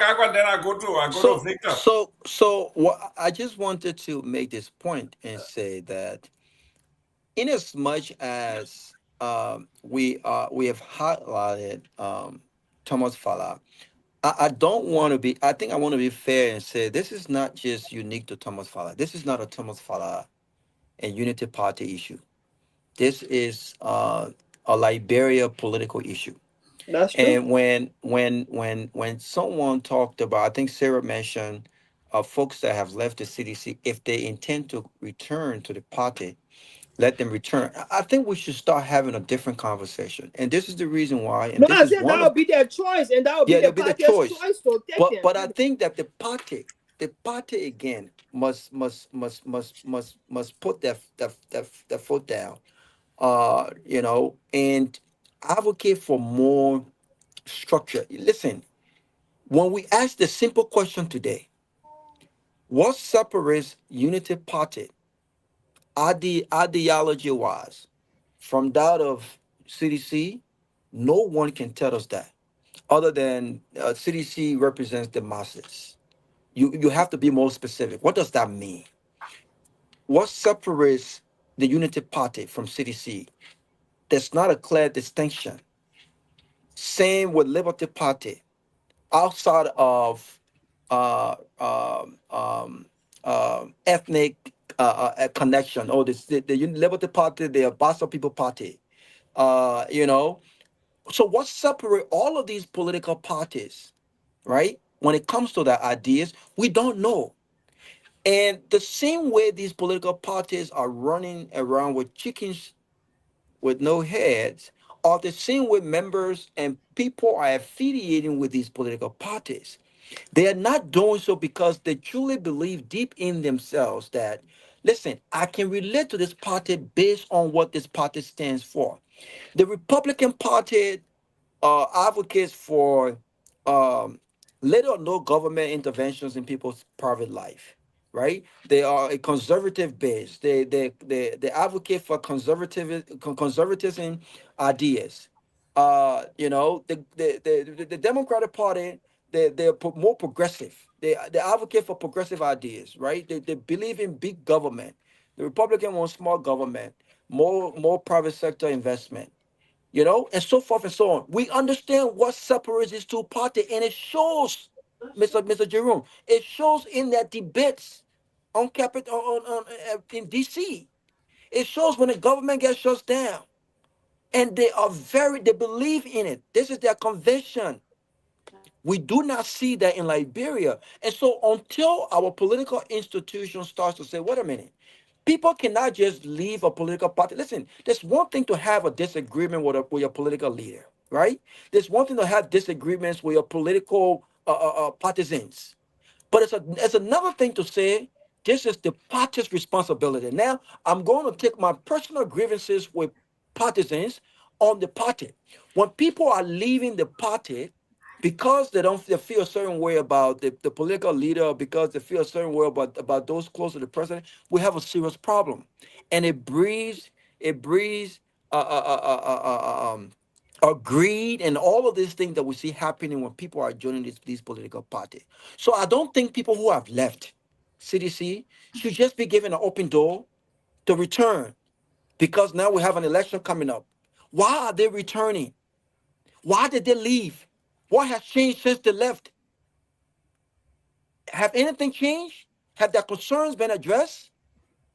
Garguah. Then I go to Victor. So what I just wanted to make this point and say that, in as much as we have highlighted Thomas Fala, I don't want to be. I think I want to be fair and say this is not just unique to Thomas Fala. This is not a Thomas Fala and Unity Party issue. This is a Liberia political issue. That's true. And when someone talked about, I think Sarah mentioned, folks that have left the CDC, if they intend to return to the party, let them return. I think we should start having a different conversation. And this is the reason why. And I said that would be their choice, and that would be the party's choice to take them. But I think that the party again must put their foot down, and advocate for more structure. Listen, when we ask the simple question today, what separates Unity Party ideology-wise from that of CDC? No one can tell us that, other than CDC represents the masses. You have to be more specific. What does that mean? What separates the Unity Party from CDC? There's not a clear distinction. Same with Liberty Party. Outside of ethnic connection, or the Liberty Party, the Bassa People Party, So what separates all of these political parties, right? When it comes to their ideas, we don't know. And the same way these political parties are running around with chickens with no heads, are the same way members and people are affiliating with these political parties. They are not doing so because they truly believe deep in themselves that, listen, I can relate to this party based on what this party stands for. The Republican Party advocates for little or no government interventions in people's private life, right? They are a conservative base. They advocate for conservatism ideas. You know, the Democratic Party, they're more progressive. They advocate for progressive ideas, right? They believe in big government. The Republican wants small government, more private sector investment, you know, and so forth and so on. We understand what separates these two parties, and it shows, Mr. Jerome, it shows in their debates on Capitol in DC. It shows when the government gets shut down, and they believe in it. This is their conviction. We do not see that in Liberia. And so until our political institution starts to say, wait a minute, people cannot just leave a political party. Listen, there's one thing to have a disagreement with your political leader, right? There's one thing to have disagreements with your political partisans. But it's another thing to say this is the party's responsibility. Now I'm going to take my personal grievances with partisans on the party. When people are leaving the party because they feel a certain way about the political leader, or because they feel a certain way about those close to the president, we have a serious problem. And it breeds greed and all of these things that we see happening when people are joining these political parties. So I don't think people who have left CDC should just be given an open door to return, because now we have an election coming up. Why are they returning? Why did they leave? What has changed since they left? Have anything changed? Have their concerns been addressed?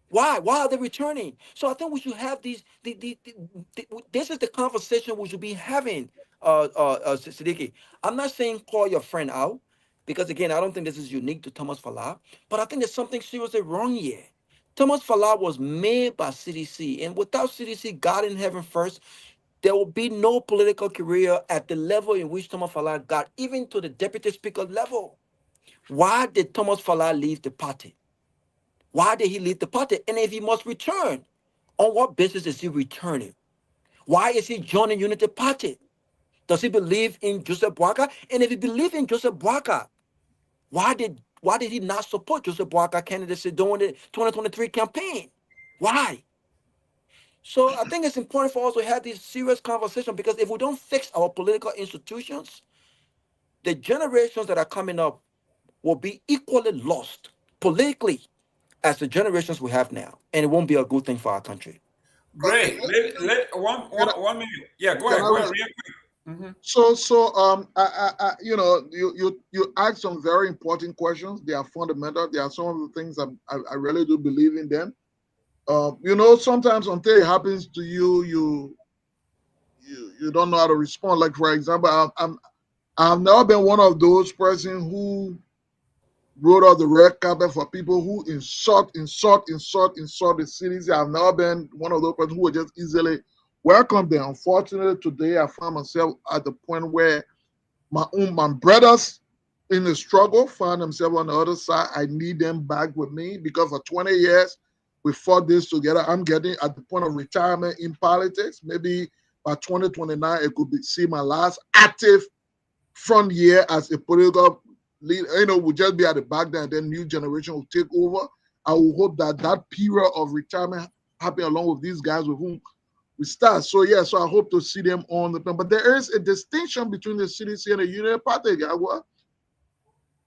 Why? Why are they returning? So I think we should have this is the conversation we should be having, Siddiqui. I'm not saying call your friend out, because again, I don't think this is unique to Thomas Falah, but I think there's something seriously wrong here. Thomas Falah was made by CDC, and without CDC, God in heaven first, there will be no political career at the level in which Thomas Falah got, even to the deputy speaker level. Why did Thomas Falah leave the party? Why did he leave the party? And if he must return, on what basis is he returning? Why is he joining Unity Party? Does he believe in Joseph Boakai? And if he believes in Joseph Boakai, why did he not support Joseph Boakai candidacy during the 2023 campaign? Why? So I think it's important for us to have this serious conversation, because if we don't fix our political institutions, the generations that are coming up will be equally lost politically as the generations we have now, and it won't be a good thing for our country. Great. Let one minute. Yeah, go ahead. Go ahead, real quick. Mm-hmm. You know, you asked some very important questions. They are fundamental. They are some of the things I really do believe in them. You know, sometimes until it happens to you, you don't know how to respond. Like, for example, I've never been one of those persons who wrote out the red carpet for people who insult the cities. I've never been one of those persons who would just easily welcome them. Unfortunately, today I found myself at the point where my brothers in the struggle find themselves on the other side. I need them back with me, because for 20 years we fought this together. I'm getting at the point of retirement in politics. Maybe by 2029 it could see my last active front year as a political lead. You know, we'll just be at the back there, and then new generation will take over. I will hope that period of retirement happen along with these guys with whom we start. So yeah, so I hope to see them on the plan. But there is a distinction between the CDC and the Union Party, Garguah.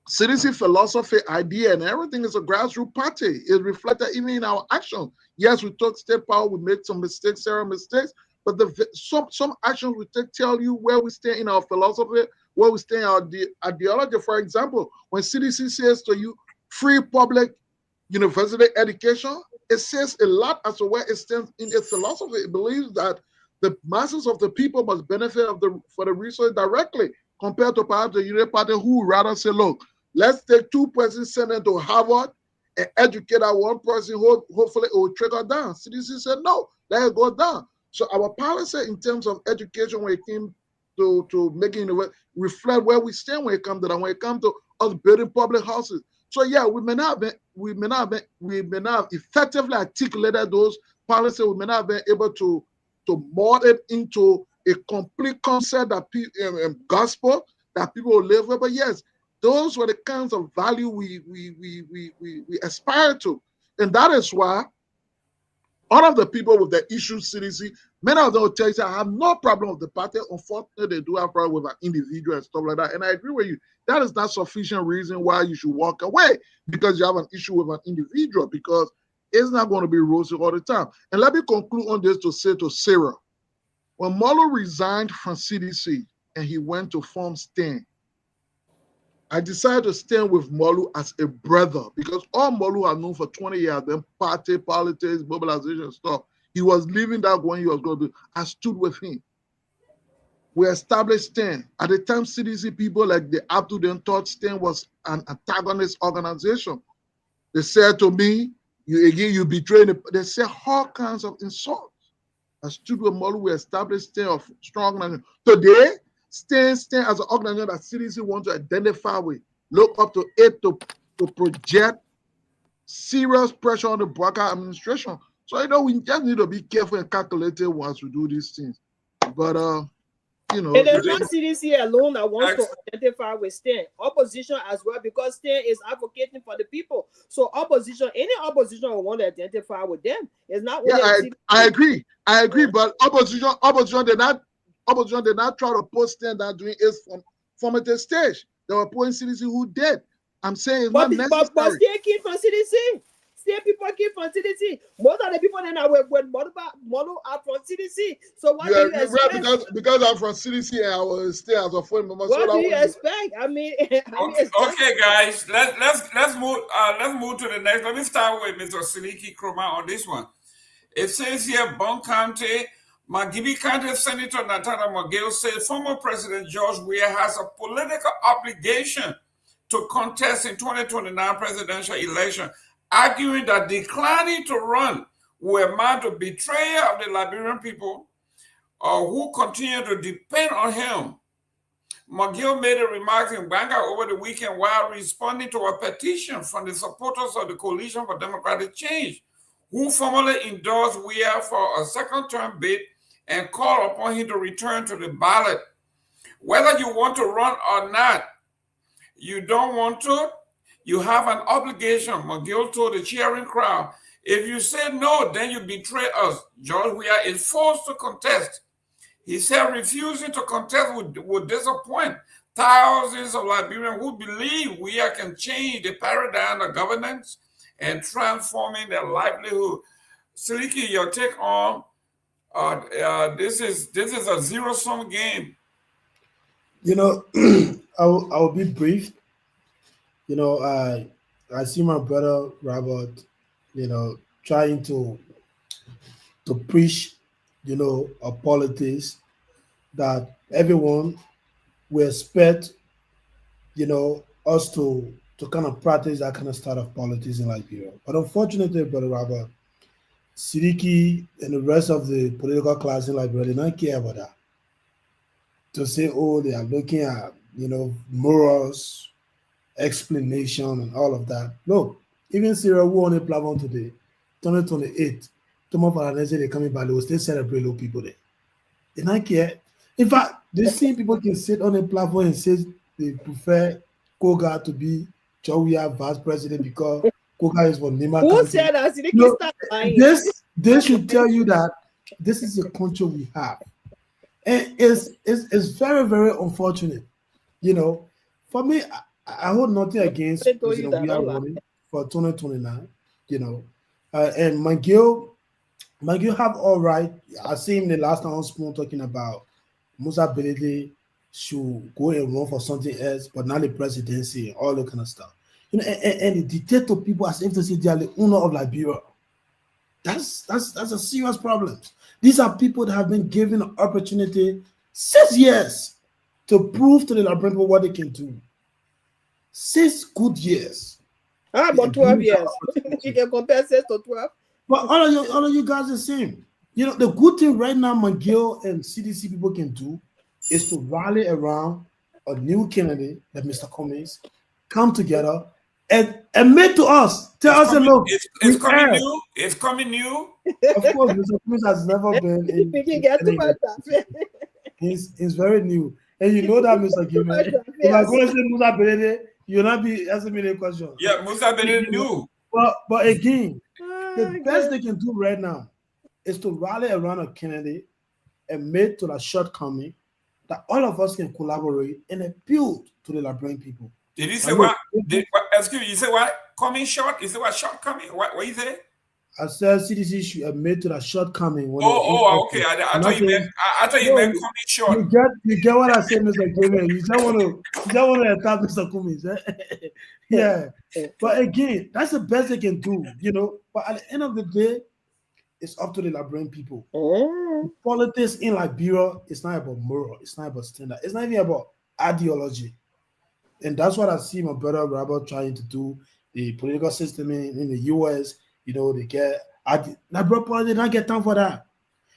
CDC philosophy, idea, and everything is a grassroots party. It's reflected even in our action. Yes, we took state power, we made some mistakes, several mistakes, but some actions we take tell you where we stand in our philosophy, where we stand in our ideology. For example, when CDC says to you, free public university education, it says a lot as to where it stands in its philosophy. It believes that the masses of the people must benefit for the resource directly, compared to perhaps the Union Party, who would rather say, look, let's take 2 persons, send them to Harvard and educate that one person, hopefully it will trickle down. CDC said, no, let it go down. So our policy in terms of education, when it came to making it reflect where we stand when it comes to that, when it comes to us building public houses. So yeah, we may not have effectively articulated those policies. We may not have been able to mold it into a complete concept that gospel that people will live with. But yes, those were the kinds of value we aspire to, and that is why all of the people with the issue CDC Many of them will tell you, I have no problem with the party. Unfortunately, they do have problem with an individual and stuff like that. And I agree with you. That is not sufficient reason why you should walk away because you have an issue with an individual, because it's not going to be rosy all the time. And let me conclude on this to say to Sarah, when Molo resigned from CDC and he went to form STAN, I decided to stand with Molo as a brother because all Molo had known for 20 years, then party, politics, mobilization stuff. He was leaving that when he was going to do. I stood with him. We established STAN. At the time, CDC people like the Abdul then thought STAN was an antagonist organization. They said to me, you betrayed it. They said all kinds of insults. I stood with Molo. We established STAN of strong organization. Today, STAN as an organization that CDC wants to identify with, look up to it to project serious pressure on the Barker administration. So, you know, we just need to be careful and calculated once we do these things. But, you know. And it's not CDC alone that wants to identify with STAN. Opposition as well, because STAN is advocating for the people. So opposition, any opposition will want to identify with them. It's not. Yeah, I agree. But opposition did not try to put STAN that doing it from at the stage. They were putting CDC who did. I'm saying it's not necessary. But STAN came from CDC. STAN people came from CDC. Most of the people that are with Molo are from CDC. So what do you expect? Because I'm from CDC and I was stay as a phone member. What do you expect? I mean, okay, guys, let's move. Let's move to the next. Let me start with Mr. Seleke Kromah on this one. It says here, Bon County, Magibi County Senator Natana Mageo says former President George Weah has a political obligation to contest in 2029 presidential election, arguing that declining to run will amount to betrayal of the Liberian people who continue to depend on him. McGill made a remark in Banga over the weekend while responding to a petition from the supporters of the Coalition for Democratic Change, who formally endorsed Weah for a second-term bid and called upon him to return to the ballot. Whether you want to run or not, you don't want to, you have an obligation, McGill told the cheering crowd. If you say no, then you betray us. George Weah is forced to contest. He said refusing to contest would disappoint thousands of Liberians who believe Weah can change the paradigm of governance and transforming their livelihood. Seleke, your take on this is a zero-sum game. You know, I'll be brief. You know, I see my brother Robert, you know, trying to preach, you know, a politics that everyone will expect, you know, us to kind of practice that kind of style of politics in Liberia. But unfortunately, brother Robert, Seleke and the rest of the political class in Liberia, they don't care about that. To say, oh, they are looking at, you know, morals, explanation, and all of that. Look, even Sarah, who on the platform today, 2028, Tomo Paranese, they coming by, they will still celebrate low people there. They don't care. In fact, the same people can sit on a platform and say they prefer Koga to be Chowia vice president because Koga is from Nima. Who said that? This should tell you that this is a country we have. And it's very, very unfortunate. You know, for me, I hold nothing against President we are running for 2029, you know. And McGill have all right. I see him the last time on Spoon talking about Musa Belede should go and run for something else, but not the presidency and all that kind of stuff. You know, and they dictate to people as if to say they are the owner of Liberia. That's a serious problem. These are people that have been given an opportunity 6 years to prove to the Liberian people what they can do. 6 good years. About 12 years. You can compare 6 to 12. But all of you guys are the same. You know, the good thing right now McGill and CDC people can do is to rally around a new candidate, like Mr. Cummings, come together and admit to us, tell us, look, it's coming new. It's coming new. Of course, Mr. Cummings has never been in he's very new. And you know that, Mr. Gayman. If I'm going to say Musa Belede, you'll not be asking me a question. Yeah, Musa Belede new. But again, the best they can do right now is to rally around a candidate admit to the shortcoming, that all of us can collaborate and appeal to the Liberian people. Did you say what? Excuse me, you say what? Coming short? You say what shortcoming? What you say? I said CDC should admit to the shortcoming. Okay. I thought you meant coming short. You get what I said, Mr. Gayman. You just want to attack Mr. Cummings. Yeah. But again, that's the best they can do, you know. But at the end of the day, it's up to the Liberian people. Politics in Liberia is not about moral. It's not about standard. It's not even about ideology. And that's what I see my brother Robert trying to do. The political system in the U.S., you know, they get Liberia politics don't get time for that.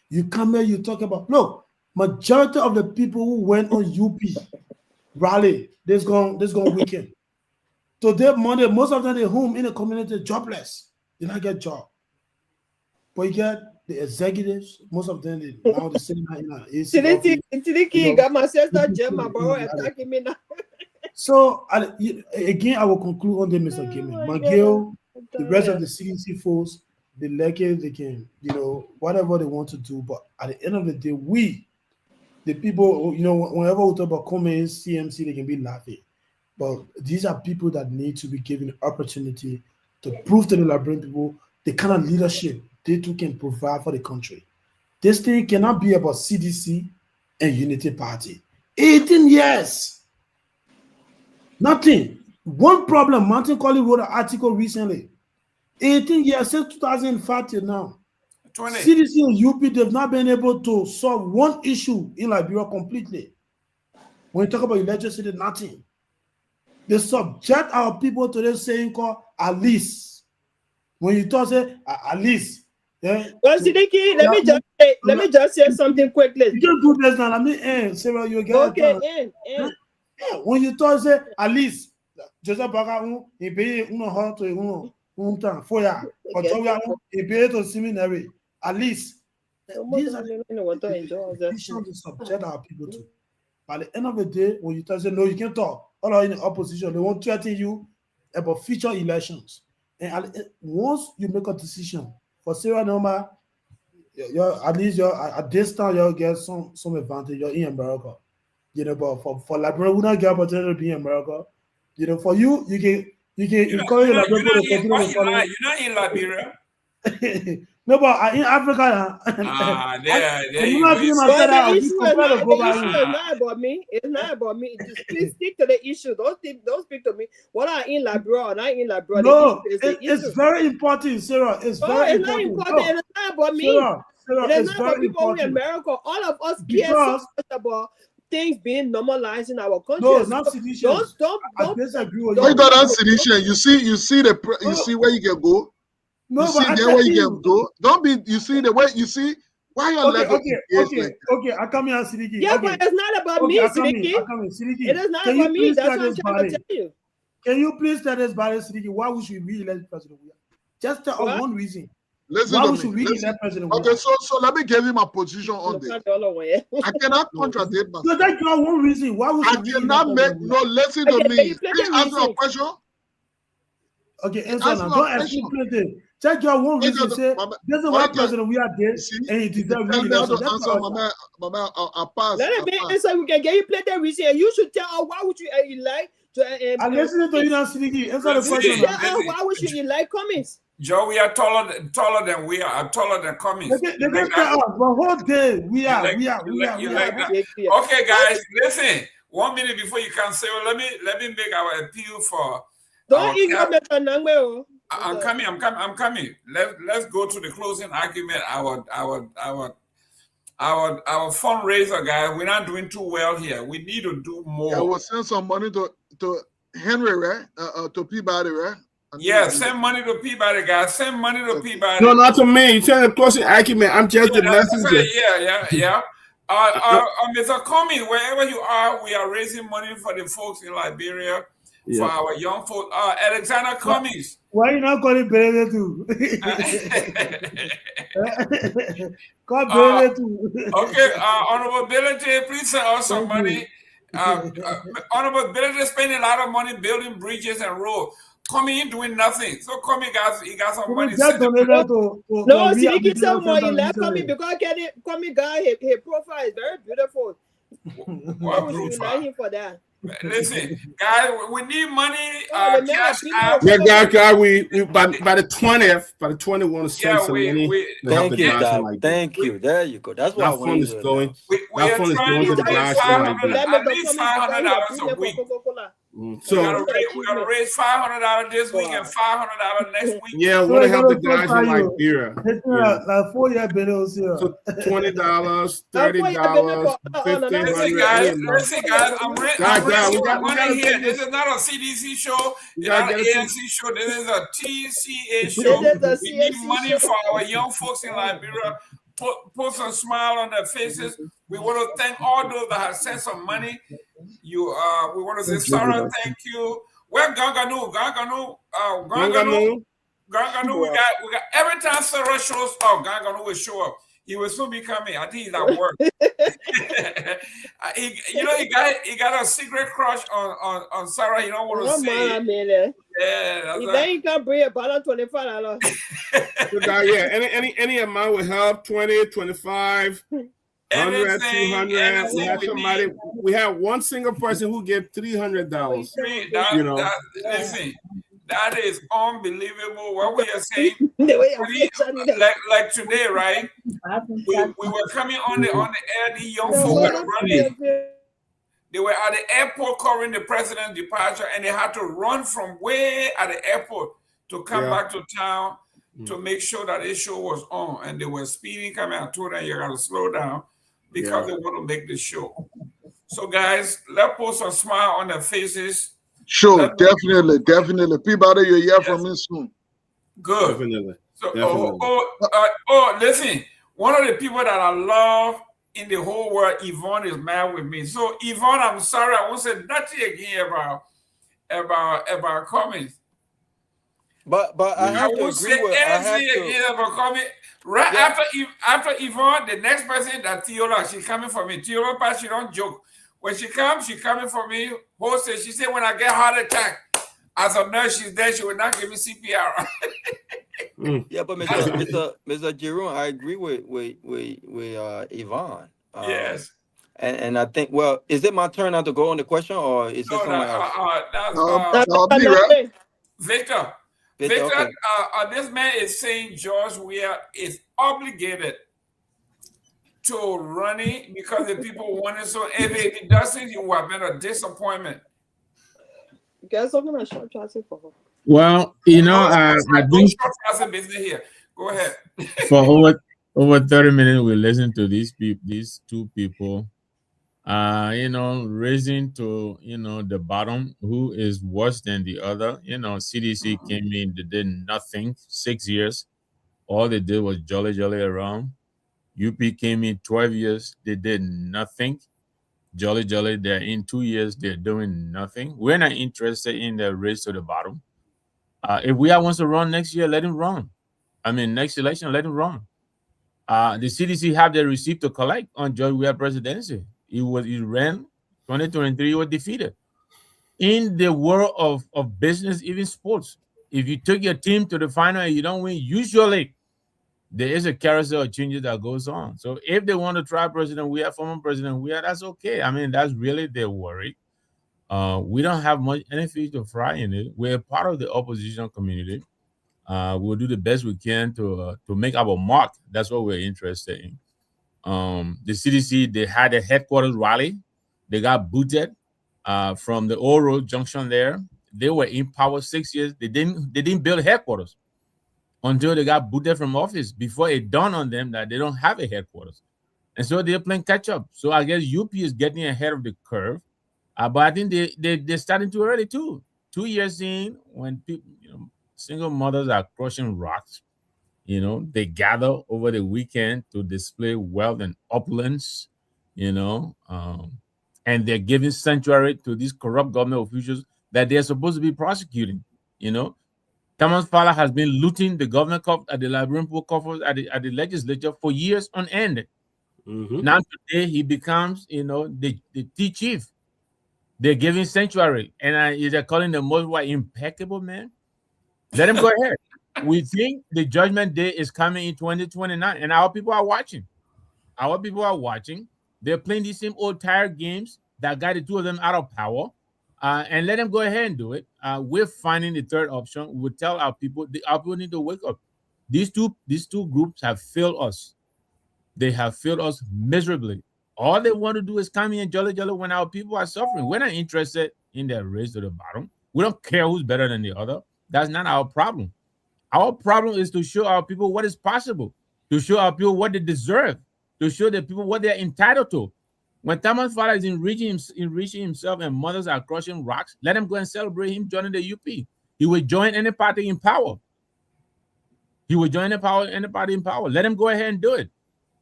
You come here, you talk about look. Majority of the people who went on UP rally, this going weekend. Today, Monday, most of them they home in the community jobless. They not get job. But you get the executives, most of them now the same Tiliki got my sister Gemma bro attacking me now. So again, I will conclude on the Mr. Gayman. McGill, the rest of the CDC folks, the Seleke, they can, you know, whatever they want to do. But at the end of the day, we, the people, you know, whenever we talk about Cummings, CMC, they can be laughing. But these are people that need to be given the opportunity to prove to the Liberian people the kind of leadership they too can provide for the country. This thing cannot be about CDC and Unity Party. 18 years. Nothing. One problem, Martin Colley wrote an article recently. 18 years, since 2005 till now. 20. CDC and UP, they've not been able to solve one issue in Liberia completely. When you talk about electricity, nothing. They subject our people to this saying called at least. When you talk, say at least. Yeah. Well, Sidiki, let me just say something quickly. You can do this now. I mean, Sarah, you get okay. Yeah. When you talk, say at least. Joseph Baga, he paid to for ya. Or he paid to seminary. At least. These are the issues we subject our people to. By the end of the day, when you tell say no, you can't talk. All are in the opposition. They won't threaten you about future elections. And once you make a decision for Sarah Noma, at least at this time you'll get some advantage. You're in America, you know. But for Liberia, we don't get opportunity to be in America. You know, for you can encourage Liberia to continue. You're not in Liberia. No, but in Africa, the issue is not about me. It's not about me. Just please stick to the issue. Don't speak to me. What are in Liberia or not in Liberia? No, it's very important, Sarah. It's very important. No. It's not about me. Sarah, it's not about people in America. All of us care so much about things being normalized in our country. No, not sedition. Don't disagree with you. Why got on sedition? You see where you can go. No, you see there where you can go. Don't be. You see the way you see why you're okay. I come here, Sidiki. Yeah, okay. But it's not about me, Sidiki. It is not about me. That's what I'm trying to tell you. Can you please tell us, Sidiki, why we should re-elect President Weah? Just tell us one reason. Listen why we should re-elect President Weah? Okay, so let me give you my position on this. I cannot contradict myself. So that's your one reason why we should. I cannot make listen to me. Please answer a question. Okay, answer now. Don't ask me anything. Check your one reason. Say this is why President Weah did, and he deserves re-election. I'll pass. Let it be answer. We can get you plenty of reason. You should tell us why would you elect. I'm listening to you now, Sidiki. Answer the question. Why would you elect Cummings? Joe, we are taller than we are. I'm taller than Cummings. They can tell us, but whole day we are. Okay, guys, listen. 1 minute before you can say, let me make our appeal for. Don't ignore Mr. Nagbe. I'm coming. Let's go to the closing argument. Our fundraiser, guys. We're not doing too well here. We need to do more. I will send some money to Henry, right? To Peabody, right? Yeah, send money to Peabody, guys. Send money to Peabody. No, not to me. You send a closing argument. I'm just the messenger. Yeah. Mr. Comey, wherever you are, we are raising money for the folks in Liberia. For our young folks, Alexander Cummings. Why you not calling Belede too? Call Belede too. Okay, Honorable Belede, please send us some money. Honorable Belede spending a lot of money building bridges and roads. Comey ain't doing nothing. So Comey he got some money. Just donated to no, Seleke said rehabilitation more. He center left recently. Comey because Comey guy, his profile is very beautiful. Why would you like him for that? Listen, guys, we need money. The man Cash of people app. Yeah, guy, we by the 20th, we want to send some money. Thank you, Dad. Thank you. There you go. That's what I That wanted fund is to going. We That are fund is trying going to to the raise guys in $500, Liberia. at least $500 a week. So we gotta raise $500 this week and $500 next week. yeah, we want to help the guys in Liberia. Like 4-year bills here. So $20, $30, $1,500. Listen, guys, I'm raising money here. This is not a CDC show. It's not an ANC show. This is a TCA show. We need money for our young folks in Liberia. Put some smile on their faces. We want to thank all those that have sent some money. We want to say, Sarah, thank you. Where Ganganu? We got every time Sarah shows up, Ganganu will show up. He will soon be coming. I think he's at work. He got a secret crush on Sarah. He don't want to say it. Yeah, then he can bring a balance $25. So any amount will help. 20, 25, 100, 200. We have one single person who gave $300. Listen, that is unbelievable. What we are saying, like today, right? We were coming on the air. The young folk were running. They were at the airport covering the president's departure, and they had to run from way at the airport to come back to town to make sure that this show was on. And they were speeding coming. I told them, you got to slow down because they want to make the show. So, guys, let's put some smile on their faces. Sure, definitely. Peabody, you'll hear from me soon. Good. Definitely. So, listen. One of the people that I love in the whole world, Yvonne, is mad with me. So, Yvonne, I'm sorry, I won't say nothing again about comments. But I have to agree with. About comment. Right after Yvonne, the next person that Theola, she's coming for me. Theola, she don't joke. When she comes, she coming for me. Hostess, she said when I get heart attack, as a nurse, she's there. She will not give me CPR. Yeah, but Mr. Jerome, I agree with Yvonne. Yes. And I think, well, is it my turn now to go on the question, or is it someone else? Victor. Okay. This man is saying George Weah is obligated to running because the people want it. So if it doesn't, you will have been a disappointment. Guys, I'm gonna short transit for her. Well, I think business here. Go ahead. For over 30 minutes, we listened to these two people. Raising to the bottom, who is worse than the other. CDC came in, they did nothing. 6 years, all they did was jolly around. UP came in 12 years, they did nothing. Jolly, they're in 2 years, they're doing nothing. We're not interested in the race to the bottom. If we wants to run next year, let him run. Next election, let him run. The CDC have the receipt to collect on George Weah presidency. He ran 2023, he was defeated. In the world of business, even sports, if you took your team to the final and you don't win, usually there is a carousel of changes that goes on. So if they want to try President Weah, former President Weah, that's okay. That's really their worry. We don't have much any fish to fry in it. We're part of the opposition community. We'll do the best we can to make our mark. That's what we're interested in. The CDC, they had a headquarters rally. They got booted from the old road junction there. They were in power 6 years. They didn't build headquarters until they got booted from office, before it dawned on them that they don't have a headquarters. And so they're playing catch up. So I guess UP is getting ahead of the curve. But I think they're starting too early too. 2 years in, when people, single mothers are crushing rocks, they gather over the weekend to display wealth and opulence, and they're giving sanctuary to these corrupt government officials that they're supposed to be prosecuting. Thomas Fowler has been looting the government at the Liberian pool coffers at the legislature for years on end. Mm-hmm. Now today he becomes, the chief. They're giving sanctuary, and they're calling the most impeccable man. Let him go ahead. We think the judgment day is coming in 2029, and our people are watching. Our people are watching. They're playing these same old tired games that got the two of them out of power. And let them go ahead and do it. We're finding the third option. We tell our people, our people need to wake up. These two groups have failed us. They have failed us miserably. All they want to do is come in and jolly when our people are suffering. We're not interested in their race to the bottom. We don't care who's better than the other. That's not our problem. Our problem is to show our people what is possible, to show our people what they deserve, to show the people what they're entitled to. When Taman's father is enriching himself and mothers are crushing rocks, let him go and celebrate him joining the UP. He will join any party in power. He will join any party in power. Let him go ahead and do it.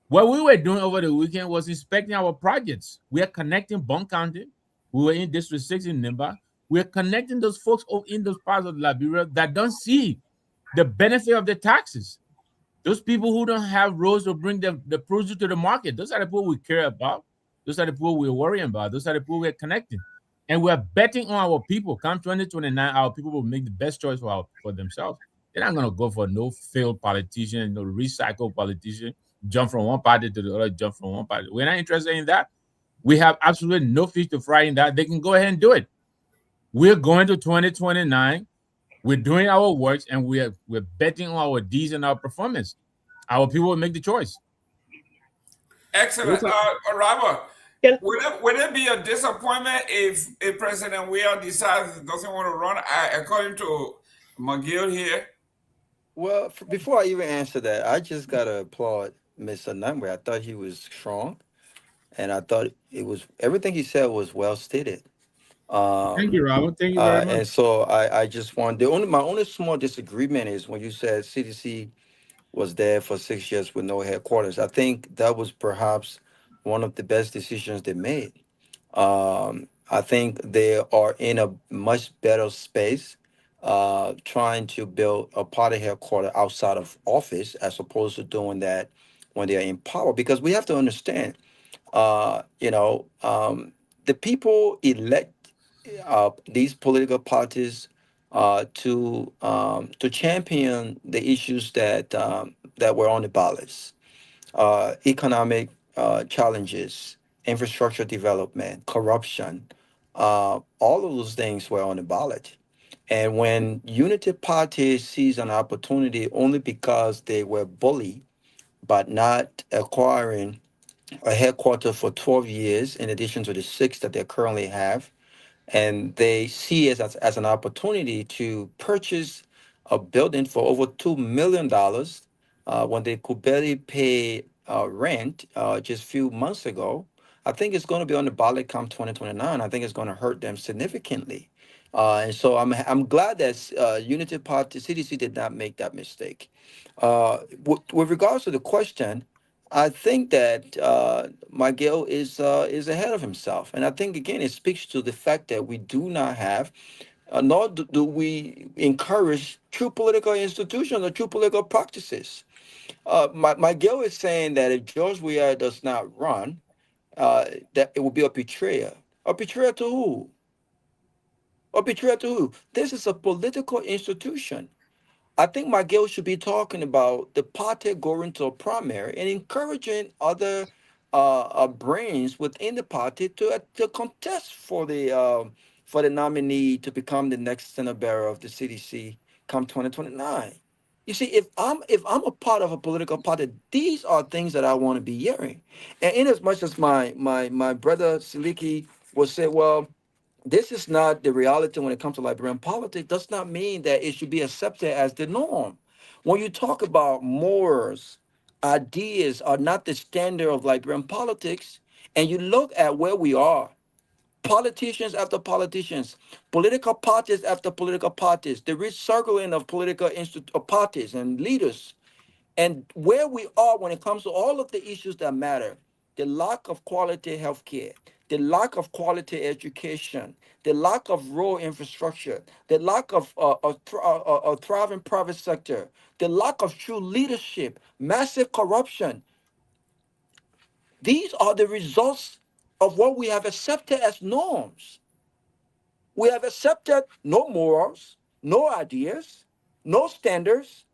What we were doing over the weekend was inspecting our projects. We are connecting Bond County. We were in District 6 in Nimba. We are connecting those folks in those parts of Liberia that don't see the benefit of the taxes. Those people who don't have roads to bring the produce to the market, those are the people we care about. Those are the people we're worrying about. Those are the people we're connecting. And we're betting on our people. Come 2029, our people will make the best choice for themselves. They're not going to go for no failed politician, no recycled politician, jump from one party to the other, jump from one party. We're not interested in that. We have absolutely no fish to fry in that. They can go ahead and do it. We're going to 2029. We're doing our works, and we're betting on our deeds and our performance. Our people will make the choice. Excellent. Robert, would it be a disappointment if President Weah decides doesn't want to run, according to McGill here? Well, before I even answer that, I just got to applaud Mr. Nagbe. I thought he was strong, and I thought everything he said was well stated. Thank you, Robert. Thank you very much. And so I just want my only small disagreement is when you said CDC was there for 6 years with no headquarters. I think that was perhaps one of the best decisions they made. I think they are in a much better space trying to build a party headquarters outside of office as opposed to doing that when they are in power. Because we have to understand, the people elect these political parties to champion the issues that were on the ballots, economic challenges, infrastructure development, corruption, all of those things were on the ballot. And when Unity Party sees an opportunity only because they were bullied, but not acquiring a headquarters for 12 years, in addition to the 6 that they currently have, and they see it as an opportunity to purchase a building for over $2 million when they could barely pay rent just a few months ago. I think it's going to be on the ballot come 2029. I think it's going to hurt them significantly. And so I'm glad that Unity Party, CDC did not make that mistake. With regards to the question, I think that Miguel is ahead of himself, and I think again it speaks to the fact that we do not have, nor do we encourage true political institutions or true political practices. Miguel is saying that if George Weah does not run, that it will be a betrayal. A betrayal to who? A betrayal to who? This is a political institution. I think Miguel should be talking about the party going to a primary and encouraging other brains within the party to contest for the nominee to become the next Senate bearer of the CDC come 2029. You see, if I'm a part of a political party, these are things that I want to be hearing. And in as much as my brother Seleke will say, well, this is not the reality when it comes to Liberian politics, does not mean that it should be accepted as the norm. When you talk about morals, ideas are not the standard of Liberian politics, and you look at where we are, politicians after politicians, political parties after political parties, the recircling of political parties and leaders, and where we are when it comes to all of the issues that matter, the lack of quality healthcare, the lack of quality education, the lack of rural infrastructure, the lack of a thriving private sector, the lack of true leadership, massive corruption. These are the results of what we have accepted as norms. We have accepted no morals, no ideas, no standards,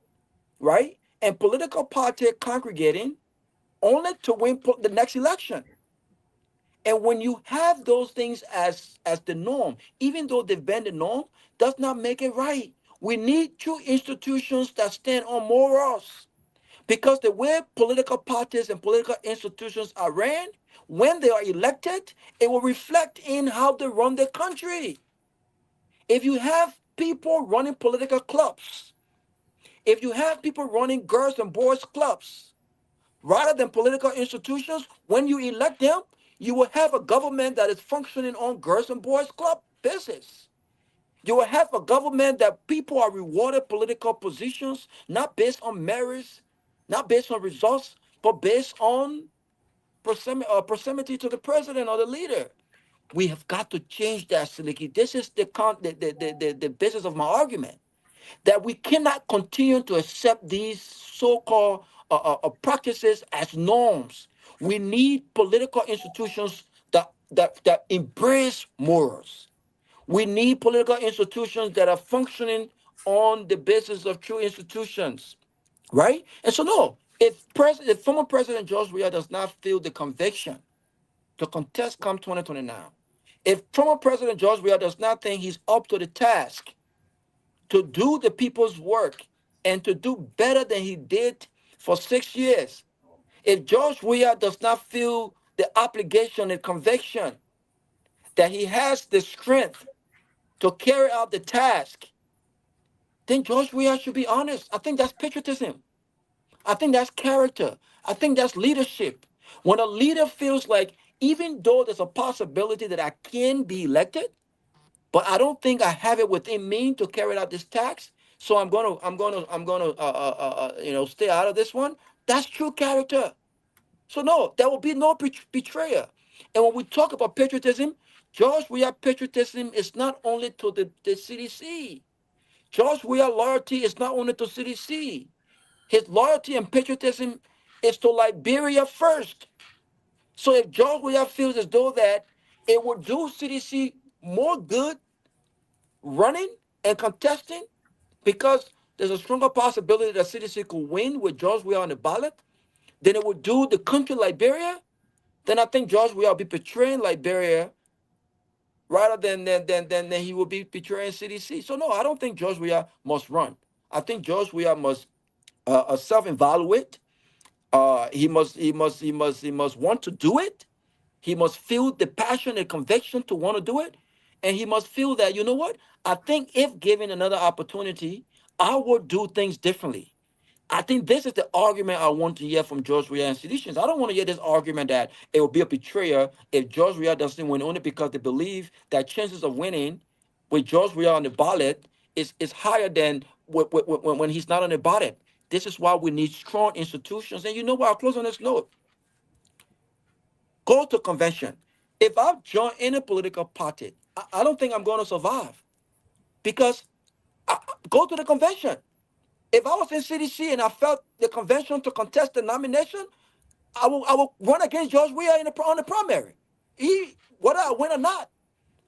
right? And political party congregating only to win the next election. And when you have those things as the norm, even though they've been the norm, does not make it right. We need true institutions that stand on morals. Because the way political parties and political institutions are ran, when they are elected, it will reflect in how they run the country. If you have people running political clubs, if you have people running girls and boys clubs, rather than political institutions, when you elect them, you will have a government that is functioning on girls and boys club basis. You will have a government that people are rewarded political positions, not based on merits, not based on results, but based on proximity to the president or the leader. We have got to change that, Seleke. This is the basis of my argument, that we cannot continue to accept these so-called practices as norms. We need political institutions that embrace morals. We need political institutions that are functioning on the basis of true institutions, right? And so, no, if former President George Weah does not feel the conviction to contest come 2029, if former President George Weah does not think he's up to the task to do the people's work and to do better than he did for 6 years, if George Weah does not feel the obligation and conviction that he has the strength to carry out the task, then George Weah should be honest. I think that's patriotism. I think that's character. I think that's leadership. When a leader feels like, even though there's a possibility that I can be elected, but I don't think I have it within me to carry out this task, so I'm gonna stay out of this one. That's true character. So no, there will be no betrayer. And when we talk about patriotism, George Weah patriotism is not only to the CDC. George Weah loyalty is not only to CDC. His loyalty and patriotism is to Liberia first. So if George Weah feels as though that it would do CDC more good running and contesting, because there's a stronger possibility that CDC could win with George Weah on the ballot than it would do the country Liberia, then I think George Weah will be betraying Liberia rather than he will be betraying CDC. So no, I don't think George Weah must run. I think George Weah must self-evaluate. He must want to do it. He must feel the passion and conviction to want to do it. And he must feel that, you know what? I think if given another opportunity, I would do things differently. I think this is the argument I want to hear from George Weah and seditions. I don't want to hear this argument that it will be a betrayer if George Weah doesn't win, only because they believe that chances of winning with George Weah on the ballot is higher than when he's not on the ballot. This is why we need strong institutions. And you know what? I'll close on this note. Go to convention. If I join any political party, I don't think I'm going to survive, because go to the convention. If I was in CDC and I felt the convention to contest the nomination, I will run against George Weah on the primary. Whether I win or not,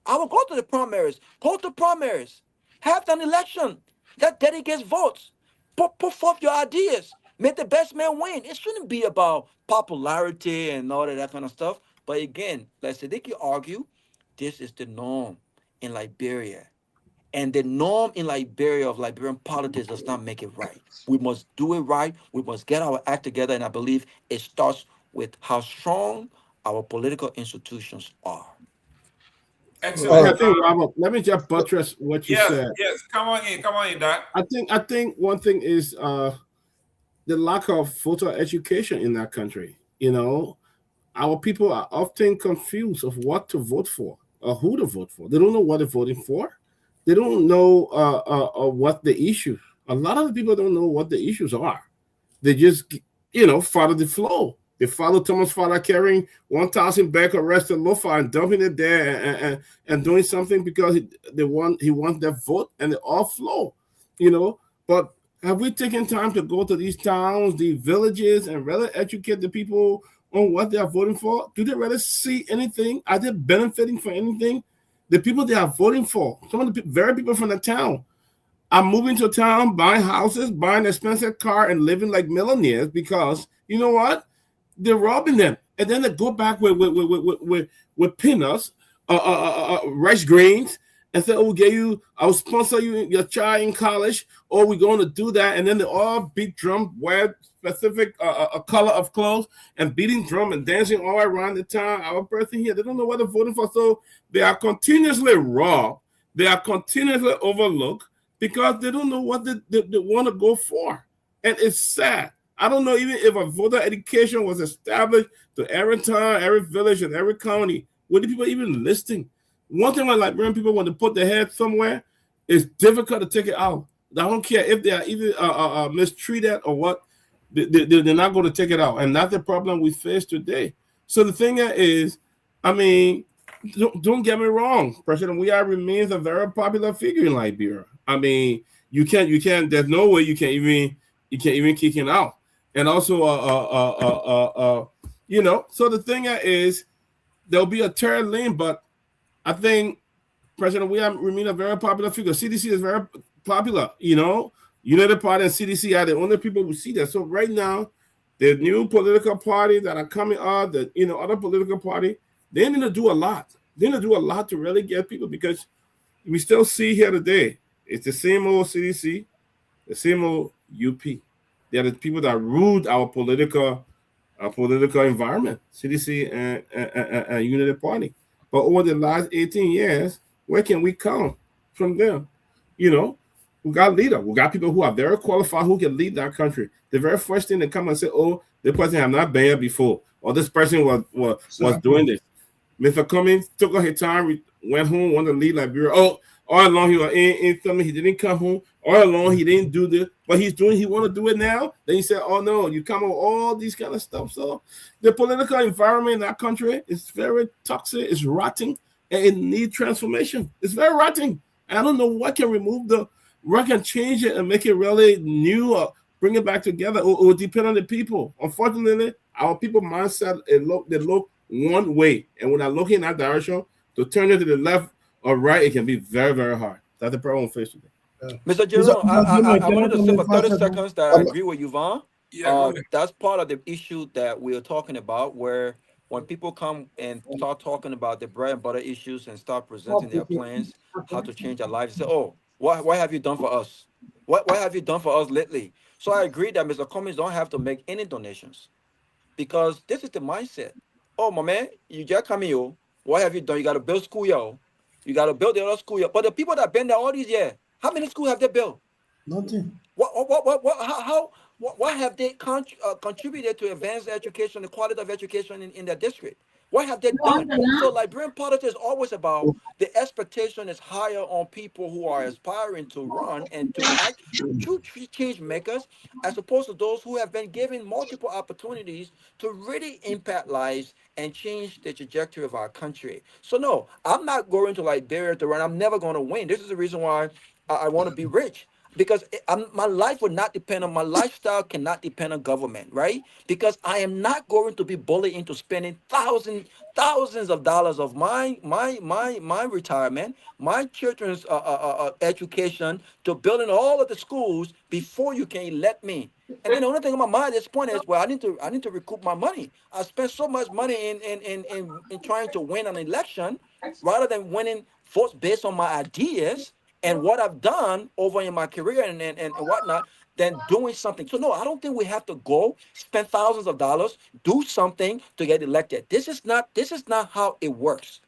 I will go to the primaries. Go to primaries. Have an election that delegates votes. Put forth your ideas. Make the best man win. It shouldn't be about popularity and all of that kind of stuff. But again, like Seleke argue, this is the norm in Liberia. And the norm in Liberia of Liberian politics does not make it right. We must do it right. We must get our act together. And I believe it starts with how strong our political institutions are. Excellent. I think, Robert, let me just buttress what you said. Yes, come on in, Doc. I think one thing is the lack of voter education in that country. You know, our people are often confused of what to vote for or who to vote for. They don't know what they're voting for. They don't know what the issue. A lot of the people don't know what the issues are. They just, follow the flow. They follow Thomas Father carrying 1,000 bag of arrested lofa and dumping it there and doing something because he wants their vote, and they all flow, But have we taken time to go to these towns, the villages, and really educate the people on what they are voting for? Do they really see anything? Are they benefiting from anything? The people they are voting for, some of the very people from the town, are moving to town, buying houses, buying expensive car, and living like millionaires because you know what? They're robbing them, and then they go back with peanuts, rice grains, and say, "Oh, I'll sponsor you your child in college, or we're going to do that." And then they all beat drum, wear specific color of clothes, and beating drum and dancing all around the town. Our person here, they don't know what they're voting for, so they are continuously robbed. They are continuously overlooked because they don't know what they want to go for, and it's sad. I don't know even if a voter education was established to every town, every village, and every county. Would the people even listening? One thing with Liberian people, when they put their head somewhere, it's difficult to take it out. I don't care if they are even mistreated or what, they're not going to take it out. And that's the problem we face today. So the thing is, I mean, don't get me wrong. President Weah remains a very popular figure in Liberia. I mean, you can't, there's no way you can even kick him out. And also, you know, so the thing is, there'll be a third lane, but I think President Weah remain a very popular figure. CDC is very popular, you know. United Party and CDC are the only people who see that. So right now, the new political party that are coming out, the other political party, they need to do a lot. They need to do a lot to really get people, because we still see here today, it's the same old CDC, the same old UP. They are the people that ruled our political environment, CDC and United Party. But over the last 18 years, where can we come from them? You know, we got leaders. We got people who are very qualified who can lead that country. The very first thing they come and say, "Oh, this person have not been here before," or "This person was doing this." Mr. Cummings took his time, went home, wanted to lead Liberia. Oh, all along he was in something. He didn't come home. All along he didn't do this, but he want to do it now. Then he said, "Oh no, you come with all these kind of stuff." So the political environment in that country is very toxic, it's rotting, and it needs transformation. It's very rotting. I don't know what can change it and make it really new or bring it back together. It will depend on the people. Unfortunately, our people mindset, they look one way, and when they're looking in that direction, to turn it to the left or right, it can be very, very hard. That's the problem we face today. Mr. Jerome, I wanted to say for 30 seconds that I agree with Yvonne. That's part of the issue that we are talking about, where when people come and start talking about the bread and butter issues and start presenting their plans, how to change their lives, say, "Oh, what have you done for us? What have you done for us lately?" So I agree that Mr. Cummings don't have to make any donations, because this is the mindset. "Oh, my man, you just come here. What have you done? You got to build school, yo. You got to build the other school, yo." But the people that been there all these years, how many schools have they built? Nothing. What have they contributed to advance education, the quality of education in their district? What have they done? So Liberian politics is always about the expectation is higher on people who are aspiring to run and to act true change makers, as opposed to those who have been given multiple opportunities to really impact lives and change the trajectory of our country. So no, I'm not going to Liberia to run. I'm never going to win. This is the reason why I want to be rich. Because my life would not depend on, my lifestyle cannot depend on government, right? Because I am not going to be bullied into spending thousands of dollars of my retirement, my children's education, to building all of the schools before you can elect me. And then the only thing on my mind at this point is, well, I need to recoup my money. I spent so much money in trying to win an election, rather than winning votes based on my ideas and what I've done over in my career and whatnot, than doing something. So no, I don't think we have to go spend thousands of dollars, do something to get elected. This is not how it works.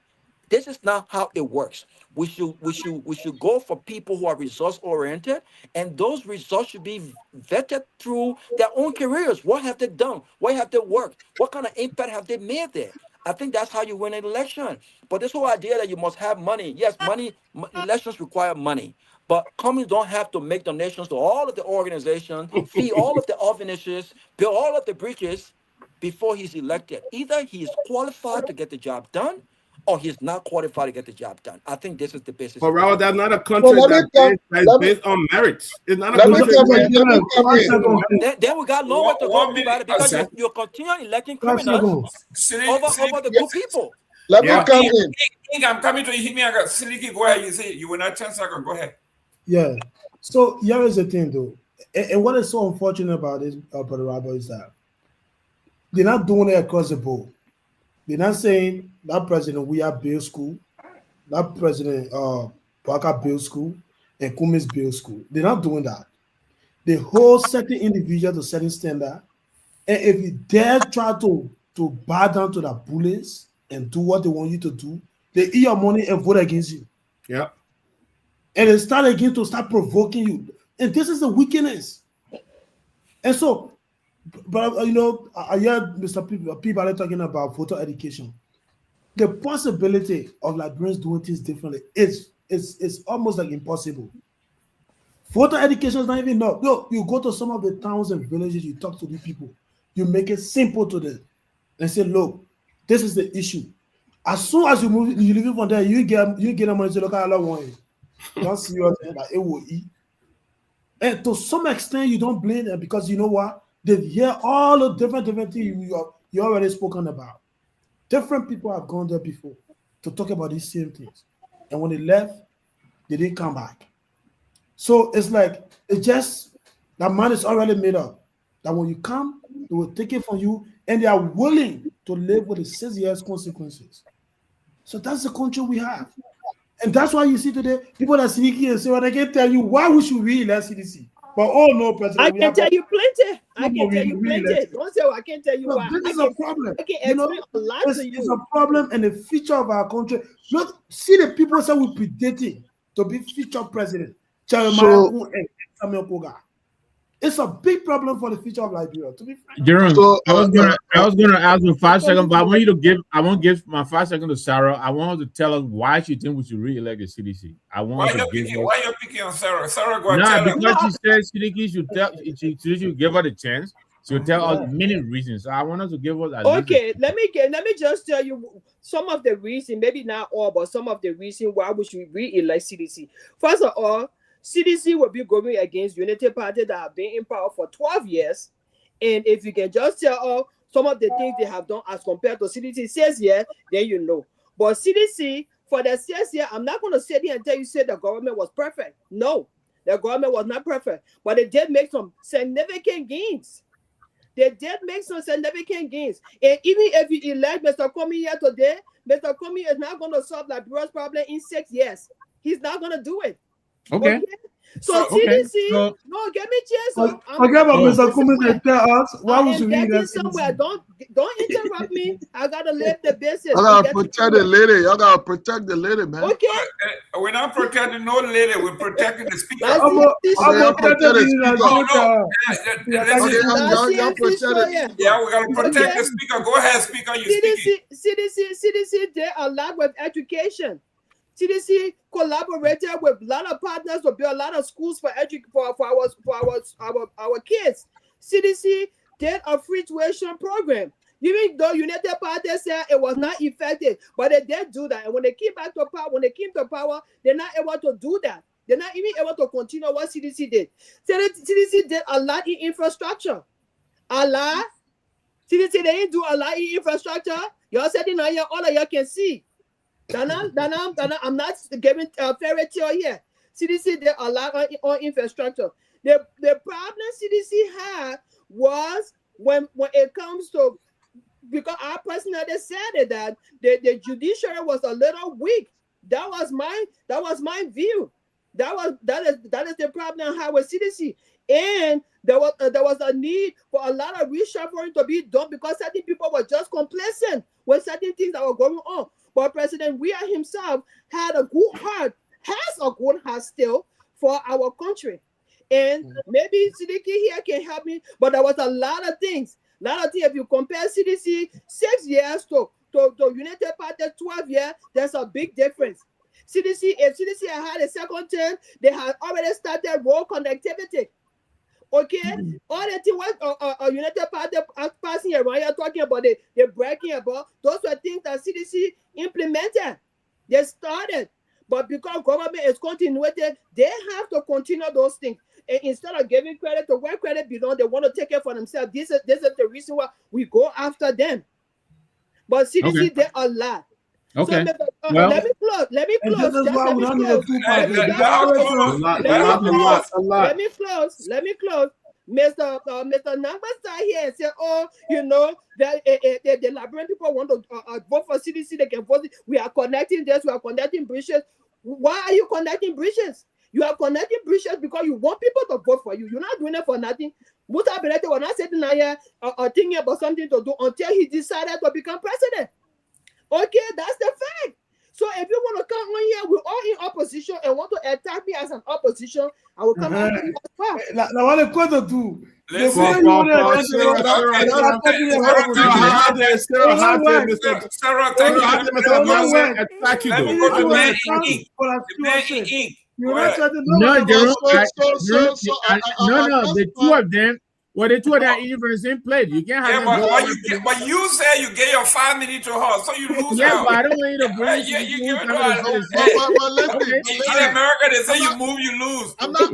This is not how it works. We should go for people who are resource oriented, and those results should be vetted through their own careers. What have they done? What have they worked? What kind of impact have they made there? I think that's how you win an election. But this whole idea that you must have money, yes, elections require money. But companies don't have to make donations to all of the organizations, feed all of the orphanages, build all of the bridges before he's elected. Either he is qualified to get the job done, or he's not qualified to get the job done. I think this is the basis. But Raul, that's not a country that's based on merits. It's not a country. Then we got long way to go about it, because you're continuing electing criminals over the good people. Let me come in. I'm coming to him. Seleke, go ahead. You say you will not chance. Go ahead. Yeah. So here is the thing, though, and what is so unfortunate about this, Brother Robert, is that they're not doing it across the board. They're not saying that president we have Bill School, that president Parker Bill School, and Kumi's Bill School. They're not doing that. They hold certain individuals to certain standard, and if you dare try to bow down to the bullies and do what they want you to do, they eat your money and vote against you. Yeah. And they start again to start provoking you. And this is the wickedness. And so, but you know, I heard Mr. Peabody talking about voter education. The possibility of Liberians doing things differently is almost like impossible. Voter education is not even enough. No, you go to some of the towns and villages, you talk to the people, you make it simple to them and say, look, this is the issue. As soon as you move, you leave from there, you get the money to look at all one. Don't see what like it will eat. And to some extent, you don't blame them because you know what? They hear all the different things you already spoken about. Different people have gone there before to talk about these same things. And when they left, they didn't come back. So it's like, that mind is already made up. That when you come, they will take it from you and they are willing to live with the 6 years consequences. So that's the country we have. And that's why you see today, people are sneaky and say, well, they can tell you why we should re-elect CDC. But oh no, President. I can tell you plenty. I can tell you plenty. Don't say I can't tell you why. This is a problem. I can explain a lot to you. It's a problem and a feature of our country. Look, see the people say we predating to be future president. It's a big problem for the future of Liberia. To be frank. Jerome, I was gonna ask you 5 seconds, but I want you to give. I won't give my 5 seconds to Sarah. I want her to tell us why she thinks we should re-elect the CDC. Why you picking on Sarah? Sarah, go nah, tell because her. she said CDC should tell. She should give her the chance. She'll tell us many reasons. So I want her to give us. Okay, let me just tell you some of the reasons. Maybe not all, but some of the reasons why we should re-elect CDC. First of all, CDC will be going against Unity Party that have been in power for 12 years. And if you can just tell some of the things they have done as compared to CDC 6 years, then you know. But CDC, for the 6 years, I'm not going to sit here and tell you say the government was perfect. No, the government was not perfect. But they did make some significant gains. They did make some significant gains. And even if you elect Mr. Kromah here today, Mr. Kromah is not going to solve Liberia's problem in 6 years. He's not going to do it. Okay. So CDC, no, give me chance. Forget about Mr. Kromah and tell us why we should get somewhere. Don't interrupt me. I gotta live the business. I gotta protect the lady. Y'all gotta protect the lady, man. Okay. We're not protecting no lady. We're protecting the speaker. Yeah, we gotta protect the speaker. Go ahead, speaker. You speaking. CDC did a lot with education. CDC collaborated with a lot of partners to build a lot of schools for our kids. CDC did a free tuition program. Even though United Party said it was not effective, but they did do that. And when they came back to power, they're not able to do that. They're not even able to continue what CDC did. CDC did a lot in infrastructure. A lot. CDC they didn't do a lot in infrastructure. Y'all sitting here, all of y'all can see. Dana, I'm not giving a fairy tale here. CDC did a lot on infrastructure. The problem CDC had was when it comes to, because our personally said that the judiciary was a little weak. That was my view. That is the problem I had with CDC. And there was a need for a lot of reshuffling to be done because certain people were just complacent with certain things that were going on. But President Weah himself has a good heart still for our country. And maybe CDC here can help me, but there was a lot of things. If you compare CDC 6 years to United Party 12 years, there's a big difference. If CDC had a second term, they had already started road connectivity. Okay, all the things what United Party passing around here talking about, they're bragging about, those were things that CDC implemented. They started, but because government is continuated, they have to continue those things. And instead of giving credit to where credit belongs, they want to take it for themselves. This is the reason why we go after them. But CDC did a lot. Okay. So, Well, let me close. Let me And close. this is Just why let we me don't need a close. two-party. Hey, We y'all always hold on. A Let me lot, close. a lot. Let me close. Let me close. Mr. Nagbe sat here and said, "Oh, you know that the Liberian people want to vote for CDC. They can vote. We are connecting this. We are connecting bridges. Why are you connecting bridges? You are connecting bridges because you want people to vote for you. You're not doing it for nothing. Musa Belete was not sitting here thinking about something to do until he decided to become president. Okay, that's the fact. So if you want to come on here, we're all in opposition and want to attack me as an opposition, I will come after you as well. Now, what the quarter do? The Listen, moment you want to attack Sarah, how did Mr. Sarah, Sarah, thank you. how did Mr. Gongloe attack you Let me though? go to Man in Ink. The The Man in Ink. You're Go not ahead. trying to no, Jerome. No, I the two of them. Well, the two of them are even the same plate. You can't have Yeah, them but, go but over you to the- but you said you gave your 5 minutes to her, so you lose Yeah, out. but I don't want you to bring Yeah, it to you the give it to people her. to the Hey, but listen, Okay. in America, they say you move, you lose. I'm not,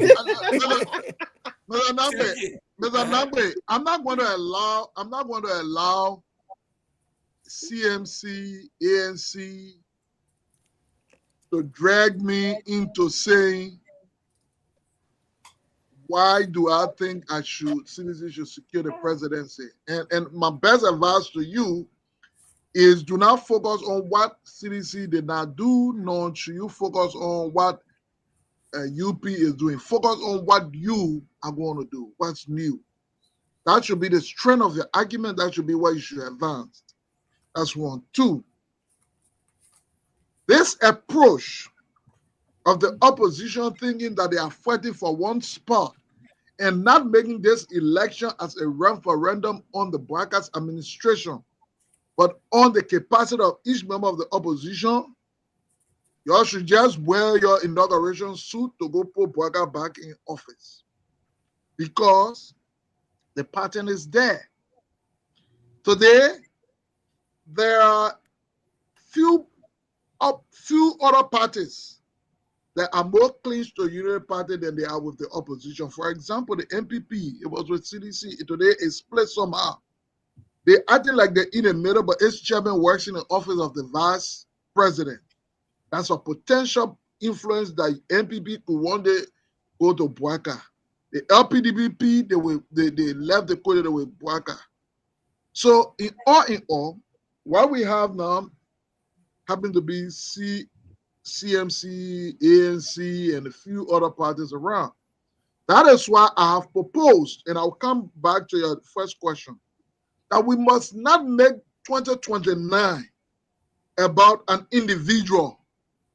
Mr. Nagbe, I'm not going to allow CMC, ANC to drag me into saying, why do I think citizens should secure the presidency? And my best advice to you is do not focus on what CDC did not do, nor should you focus on what UP is doing. Focus on what you are going to do, what's new. That should be the strength of the argument. That should be what you should advance. That's one. Two, this approach of the opposition thinking that they are fighting for one spot and not making this election as a referendum on the Broadcast administration, but on the capacity of each member of the opposition, you all should just wear your inauguration suit to go put Bwaga back in office because the pattern is there. Today, there are few other parties that are more clinch to Union Party than they are with the opposition. For example, the MPP, it was with CDC. Today, it's split somehow. They acting like they're in the middle, but its chairman works in the office of the vice president. That's a potential influence that MPP could one day go to Bwaka. The LPDBP, they left the code with Bwaka. So in all, what we have now happen to be CMC, ANC, and a few other parties around. That is why I have proposed, and I'll come back to your first question, that we must not make 2029 about an individual,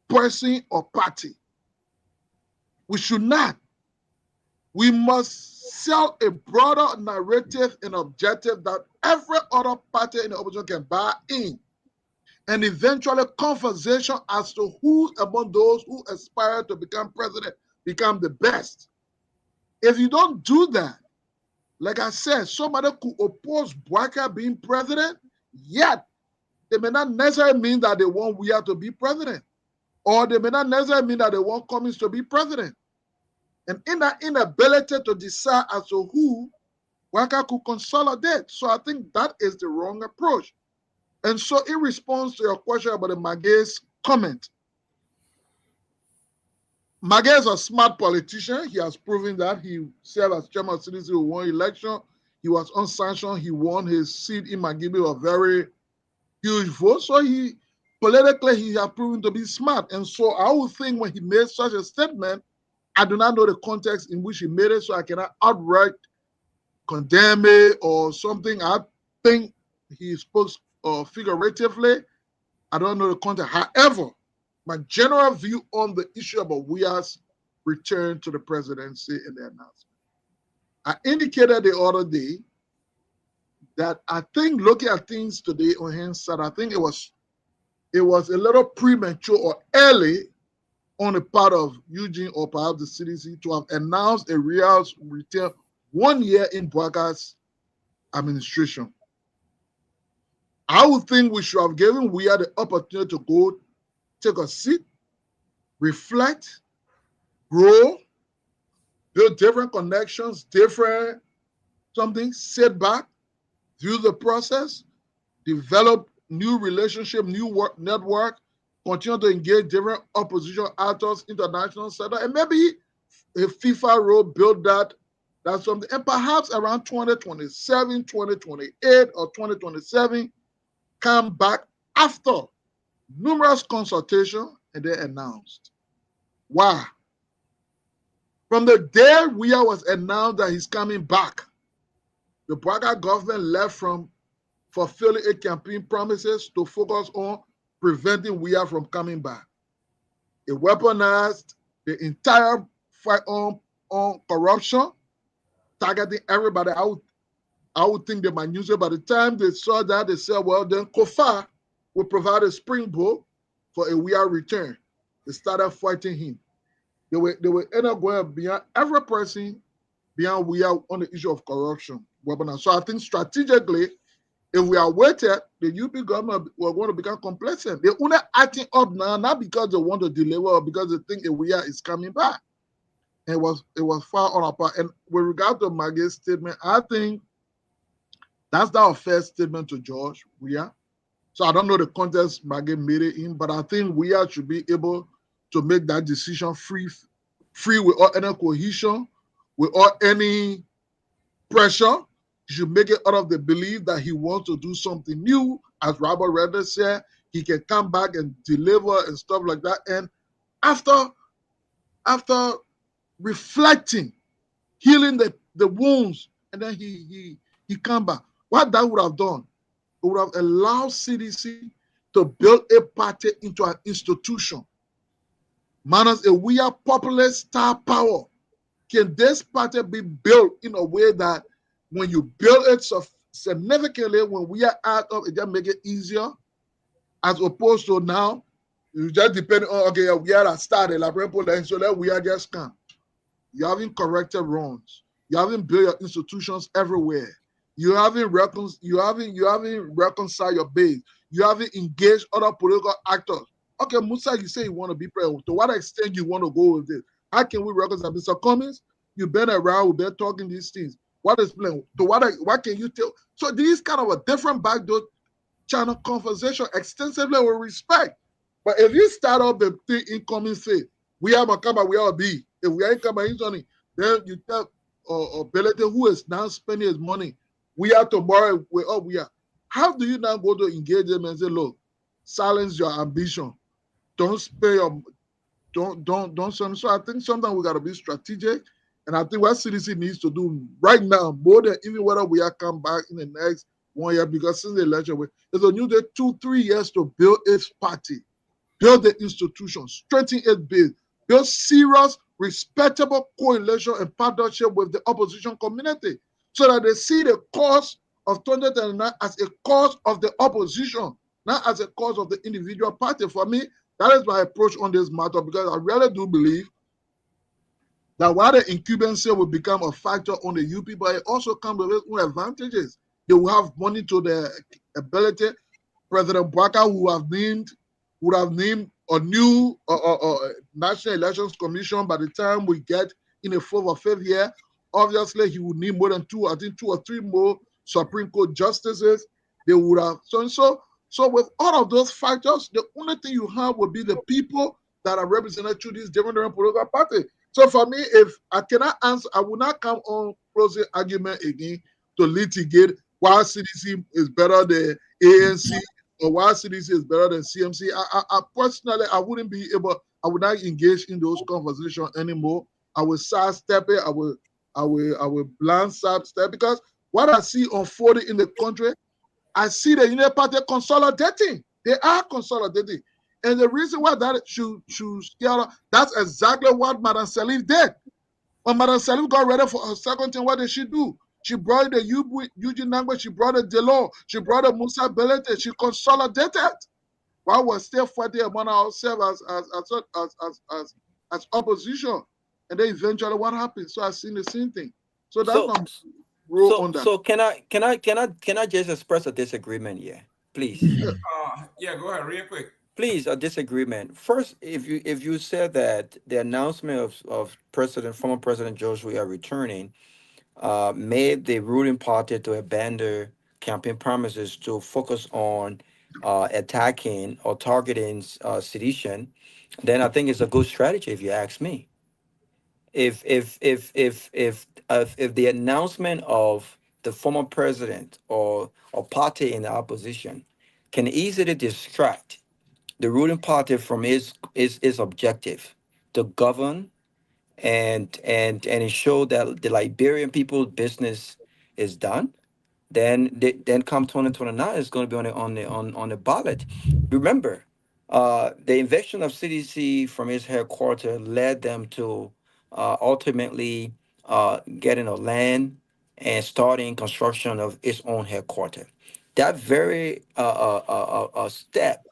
person, or party. We should not. We must sell a broader narrative and objective that every other party in the opposition can buy in. And eventually conversation as to who among those who aspire to become president become the best. If you don't do that, like I said, somebody could oppose Bwaka being president, yet they may not necessarily mean that they want Weah to be president, or they may not necessarily mean that they want Cummings to be president. And in that inability to decide as to who, Bwaka could consolidate. So I think that is the wrong approach. And so in response to your question about the Mague's comment, Maguey is a smart politician. He has proven that. He served as chairman of CDC who won election. He was unsanctioned. He won his seat in Magibi with a very huge vote. So politically, he has proven to be smart. And so I would think when he made such a statement, I do not know the context in which he made it, so I cannot outright condemn it or something. I think he spoke figuratively. I don't know the context. However, my general view on the issue about Weah's return to the presidency in the announcement. I indicated the other day that I think looking at things today on hindsight, I think it was a little premature or early on the part of Eugene or perhaps the CDC to have announced a real return 1 year in Bwaka's administration. I would think we should have given Weah the opportunity to go take a seat, reflect, grow, build different connections, different something, sit back, view the process, develop new relationship, new work network, continue to engage different opposition actors, international center, and maybe a FIFA role build that's something. And perhaps around 2027, 2028, or 2027, come back after numerous consultations and then announced. Why? From the day Weah was announced that he's coming back, the Bouaga government left from fulfilling a campaign promises to focus on preventing Weah from coming back. It weaponized the entire fight on corruption, targeting everybody. I would think they might use it. By the time they saw that, they said, well, then Kofa will provide a springboard for a Weah return. They started fighting him. They were end up going beyond every person beyond Weah on the issue of corruption. So I think strategically, if we are waited, the UP government were going to become complacent. They're only acting up now, not because they want to deliver or because they think Weah is coming back. And it was far on apart. And with regard to Maggie's statement, I think that's not a fair statement to George Weah. So I don't know the context Maggie made it in, but I think Weah should be able to make that decision free without any cohesion, without any pressure. He should make it out of the belief that he wants to do something new. As Robert Redder said, he can come back and deliver and stuff like that. And after reflecting, healing the wounds, and then he come back. What that would have done, it would have allowed CDC to build a party into an institution. Minus a Weah populist star power. Can this party be built in a way that when you build it so significantly, when we are out of it, just make it easier, as opposed to now, you just depend on, okay, we are at started, so that we are just come. You haven't corrected wrongs. You haven't built your institutions everywhere. You haven't reconciled your base. You haven't engaged other political actors. Okay, Musa, you say you want to be president. To what extent you want to go with this? How can we reconcile? Mr. Cummings, you've been around, we've been talking these things. What is plan? To what can you tell? So these kind of a different backdoor channel conversation extensively with respect. But if you start up the thing in common say, we have a come, we are be. If we ain't come in on it, then you tell ability who is now spending his money. We are tomorrow, we are. How do you now go to engage them and say, look, silence your ambition. Don't spare your don't. So I think sometimes we gotta be strategic. And I think what CDC needs to do right now, more than even whether we are come back in the next 1 year, because since the election, there's a new 2-3 years to build its party, build the institution, strengthen its base, build serious, respectable coalition and partnership with the opposition community, so that they see the cause of 2039 as a cause of the opposition, not as a cause of the individual party. For me, that is my approach on this matter, because I really do believe that while the incumbency will become a factor on the UP, but it also comes with its own advantages. They will have money to their ability. President Bouaga would have named a new National Elections Commission by the time we get in the 4th or 5th year. Obviously, he would need more than 2 or 3 more Supreme Court justices. They would have so with all of those factors, the only thing you have will be the people that are represented through these different political parties. So for me, if I cannot answer, I will not come on closing argument again to litigate why CDC is better than ANC or why CDC is better than CMC. I personally, I wouldn't be able, I would not engage in those conversations anymore. I will sidestep it. I will blind sidestep, because what I see unfolding in the country, I see the Union Party consolidating. They are consolidating. And the reason why that should scare, that's exactly what Madam Salif did. When Madam Salif got ready for her second thing, what did she do? She brought the Eugene Nagbe, she brought the Delors, she brought the Musa Belete, she consolidated. While we're still fighting among ourselves as opposition. And then eventually what happened? So I've seen the same thing. So that's my role on that. So can I just express a disagreement here, please? Yeah, go ahead, real quick. Please, a disagreement. First, if you said that the announcement of former President George Weah returning made the ruling party to abandon campaign promises to focus on attacking or targeting sedition, then I think it's a good strategy if you ask me. If the announcement of the former president or party in the opposition can easily distract the ruling party from its objective to govern and ensure that the Liberian people's business is done, then come 2029 is going to be on the ballot. Remember, the invasion of CDC from its headquarters led them to ultimately getting a land and starting construction of its own headquarters. That very step,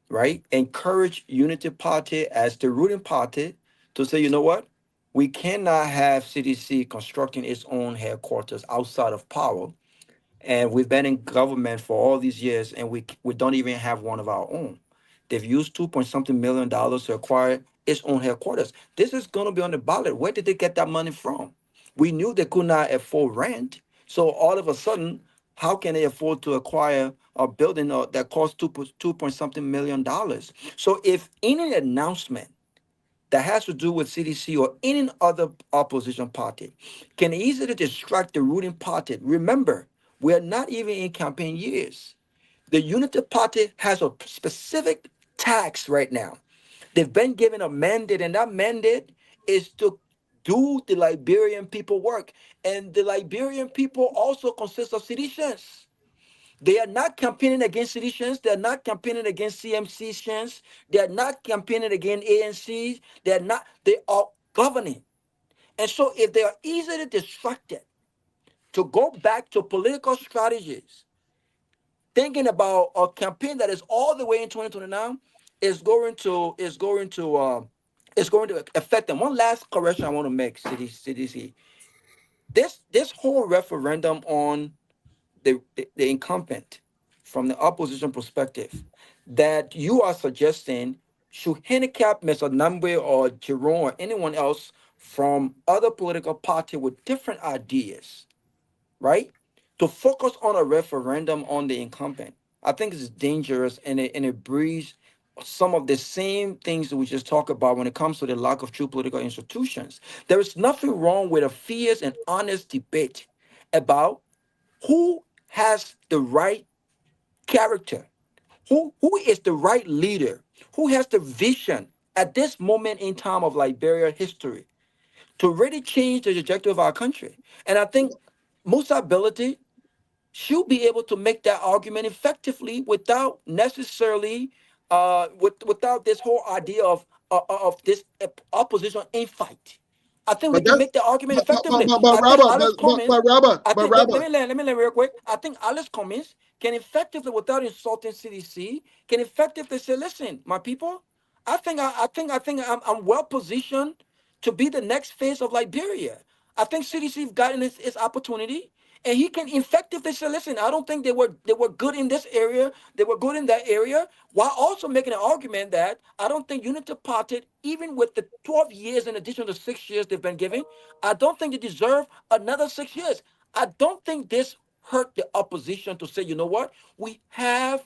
right, encourage Unity Party as the ruling party to say, you know what, we cannot have CDC constructing its own headquarters outside of power, and we've been in government for all these years, and we don't even have one of our own. They've used 2 point something million to acquire its own headquarters. This is going to be on the ballot. Where did they get that money from? We knew they could not afford rent, so all of a sudden, how can they afford to acquire a building that costs 2 point something million? So if any announcement that has to do with CDC or any other opposition party can easily distract the ruling party. Remember, we are not even in campaign years. The Unity Party has a specific task right now. They've been given a mandate, and that mandate is to do the Liberian people work. And the Liberian people also consist of seditionists. They are not campaigning against seditions. They are not campaigning against CMCs. They are not campaigning against ANCs. They are not. They are governing. And so, if they are easily distracted to go back to political strategies, thinking about a campaign that is all the way in 2029, is going to affect them. One last correction I want to make, CDC. This whole referendum on the incumbent from the opposition perspective that you are suggesting should handicap Mr. Nagbe or Jerome or anyone else from other political party with different ideas, right? To focus on a referendum on the incumbent. I think it's dangerous, and it breeds some of the same things that we just talked about when it comes to the lack of true political institutions. There is nothing wrong with a fierce and honest debate about who has the right character, who is the right leader, who has the vision at this moment in time of Liberia history to really change the trajectory of our country. And I think Musa Ability should be able to make that argument effectively without necessarily without this whole idea of this opposition infight. I think we But can that's make the argument effectively. but I think Robert, Alice Cummings. Robert. Let me real quick. I think Alice Cummings can effectively, without insulting CDC, can effectively say, "Listen, my people, I think I'm well positioned to be the next face of Liberia. I think CDC have gotten its opportunity." And he can effectively say, listen, I don't think they were good in this area, they were good in that area, while also making an argument that I don't think Unity Party, even with the 12 years in addition to 6 years they've been given, I don't think they deserve another 6 years. I don't think this hurt the opposition to say, you know what, we have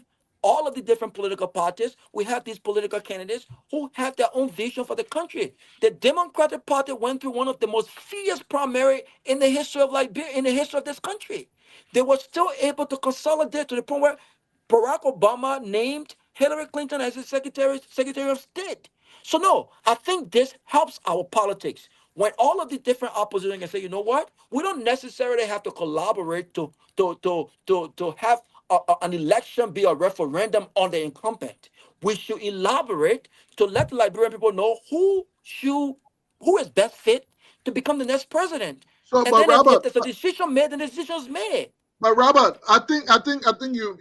all of the different political parties, we have these political candidates who have their own vision for the country. The Democratic Party went through one of the most fierce primary in the history of Liberia, in the history of this country. They were still able to consolidate to the point where Barack Obama named Hillary Clinton as his Secretary of State. So no, I think this helps our politics. When all of the different opposition can say, you know what, we don't necessarily have to collaborate to have an election be a referendum on the incumbent. We should elaborate to let the Liberian people know who is best fit to become the next president. So, And but then if Robert, there's a decision made, then the decision is made. but Robert, I think you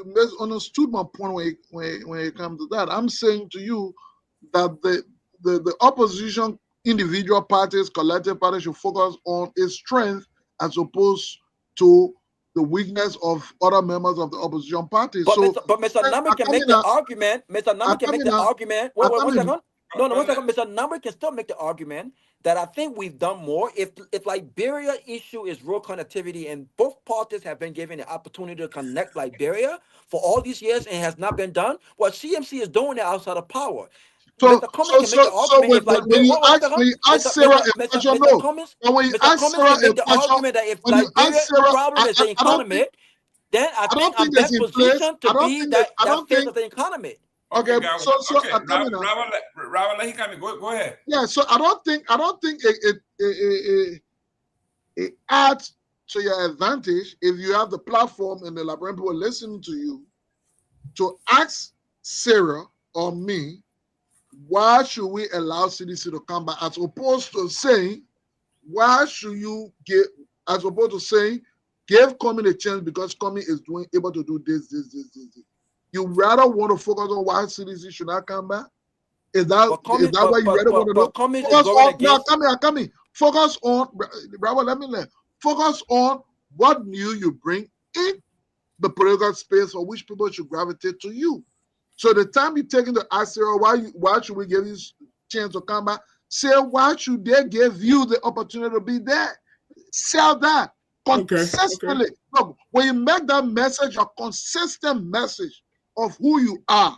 misunderstood my point when it comes to that. I'm saying to you that the opposition individual parties, collective parties should focus on its strength as opposed to the weakness of other members of the opposition party. But So, Mr. Nami can make the argument. Mr. Nami can make the argument. Wait 1 second. Mr. Number can still make the argument that I think we've done more. If Liberia issue is real connectivity, and both parties have been given the opportunity to connect Liberia for all these years and has not been done, well, CMC is doing it outside of power. So, Mr. Cummins can make the argument when you ask Sarah a question, no. But when you ask Sarah a question, that if when you ask Liberia's Sarah, problem is the economy, then I think I'm best positioned to be that face of the economy. Okay, okay, so Robert, let him come in. Go ahead. Yeah, so I don't think it adds to your advantage if you have the platform and the Liberian people listening to you to ask Sarah or me, why should we allow CDC to come back, as opposed to saying, why should you give, as opposed to saying, give Comey a chance because Comey is able to do this. You rather want to focus on why CDC should not come back? Is that what you rather want to do? Focus on, Bravo, focus on what new you bring in the political space or which people should gravitate to you. So the time you're taking to ask Sarah, why should we give you a chance to come back? Say, why should they give you the opportunity to be there? Sell that consistently. Okay. Look, when you make that message a consistent message of who you are,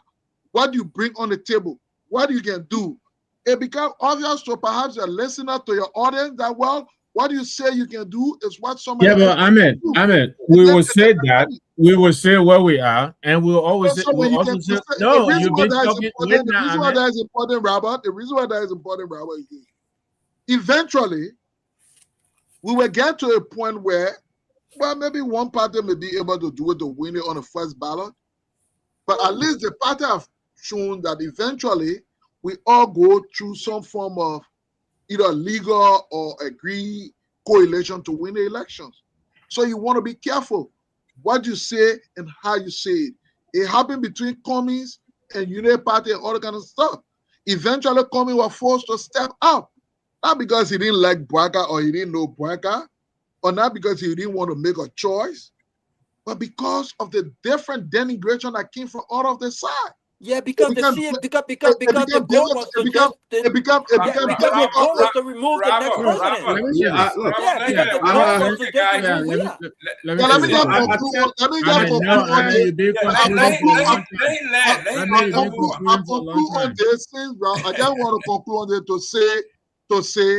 what you bring on the table, what you can do, it becomes obvious to perhaps a listener, to your audience, that, well, what you say you can do is what somebody else can do. Ahmed, we will say that. We will say where we are, and we'll always say, we'll also say, no, you've been talking. The reason why that is important, Robert, is eventually we will get to a point where, well, maybe one party may be able to do it to win it on the first ballot, but at least the party have shown that eventually we all go through some form of either legal or agreed coalition to win the elections. So you want to be careful what you say and how you say it. It happened between Commies and Unity Party and all that kind of stuff. Eventually, Comey was forced to step up. Not because he didn't like Bouaka or he didn't know Bouaka, or not because he didn't want to make a choice, but because of the different denigration that came from all of the side. Yeah, because the goal was to remove the next president. Let me just conclude on this thing, bro. I just want to conclude on it to say,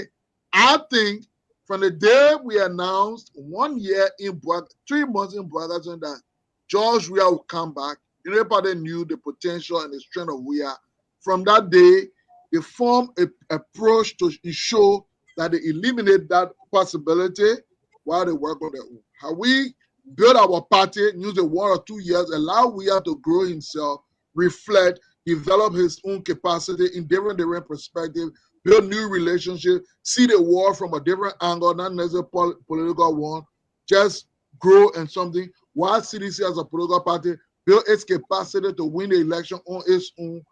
I think from the day we announced 1 year in Bouaka, 3 months in Bouaka, that George Weah will come back. Everybody knew the potential and the strength of Weah. From that day, they formed an approach to ensure that they eliminate that possibility while they work on their own. How we build our party, use the 1 or 2 years, allow Weah to grow himself, reflect, develop his own capacity in different perspectives, build new relationships, see the war from a different angle, not necessarily political one, just grow in something. While CDC as a political party build its capacity to win the election on its own,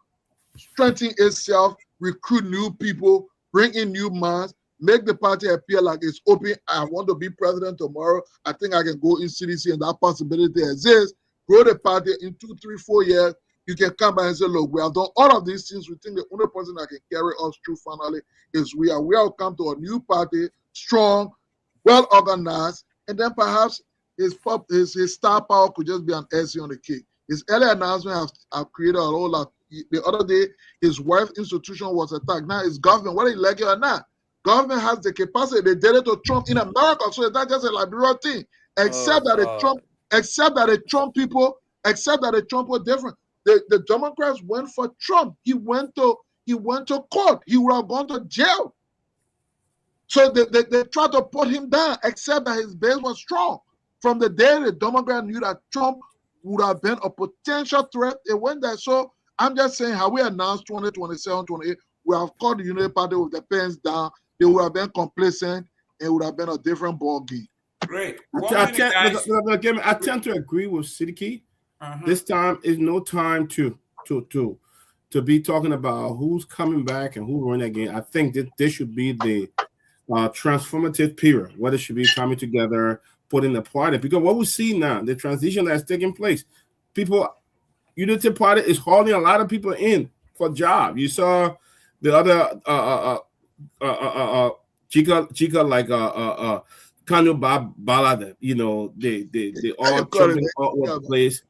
strengthen itself, recruit new people, bring in new minds, make the party appear like it's open. I want to be president tomorrow. I think I can go in CDC and that possibility exists. Grow the party in 2, 3, 4 years. You can come back and say, look, we have done all of these things. We think the only person that can carry us through finally is we are. We will come to a new party, strong, well organized, and then perhaps his star power could just be an icing on the cake. His early announcement have created a whole lot. The other day, his wife's institution was attacked. Now it's government, whether you like it or not. Government has the capacity. They did it to Trump in America, so it's not just a Liberia thing. Except that the Trump people were different. The Democrats went for Trump. He went to court. He would have gone to jail. So they tried to put him down, except that his base was strong. From the day the Democrats knew that Trump would have been a potential threat, it went there. So I'm just saying, how we announced 2027, 28, we have called the Unity Party with the pens down. They would have been complacent. It would have been a different ball game. Great. I tend to agree with Seleke. This time is no time to be talking about who's coming back and who won again. I think that this should be the transformative period, where they should be coming together, putting the party. Because what we see now, the transition that's taking place, Unity Party is hauling a lot of people in for jobs. You saw the other Chica like Kanu Bala, you know, they all jumping all over the place,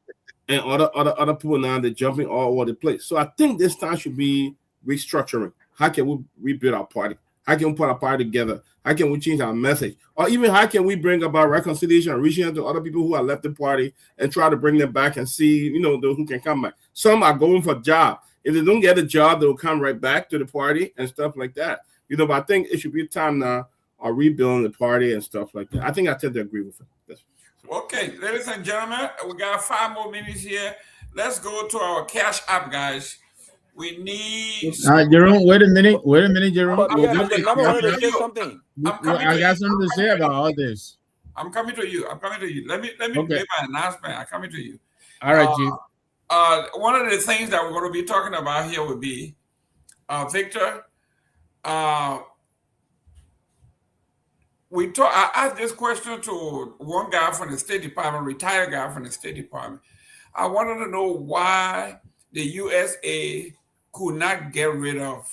and other people now they're jumping all over the place. So I think this time should be restructuring. How can we rebuild our party? How can we put our party together? How can we change our message? Or even how can we bring about reconciliation, reaching out to other people who have left the party and try to bring them back and see, you know, those who can come back. Some are going for a job. If they don't get a job, they'll come right back to the party and stuff like that. You know, but I think it should be time now of rebuilding the party and stuff like that. I think I tend to agree with it. Okay, ladies and gentlemen, we got 5 more minutes here. Let's go to our Cash App, guys. We need Jerome, wait a minute, Jerome. But yeah, the number wanted to say something. I got something to say about all this. I'm coming to you. Let me Okay. make my announcement. I'm coming to you. All right, Chief. One of the things that we're going to be talking about here would be Victor. I asked this question to one guy from the State Department, retired guy from the State Department. I wanted to know why the USA could not get rid of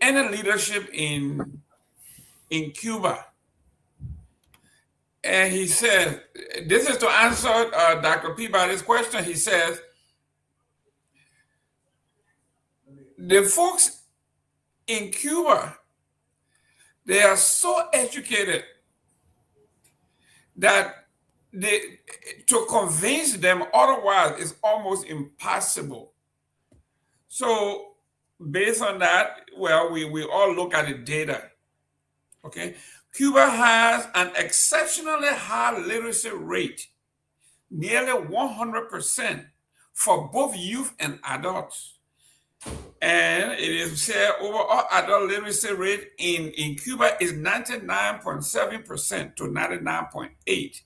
any leadership in Cuba. And he said, this is to answer Dr. Peabody's question. He says, the folks in Cuba, they are so educated that to convince them otherwise is almost impossible. So based on that, well, we all look at the data. Okay, Cuba has an exceptionally high literacy rate, nearly 100% for both youth and adults. And it is said overall adult literacy rate in Cuba is 99.7% to 99.8%.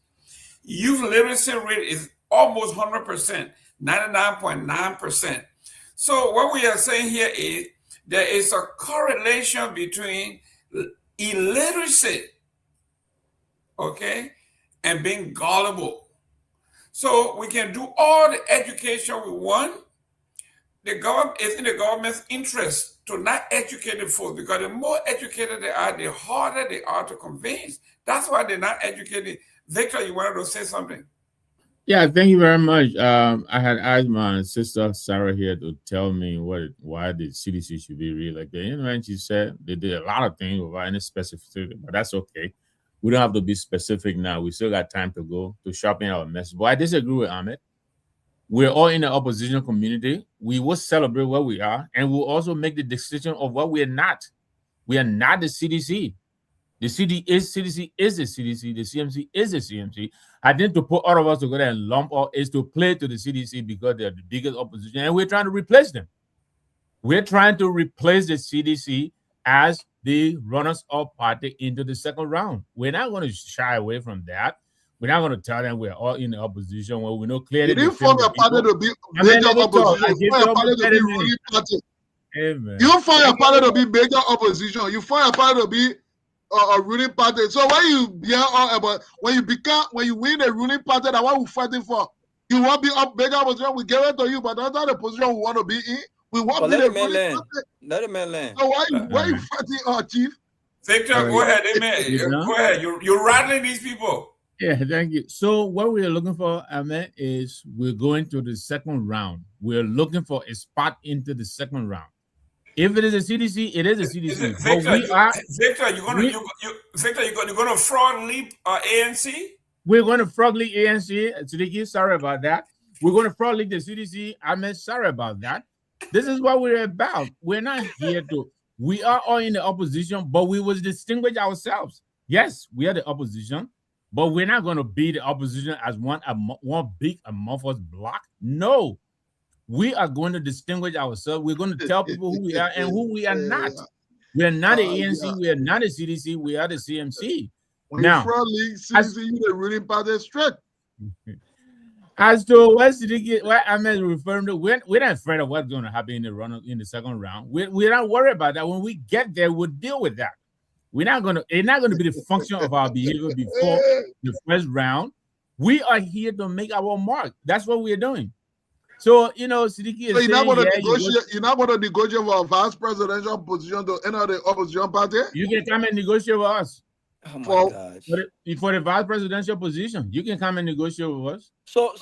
Youth literacy rate is almost 100%, 99.9%. So what we are saying here is there is a correlation between illiteracy, okay, and being gullible. So we can do all the education we want. The government is in the government's interest to not educate the folks, because the more educated they are, the harder they are to convince. That's why they're not educated. Victor, you wanted to say something? Yeah, thank you very much. I had asked my sister Sarah here to tell me why the CDC should be reelected. You know, and she said they did a lot of things without any specificity, but that's okay. We don't have to be specific now. We still got time to go to sharpen our message. But I disagree with Ahmed. We're all in the opposition community. We will celebrate what we are, and we'll also make the decision of what we are not. We are not the CDC. The CDC is the CDC. The CMC is the CMC. I think to put all of us together and lump all is to play to the CDC because they're the biggest opposition, and we're trying to replace them. We're trying to replace the CDC as the runners-up party into the second round. We're not going to shy away from that. We're not going to tell them we're all in the opposition when we know clearly. You didn't form a party to be major opposition. You form a party to be ruling party. You form a party to be major opposition. You form a party to be a ruling party. So when you hear all about when you win a ruling party, that what we're fighting for, you want to be up major opposition. We give it to you, but that's not the position we want to be in. We want to be the ruling party. Let the man land. So why you fighting, Chief? Victor, go ahead, amen. Go ahead. You're rattling these people. Yeah, thank you. So what we are looking for, Ahmed, is we're going to the second round. We're looking for a spot into the second round. If it is a CDC, it is a CDC. Victor, you're going to fraud leap ANC? We're going to fraud leap ANC. Seleke, sorry about that. We're going to fraud leap the CDC. Ahmed, sorry about that. This is what we're about. We're not here to. We are all in the opposition, but we will distinguish ourselves. Yes, we are the opposition. But we're not going to be the opposition as one big amorphous block. No, we are going to distinguish ourselves. We're going to tell people who we are and who we are not. We are not the ANC. We are not the CDC. We are the CMC. When now, you league, CDC, you the ruling party straight. As to what Ahmed referring to, we're not afraid of what's going to happen in the second round. We're not worried about that. When we get there, we'll deal with that. It's not going to be the function of our behavior before the first round. We are here to make our mark. That's what we're doing. So Siddiqui is So you're not saying, going to yeah, negotiate. You're not going to negotiate for a vice presidential position to enter the opposition party. you can come and negotiate with us. Oh my For gosh. For the vice presidential position, you can come and negotiate with us. So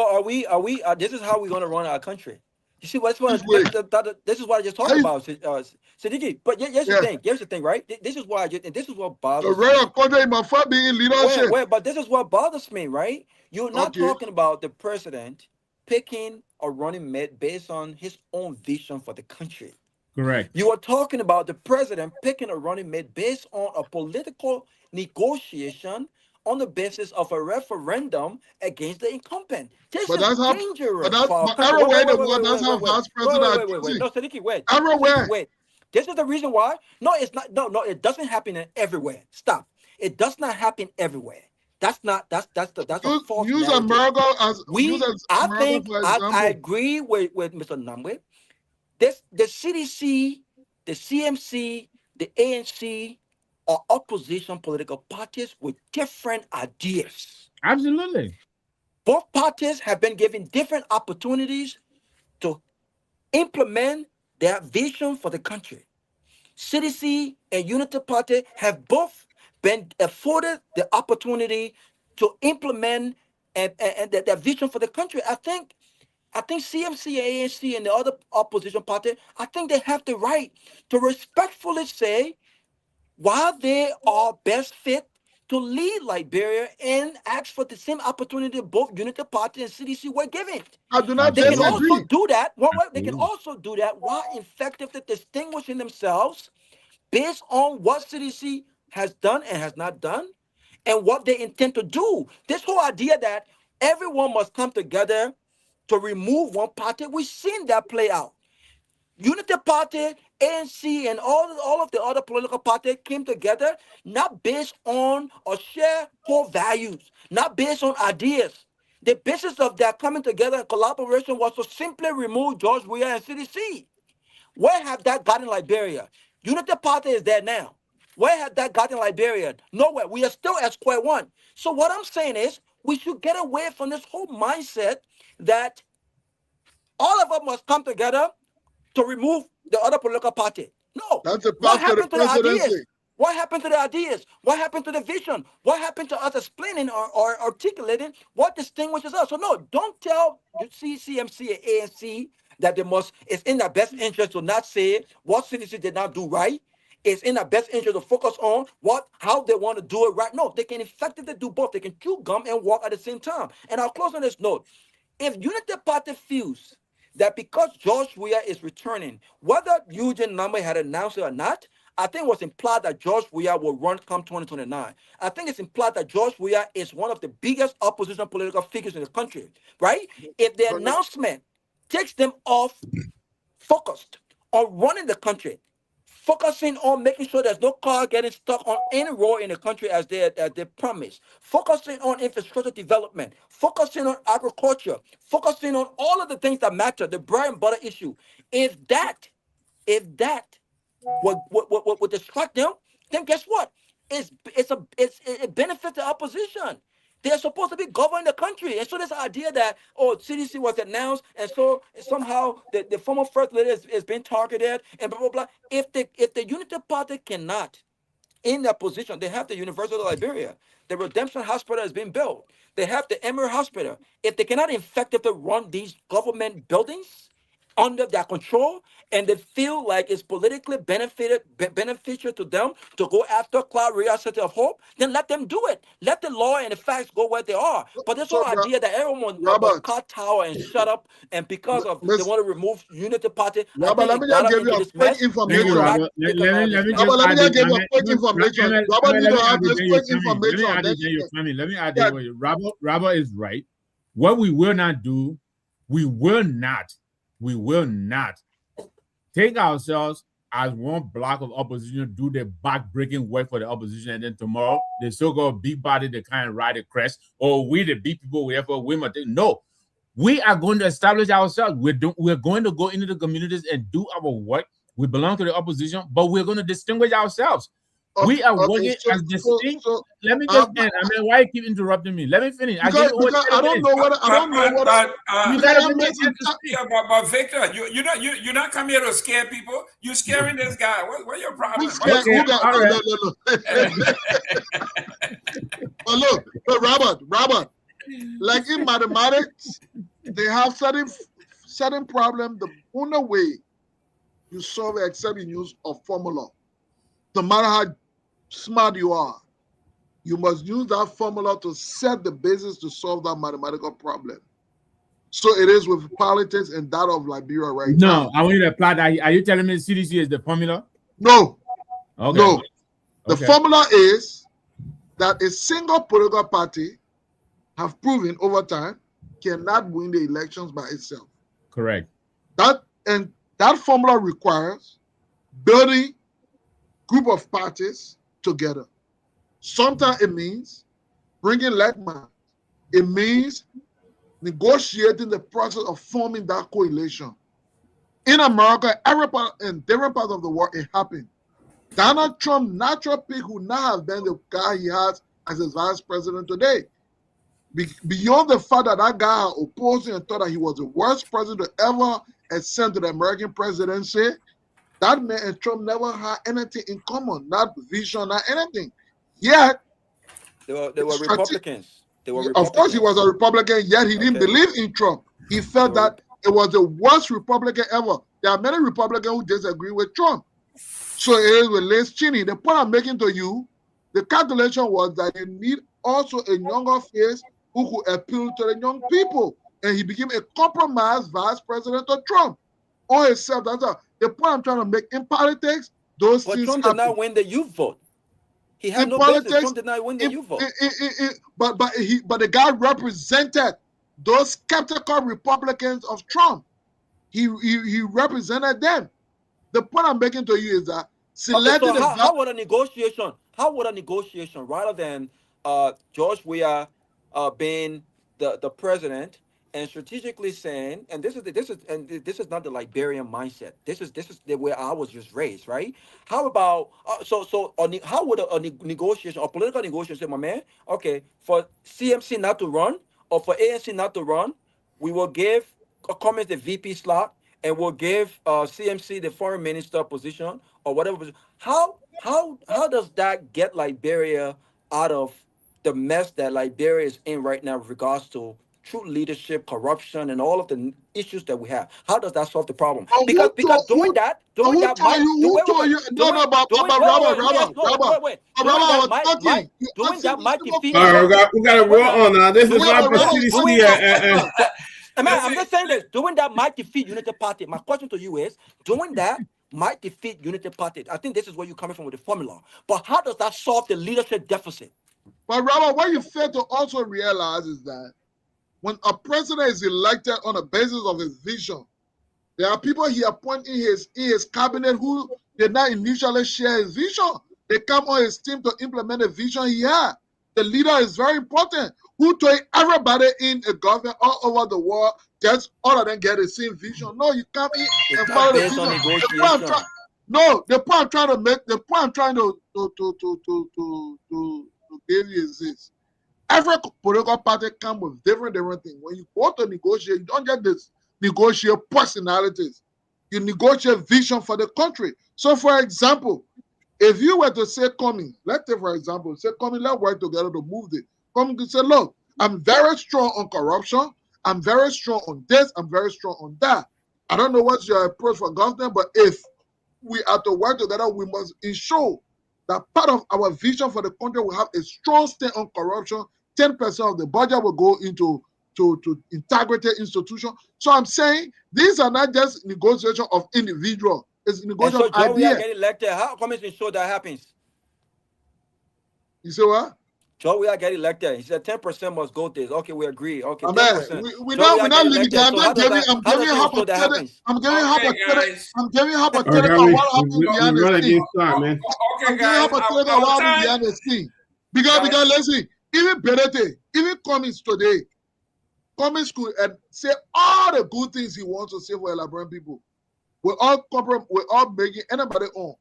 are we this is how we're gonna run our country. You see this way. this is what I just talked about, Siddiqui. But here's the thing, right? This is why this is what The bothers real me. country must be in leadership. But this is what bothers me, right? You're not talking about the president picking or running mate based on his own vision for the country. Correct. You are talking about the president picking a running mate based on a political negotiation on the basis of a referendum against the incumbent. This is dangerous. But everywhere the world, that's how vice president. Wait. No, Siddiqui, wait. Everywhere. Wait. This is the reason why. No, it's not. No, it doesn't happen everywhere. Stop. It does not happen everywhere. That's a false use narrative. America as I agree with Mr. Nagbe. The CDC, the CMC, the ANC are opposition political parties with different ideas. Absolutely. Both parties have been given different opportunities to implement their vision for the country. CDC and Unity Party have both been afforded the opportunity to implement and their vision for the country. I think CMC, ANC, and the other opposition party, I think they have the right to respectfully say why they are best fit to lead Liberia and ask for the same opportunity both Unity Party and CDC were given. I do not disagree. They can also do that. They can also do that while effectively distinguishing themselves based on what CDC has done and has not done and what they intend to do. This whole idea that everyone must come together to remove one party, we've seen that play out. Unity Party, ANC, and all of the other political parties came together not based on or share core values, not based on ideas. The basis of their coming together and collaboration was to simply remove George Weah and CDC. Where have that gotten Liberia? Unity Party is there now. Where have that gotten Liberia? Nowhere. We are still at square one. So what I'm saying is we should get away from this whole mindset that all of us must come together to remove the other political party. No. That's a What path to the happened to the ideas? presidency. What happened to the ideas? What happened to the vision? What happened to us explaining or articulating what distinguishes us? So no, don't tell CMC and ANC that it's in their best interest to not say what CDC did not do right. It's in their best interest to focus on how they want to do it right. No, they can effectively do both. They can chew gum and walk at the same time. And I'll close on this note. If Unity Party feels that because George Weah is returning, whether Eugene Nagbe had announced it or not, I think it was implied that George Weah will run come 2029. I think it's implied that George Weah is one of the biggest opposition political figures in the country, right? If the announcement takes them off focused on running the country, focusing on making sure there's no car getting stuck on any road in the country as they promise, focusing on infrastructure development, focusing on agriculture, focusing on all of the things that matter, the bread and butter issue. If that would distract them, then guess what? It benefits the opposition. They're supposed to be governing the country. And so this idea that, CDC was announced, and so somehow the former first lady is being targeted, and blah, blah, blah. If the Unity Party cannot, in their position, they have the University of Liberia. The Redemption Hospital has been built. They have the Emory Hospital. If they cannot effectively run these government buildings under their control, and they feel like it's politically beneficial to them to go after Cloud Real City of Hope, then let them do it. Let the law and the facts go where they are. But this whole idea that everyone must cut tower and shut up, and because of they want to remove Unity Party, Robert, let me just give you a quick information. Robert, let me just give you a quick information. Robert, you don't have this quick information. Let me add this for you. Robert is right. What we will not do, we will not take ourselves as one block of opposition, do the back-breaking work for the opposition, and then tomorrow, the so-called big body, they kind of ride the crest, or we, the big people, therefore we must. No, we are going to establish ourselves. We're going to go into the communities and do our work. We belong to the opposition, but we're going to distinguish ourselves. We are working as distinct. Let me just end. I mean, why you keep interrupting me? Let me finish. Because I don't know what you gotta make but Victor, you're not coming here to scare people. You're scaring this guy. What's your problem? But look, Robert, like in mathematics, they have certain problem. The only way you solve it except you use a formula. No matter how smart you are, you must use that formula to set the basis to solve that mathematical problem. So it is with politics and that of Liberia right now. No, I want you to apply that. Are you telling me CDC is the formula? No. Okay. No. The Okay. formula is that a single political party have proven over time cannot win the elections by itself. Correct. That formula requires building group of parties together. Sometimes it means bringing like minds. It means negotiating the process of forming that coalition. In America, in different parts of the world, it happened. Donald Trump, natural pick, would not have been the guy he has as his vice president today. Beyond the fact that that guy opposed him and thought that he was the worst president to ever ascend to the American presidency, that man and Trump never had anything in common, not vision, not anything. Yet, they were Republicans. Of course, he was a Republican, yet he didn't believe in Trump. He felt that it was the worst Republican ever. There are many Republicans who disagree with Trump. So it is with Liz Cheney. The point I'm making to you, the calculation was that you need also a younger face who could appeal to the young people. And he became a compromised vice president of Trump. On himself, that's the point I'm trying to make. In politics, those things Trump happen. did not win the youth vote. He had In no politics, business. Trump did not win the youth vote. But the guy represented those skeptical Republicans of Trump. He represented them. The point I'm making to you is that selecting how would a negotiation rather than George Weah being the president and strategically saying, and this is not the Liberian mindset. This is the way I was just raised, right? How about how would a negotiation or political negotiation say, my man, okay, for CMC not to run or for ANC not to run, we will give Cummings the VP slot and we'll give CMC the foreign minister position or whatever position. How does that get Liberia out of the mess that Liberia is in right now with regards to true leadership, corruption, and all of the issues that we have? How does that solve the problem? Because doing that might defeat. We got to roll on now. This is not for CDC. I'm just saying this. Doing that might defeat Unity Party. My question to you is, doing that might defeat Unity Party. I think this is where you're coming from with the formula. But how does that solve the leadership deficit? But Robert, what you fail to also realize is that when a president is elected on the basis of his vision, there are people he appoints in his cabinet who did not initially share his vision. They come on his team to implement the vision he had. The leader is very important. Who told everybody in a government all over the world gets all of them get the same vision? No, you come in and follow the vision. The point I'm trying to make, the point I'm trying to give you is this. Every political party comes with different things. When you go to negotiate, you don't just negotiate personalities. You negotiate vision for the country. So, for example, if you were to say, let's say, for example, say, let's work together to move this. To say, look, I'm very strong on corruption. I'm very strong on this. I'm very strong on that. I don't know what's your approach for government, but if we are to work together, we must ensure that part of our vision for the country will have a strong stand on corruption. 10% of the budget will go into integrity institutions. So I'm saying these are not just negotiation of individual. It's negotiation of ideas. We are getting elected. How come it's ensure that happens? You say what? Joe, we are getting elected. He said 10% must go this. Okay, we agree. Okay, 10%. We're not limited. I'm giving hypothetical on what happened behind the scene. I'm giving hypothetical on what happened behind the scene. Because let's see, even Benete, even Cummings today, Cummings could say all the good things he wants to say for Liberian people. We're all making anybody on.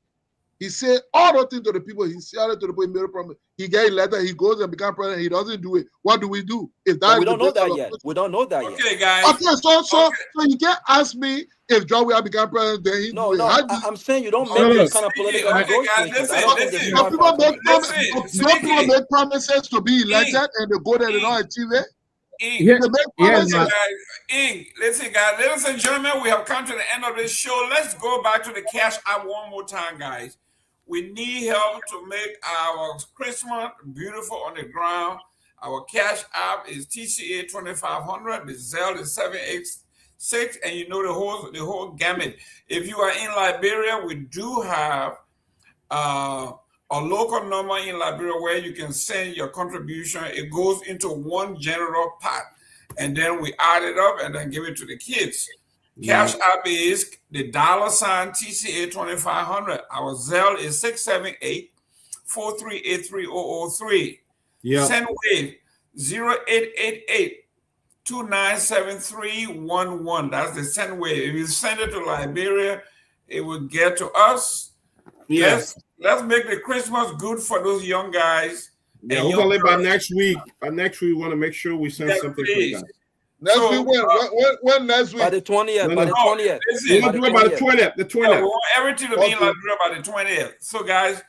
He said all the things to the people. He said to the people. He made a promise. He gave a letter. He goes and becomes president. He doesn't do it. What do we do? If that we don't know that yet. We don't know that yet. Okay, guys. Okay, so you can't ask me if John will become president. Then he do it. I'm saying you don't make this kind of political negotiations. I don't think this people make promises to be elected and they go there and they don't achieve it. Listen, guys. Ladies and gentlemen, we have come to the end of this show. Let's go back to the cash app one more time, guys. We need help to make our Christmas beautiful on the ground. Our cash app is TCA 2500. The Zelle is 786, and you know the whole gamut. If you are in Liberia, we do have a local number in Liberia where you can send your contribution. It goes into one general pot, and then we add it up and then give it to the kids. Cash app is the $ TCA 2500. Our Zelle is 678-4383003. Send wave 0888-297311. That's the send wave. If you send it to Liberia, it will get to us. Yes. Let's make the Christmas good for those young guys. Yeah, hopefully by next week. By next week, we want to make sure we send something for you guys. Next week, when next week? By the 20th. By the 20th. We want to do it by the 20th. The 20th. Yeah, we want everything to be in Liberia by the 20th. So, guys,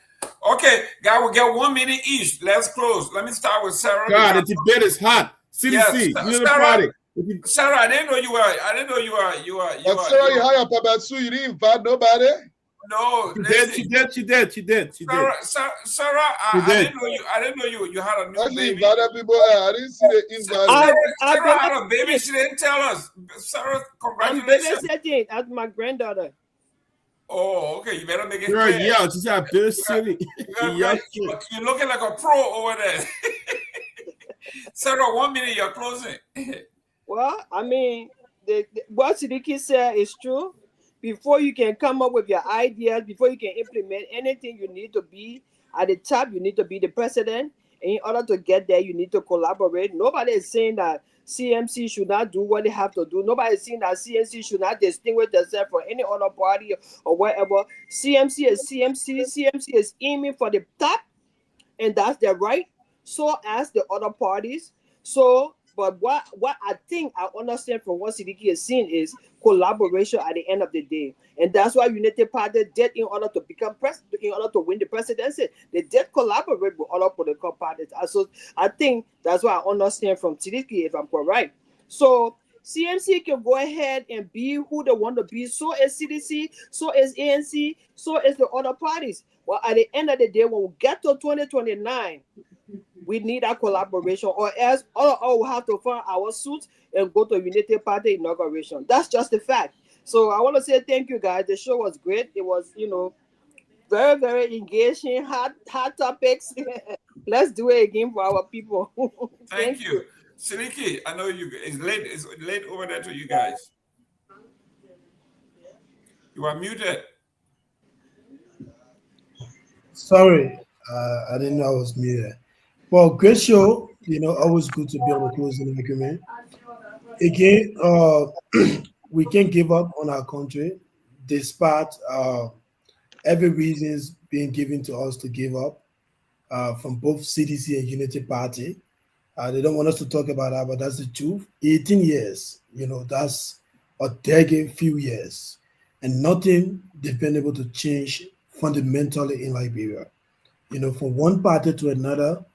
okay, guys, we'll get 1 minute each. Let's close. Let me start with Sarah. God, the debate is hot. CDC, Sarah, I didn't know you were. Sarah, you hired Papa Sue. You didn't invite nobody. No, she did. Sarah, I didn't know you had a new baby. Invited people. I didn't see the invite. Sarah had a baby. She didn't tell us. Sarah, congratulations. I'm babysitting at my granddaughter. Oh, okay. You better make it clear. Yeah, she's at Big City. You're looking like a pro over there. Sarah, 1 minute. You're closing. Well, I mean, what Seleke said is true. Before you can come up with your ideas, before you can implement anything, you need to be at the top. You need to be the president. And in order to get there, you need to collaborate. Nobody is saying that CMC should not do what they have to do. Nobody is saying that CMC should not distinguish themselves from any other party or whatever. CMC is CMC. CMC is aiming for the top, and that's their right. So as the other parties. But what I think I understand from what Seleke is saying is collaboration at the end of the day. And that's why United Party did in order to become president, in order to win the presidency. They did collaborate with other political parties. So I think that's what I understand from Seleke, if I'm correct. So CMC can go ahead and be who they want to be. So is CDC, so is ANC, so is the other parties. Well, at the end of the day, when we get to 2029, we need that collaboration, or else all we have to find our suits and go to United Party inauguration. That's just a fact. So I want to say thank you, guys. The show was great. It was, very, very engaging, hot topics. Let's do it again for our people. Thank you. Seleke, I know it's late over there to you guys. You are muted. Sorry, I didn't know I was muted. Well, great show. Always good to be on the closing argument. Again, we can't give up on our country, despite every reasons being given to us to give up from both CDC and Unity Party. They don't want us to talk about that, but that's the truth. 18 years, that's a decade, few years, and nothing they've been able to change fundamentally in Liberia. From one party to another,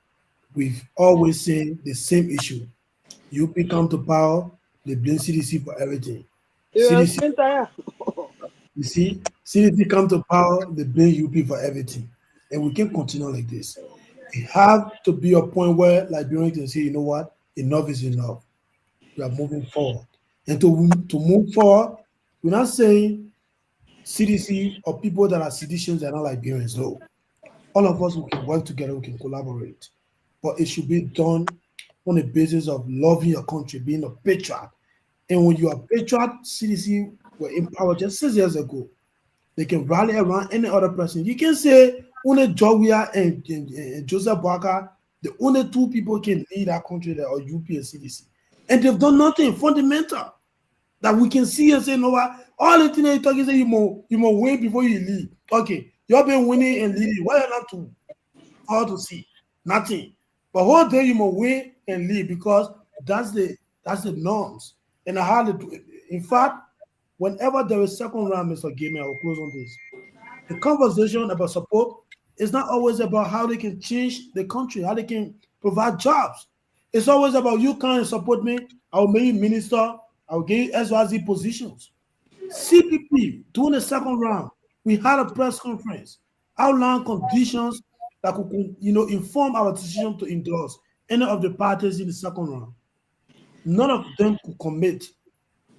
we've always seen the same issue. UP come to power, they blame CDC for everything. CDC come to power, they blame UP for everything. And we can't continue like this. It have to be a point where Liberians can say, you know what, enough is enough. We are moving forward. And to move forward, we're not saying CDC or people that are seditious are not Liberians. No. All of us, we can work together, we can collaborate. But it should be done on the basis of loving your country, being a patriot. And when you are a patriot, CDC were in power just 6 years ago. They can rally around any other person. You can say only Garguah and Joseph Boakai, the only two people can lead our country that are UP and CDC. And they've done nothing fundamental that we can see and say, no, all the things you're talking, say you must wait before you leave. Okay, You've been winning and leading. Why are not to how to see? Nothing. But whole day you must win and lead because that's the norms. And I had to, in fact, whenever there is second round, Mr. Gayman, I will close on this. The conversation about support is not always about how they can change the country, how they can provide jobs. It's always about you can't support me, I will make you minister, I will give you SYZ positions. CPP, during the second round, we had a press conference, outline conditions that could, inform our decision to endorse any of the parties in the second round. None of them could commit.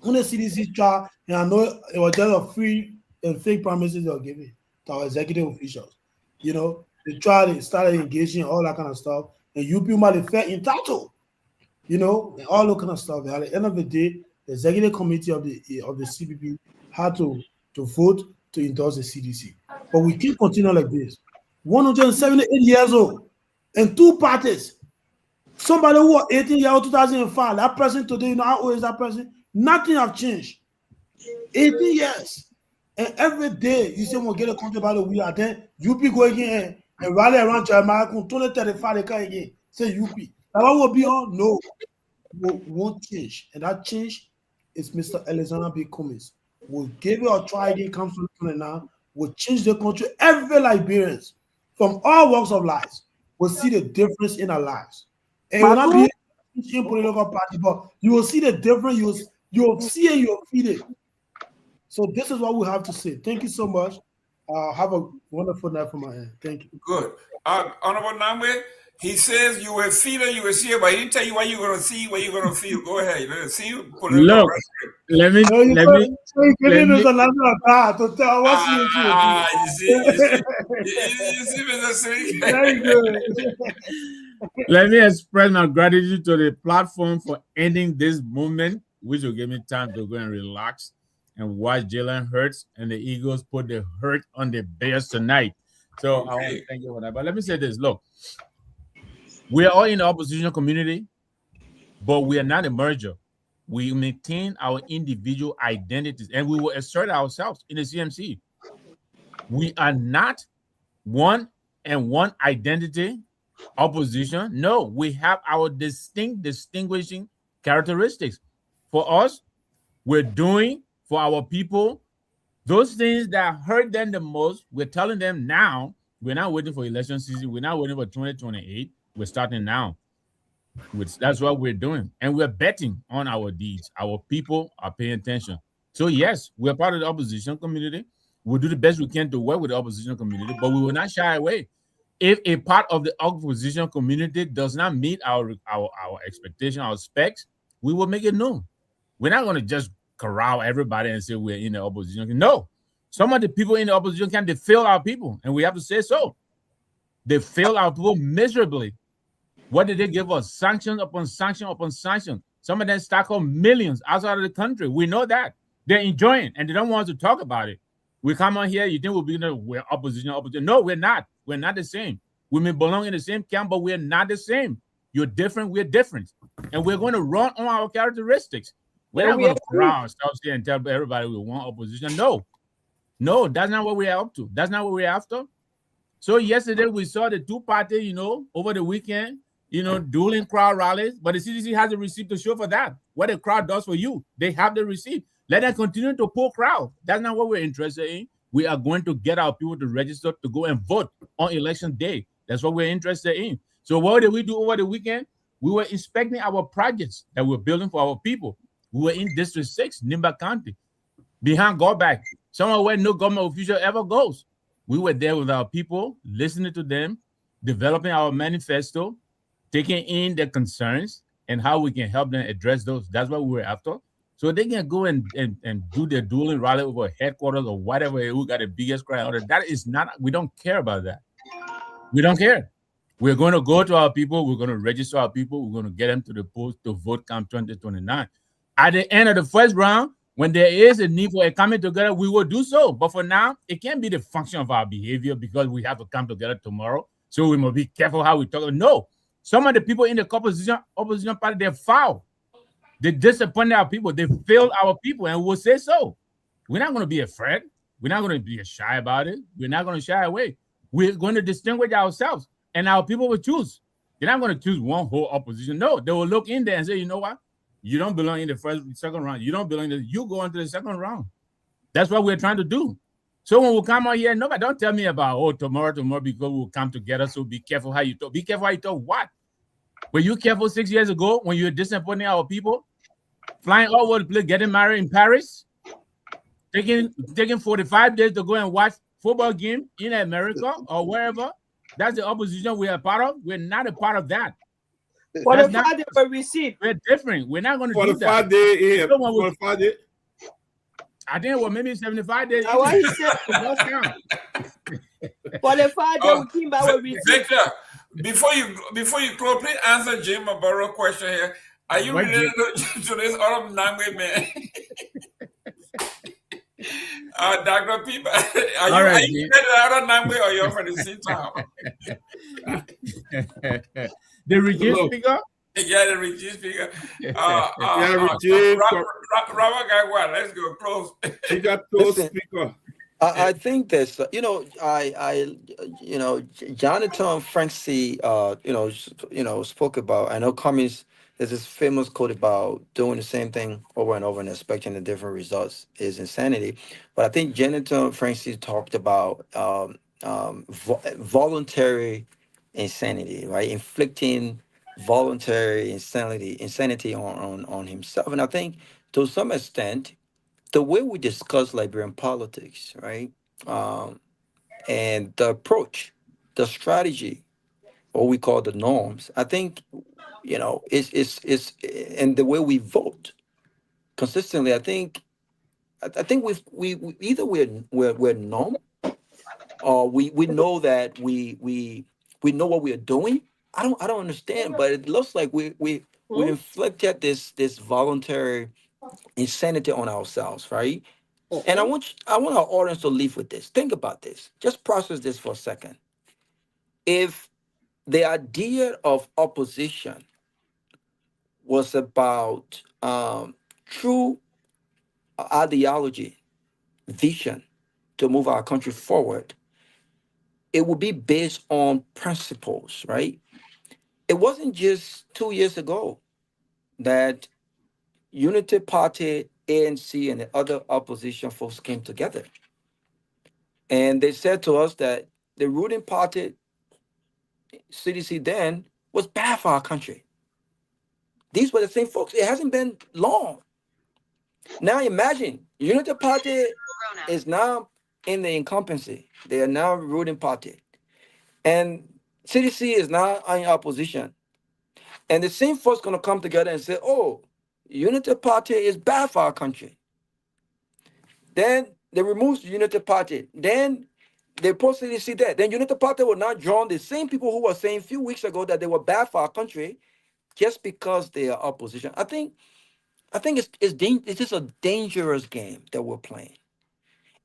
When the CDC trial, and I know it was just a free and fake promises they were giving to our executive officials. They tried, they started engaging, all that kind of stuff, and you people might have felt entitled, and all that kind of stuff. And at the end of the day, the executive committee of the CPP had to vote to endorse the CDC. But we keep continuing like this. 178 years old, and two parties. Somebody who was 18 years old, 2005, that person today, how old is that person? Nothing have changed. 18 years. And every day, you say, we'll get a country by the wheel, then UP go again and rally around Jeremiah, 2035, they come again. Say UP. That one will be all? No. Won't change. And that change is Mr. Alexander B. Cummings. We'll give it a try again, comes from now. We'll change the country. Every Liberians from all walks of life will see the difference in our lives. And it will not be in political party, but you will see the difference. You'll see it, you'll feel it. So this is what we have to say. Thank you so much. Have a wonderful night from my end. Thank you. Good. Honorable Nagbe, he says you will feel it, you will see it, but he didn't tell you what you're going to see, what you're going to feel. Go ahead. Let's see you. Look, let me. You see, Mr. Seleke. Very good. Let me express my gratitude to the platform for ending this movement, which will give me time to go and relax and watch Jalen Hurts and the Eagles put the hurt on the Bears tonight. So I want to thank you for that. But let me say this. Look, we are all in the opposition community, but we are not a merger. We maintain our individual identities and we will assert ourselves in the CMC. We are not one and one identity opposition. No, we have our distinguishing characteristics. For us, we're doing for our people those things that hurt them the most. We're telling them now. We're not waiting for election season. We're not waiting for 2028. We're starting now. That's what we're doing. And we're betting on our deeds. Our people are paying attention. So yes, we're part of the opposition community. We'll do the best we can to work with the opposition community, but we will not shy away. If a part of the opposition community does not meet our expectation, our specs, we will make it known. We're not going to just corral everybody and say we're in the opposition. No. Some of the people in the opposition camp, they fail our people, and we have to say so. They fail our people miserably. What did they give us? Sanction upon sanction upon sanction. Some of them stack up millions outside of the country. We know that. They're enjoying, and they don't want to talk about it. We come on here, you think we're opposition. No, we're not. We're not the same. We may belong in the same camp, but we're not the same. You're different, we're different. And we're going to run on our characteristics. We're not going to corral ourselves here and tell everybody we want opposition. No, that's not what we're up to. That's not what we're after. So yesterday we saw the two parties, over the weekend, dueling crowd rallies, but the CDC has a receipt to show for that. What the crowd does for you, they have the receipt. Let them continue to pull crowd. That's not what we're interested in. We are going to get our people to register to go and vote on election day. That's what we're interested in. So what did we do over the weekend? We were inspecting our projects that we're building for our people. We were in District 6, Nimba County, behind Garguah, somewhere where no government official ever goes. We were there with our people, listening to them, developing our manifesto, taking in their concerns and how we can help them address those. That's what we were after. So they can go and do their dueling rally over headquarters or whatever, who got the biggest crowd. That is not, we don't care about that. We don't care. We're going to go to our people. We're going to register our people. We're going to get them to the polls to vote come 2029. At the end of the first round, when there is a need for a coming together, we will do so. But for now, it can't be the function of our behavior because we have to come together tomorrow. So we must be careful how we talk. No, some of the people in the opposition party, they're foul. They disappointed our people. They failed our people, and we'll say so. We're not going to be afraid. We're not going to be shy about it. We're not going to shy away. We're going to distinguish ourselves, and our people will choose. They're not going to choose one whole opposition. No, they will look in there and say, you know what? You don't belong in the second round. You don't belong in you go into the second round. That's what we're trying to do. So when we come out here, nobody don't tell me about, tomorrow, because we'll come together. So be careful how you talk. Be careful how you talk. What? Were you careful 6 years ago when you were disappointing our people? Flying all over the place, getting married in Paris? Taking 45 days to go and watch football game in America or wherever? That's the opposition we are part of. We're not a part of that. 45 days we receive. We're different. We're not going to do that. 45 days, 45 days. I think it was maybe 75 days. What he said. 45 days we came back with receipt. Victor, before you close, please answer Jim Barrow question here. Are you related to this other Nagbe man? Dr. Peabody, are you related to the other Nagbe or you're from the same town? The regime speaker? Yeah, the regime speaker. Robert Garguah, let's go close. He got close speaker. I think this, Jonathan Franksy, spoke about. I know Cummings. There's this famous quote about doing the same thing over and over and expecting the different results is insanity. But I think Jonathan Franksy talked about voluntary insanity, right? Inflicting voluntary insanity on himself. And I think to some extent, the way we discuss Liberian politics, right, and the approach, the strategy, what we call the norms, I think, it's and the way we vote consistently. I think we either we're norm, or we know that we know what we are doing. I don't understand, but it looks like we inflicted this voluntary insanity on ourselves, right? And I want our audience to leave with this. Think about this. Just process this for a second. If the idea of opposition was about true ideology, vision to move our country forward, it would be based on principles, right? It wasn't just 2 years ago that Unity Party, ANC, and the other opposition folks came together. And they said to us that the ruling party, CDC then, was bad for our country. These were the same folks. It hasn't been long. Now imagine, Unity Party is now in the incumbency. They are now ruling party. And CDC is now in opposition. And the same folks going to come together and say, oh, Unity Party is bad for our country. Then they remove the Unity Party. Then they post CDC there. Then Unity Party will now join the same people who were saying a few weeks ago that they were bad for our country just because they are opposition. I think it's just a dangerous game that we're playing.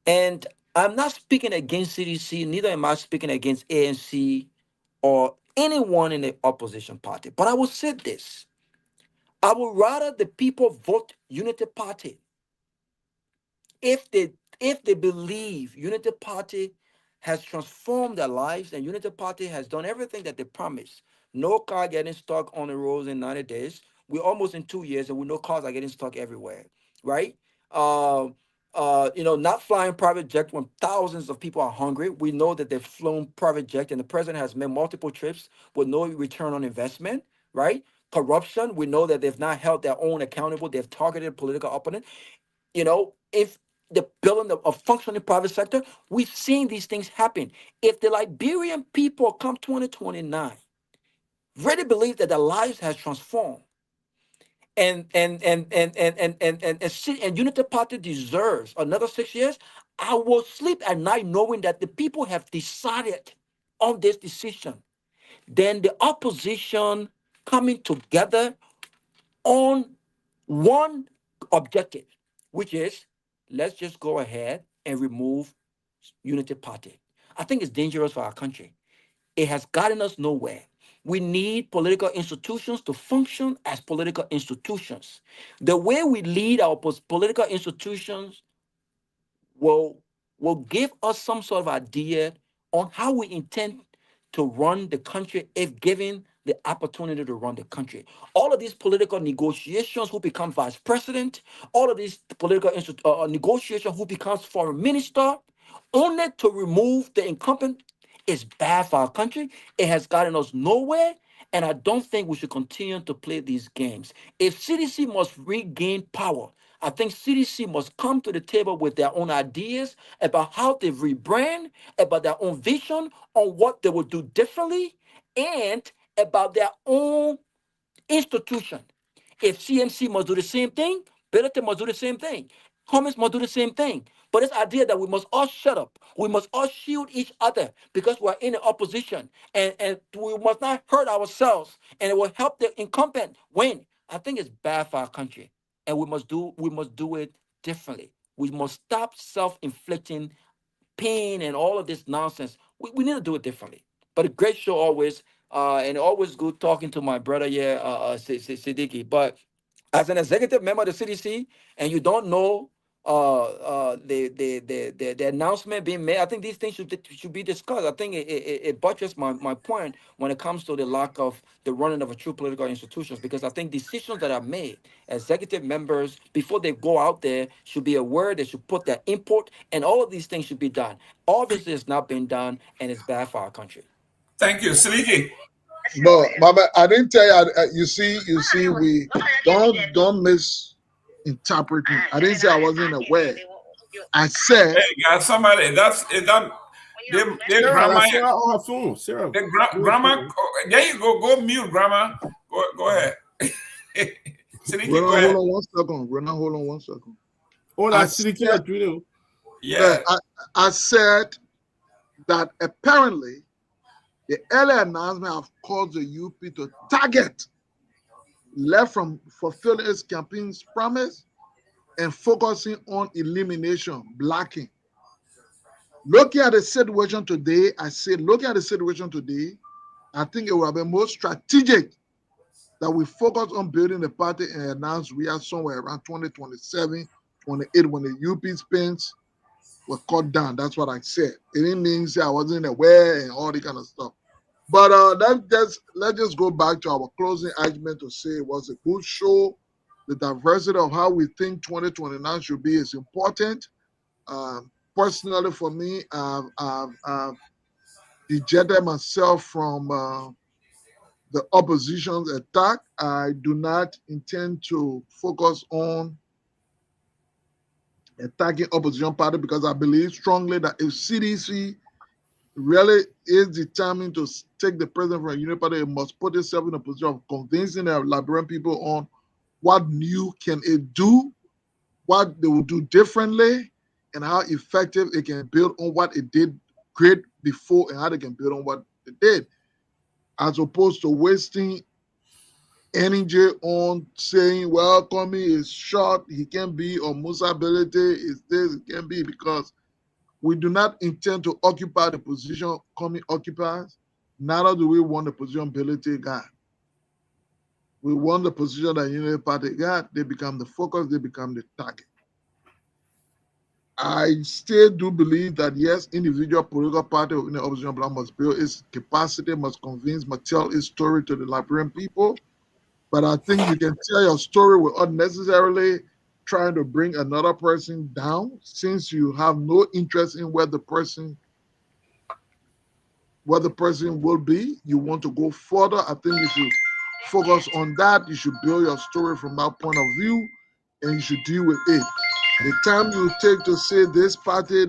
And I'm not speaking against CDC, neither am I speaking against ANC or anyone in the opposition party. But I will say this. I would rather the people vote Unity Party if they believe Unity Party has transformed their lives and Unity Party has done everything that they promised. No car getting stuck on the roads in 90 days. We're almost in 2 years and we know cars are getting stuck everywhere, right? Not flying private jet when thousands of people are hungry. We know that they've flown private jet and the president has made multiple trips with no return on investment, right? Corruption, we know that they've not held their own accountable. They've targeted political opponent. If the building of a functioning private sector, we've seen these things happen. If the Liberian people come 2029, really believe that their lives has transformed, and Unity Party deserves another 6 years, I will sleep at night knowing that the people have decided on this decision. Then the opposition coming together on one objective, which is let's just go ahead and remove Unity Party. I think it's dangerous for our country. It has gotten us nowhere. We need political institutions to function as political institutions. The way we lead our political institutions will will give us some sort of idea on how we intend to run the country if given the opportunity to run the country. All of these political negotiations, who becomes vice president, all of these political negotiations, who becomes foreign minister, only to remove the incumbent, is bad for our country. It has gotten us nowhere, and I don't think we should continue to play these games. If CDC must regain power, I think CDC must come to the table with their own ideas about how they rebrand, about their own vision on what they will do differently, and about their own institution. If CMC must do the same thing, Billiton must do the same thing. Cummins must do the same thing. But this idea that we must all shut up, we must all shield each other because we're in the opposition, and we must not hurt ourselves, and it will help the incumbent win. I think it's bad for our country, and we must do it differently. We must stop self-inflicting pain and all of this nonsense. We need to do it differently. But a great show always, and always good talking to my brother here, Siddiqui. But as an executive member of the CDC, and you don't know the announcement being made, I think these things should be discussed. I think it buttress my point when it comes to the lack of the running of a true political institutions, because I think decisions that are made, executive members, before they go out there, should be aware. They should put their input, and all of these things should be done. Obviously, it's not been done, and it's bad for our country. Thank you, Seleke. No, Mama, I didn't tell you. You see, we don't misinterpret me. I didn't say I wasn't aware. I said, hey, guys, somebody grandma. Sarah. Grandma, there you go. Go mute, grandma. Go ahead. Seleke, go ahead. Hold on 1 second. Hold on 1 second. Yeah. I said that apparently the early announcement have caused the UP to target left from fulfilling its campaign's promise and focusing on elimination, blocking. Looking at the situation today, I think it will be more strategic that we focus on building the party and announce we are somewhere around 2027, 28 when the UP spins were cut down. That's what I said. It didn't mean I wasn't aware and all the kind of stuff. But let's just go back to our closing argument to say it was a good show. The diversity of how we think 2029 should be is important. Personally, for me, I've dejected myself from the opposition's attack. I do not intend to focus on attacking opposition party because I believe strongly that if CDC really is determined to take the president from a unit party, it must put itself in a position of convincing the Liberian people on what new can it do, what they will do differently, and how effective it can build on what it did great before and how they can build on what it did, as opposed to wasting energy on saying, well, Comey is short, he can be, or Musa ability is this, it can be, because we do not intend to occupy the position Comey occupies. Neither do we want the position ability got. We want the position that Unity Party got. They become the focus, they become the target. I still do believe that, yes, individual political party in the opposition bloc must build its capacity, must convince, must tell its story to the Liberian people. But I think you can tell your story without necessarily trying to bring another person down, since you have no interest in where the person will be. You want to go further. I think you should focus on that. You should build your story from that point of view, and you should deal with it. The time you take to say this party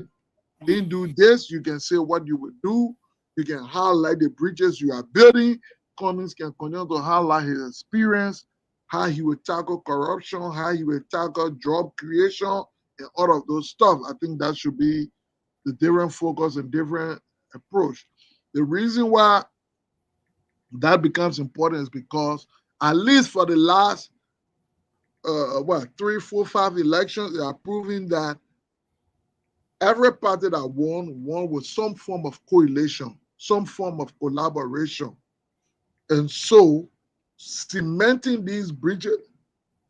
didn't do this, you can say what you would do. You can highlight the bridges you are building. Cummings can continue to highlight his experience, how he would tackle corruption, how he would tackle job creation, and all of those stuff. I think that should be the different focus and different approach. The reason why that becomes important is because, at least for the last 3, 4, 5 elections, they are proving that every party that won with some form of coalition, some form of collaboration. And so cementing these bridges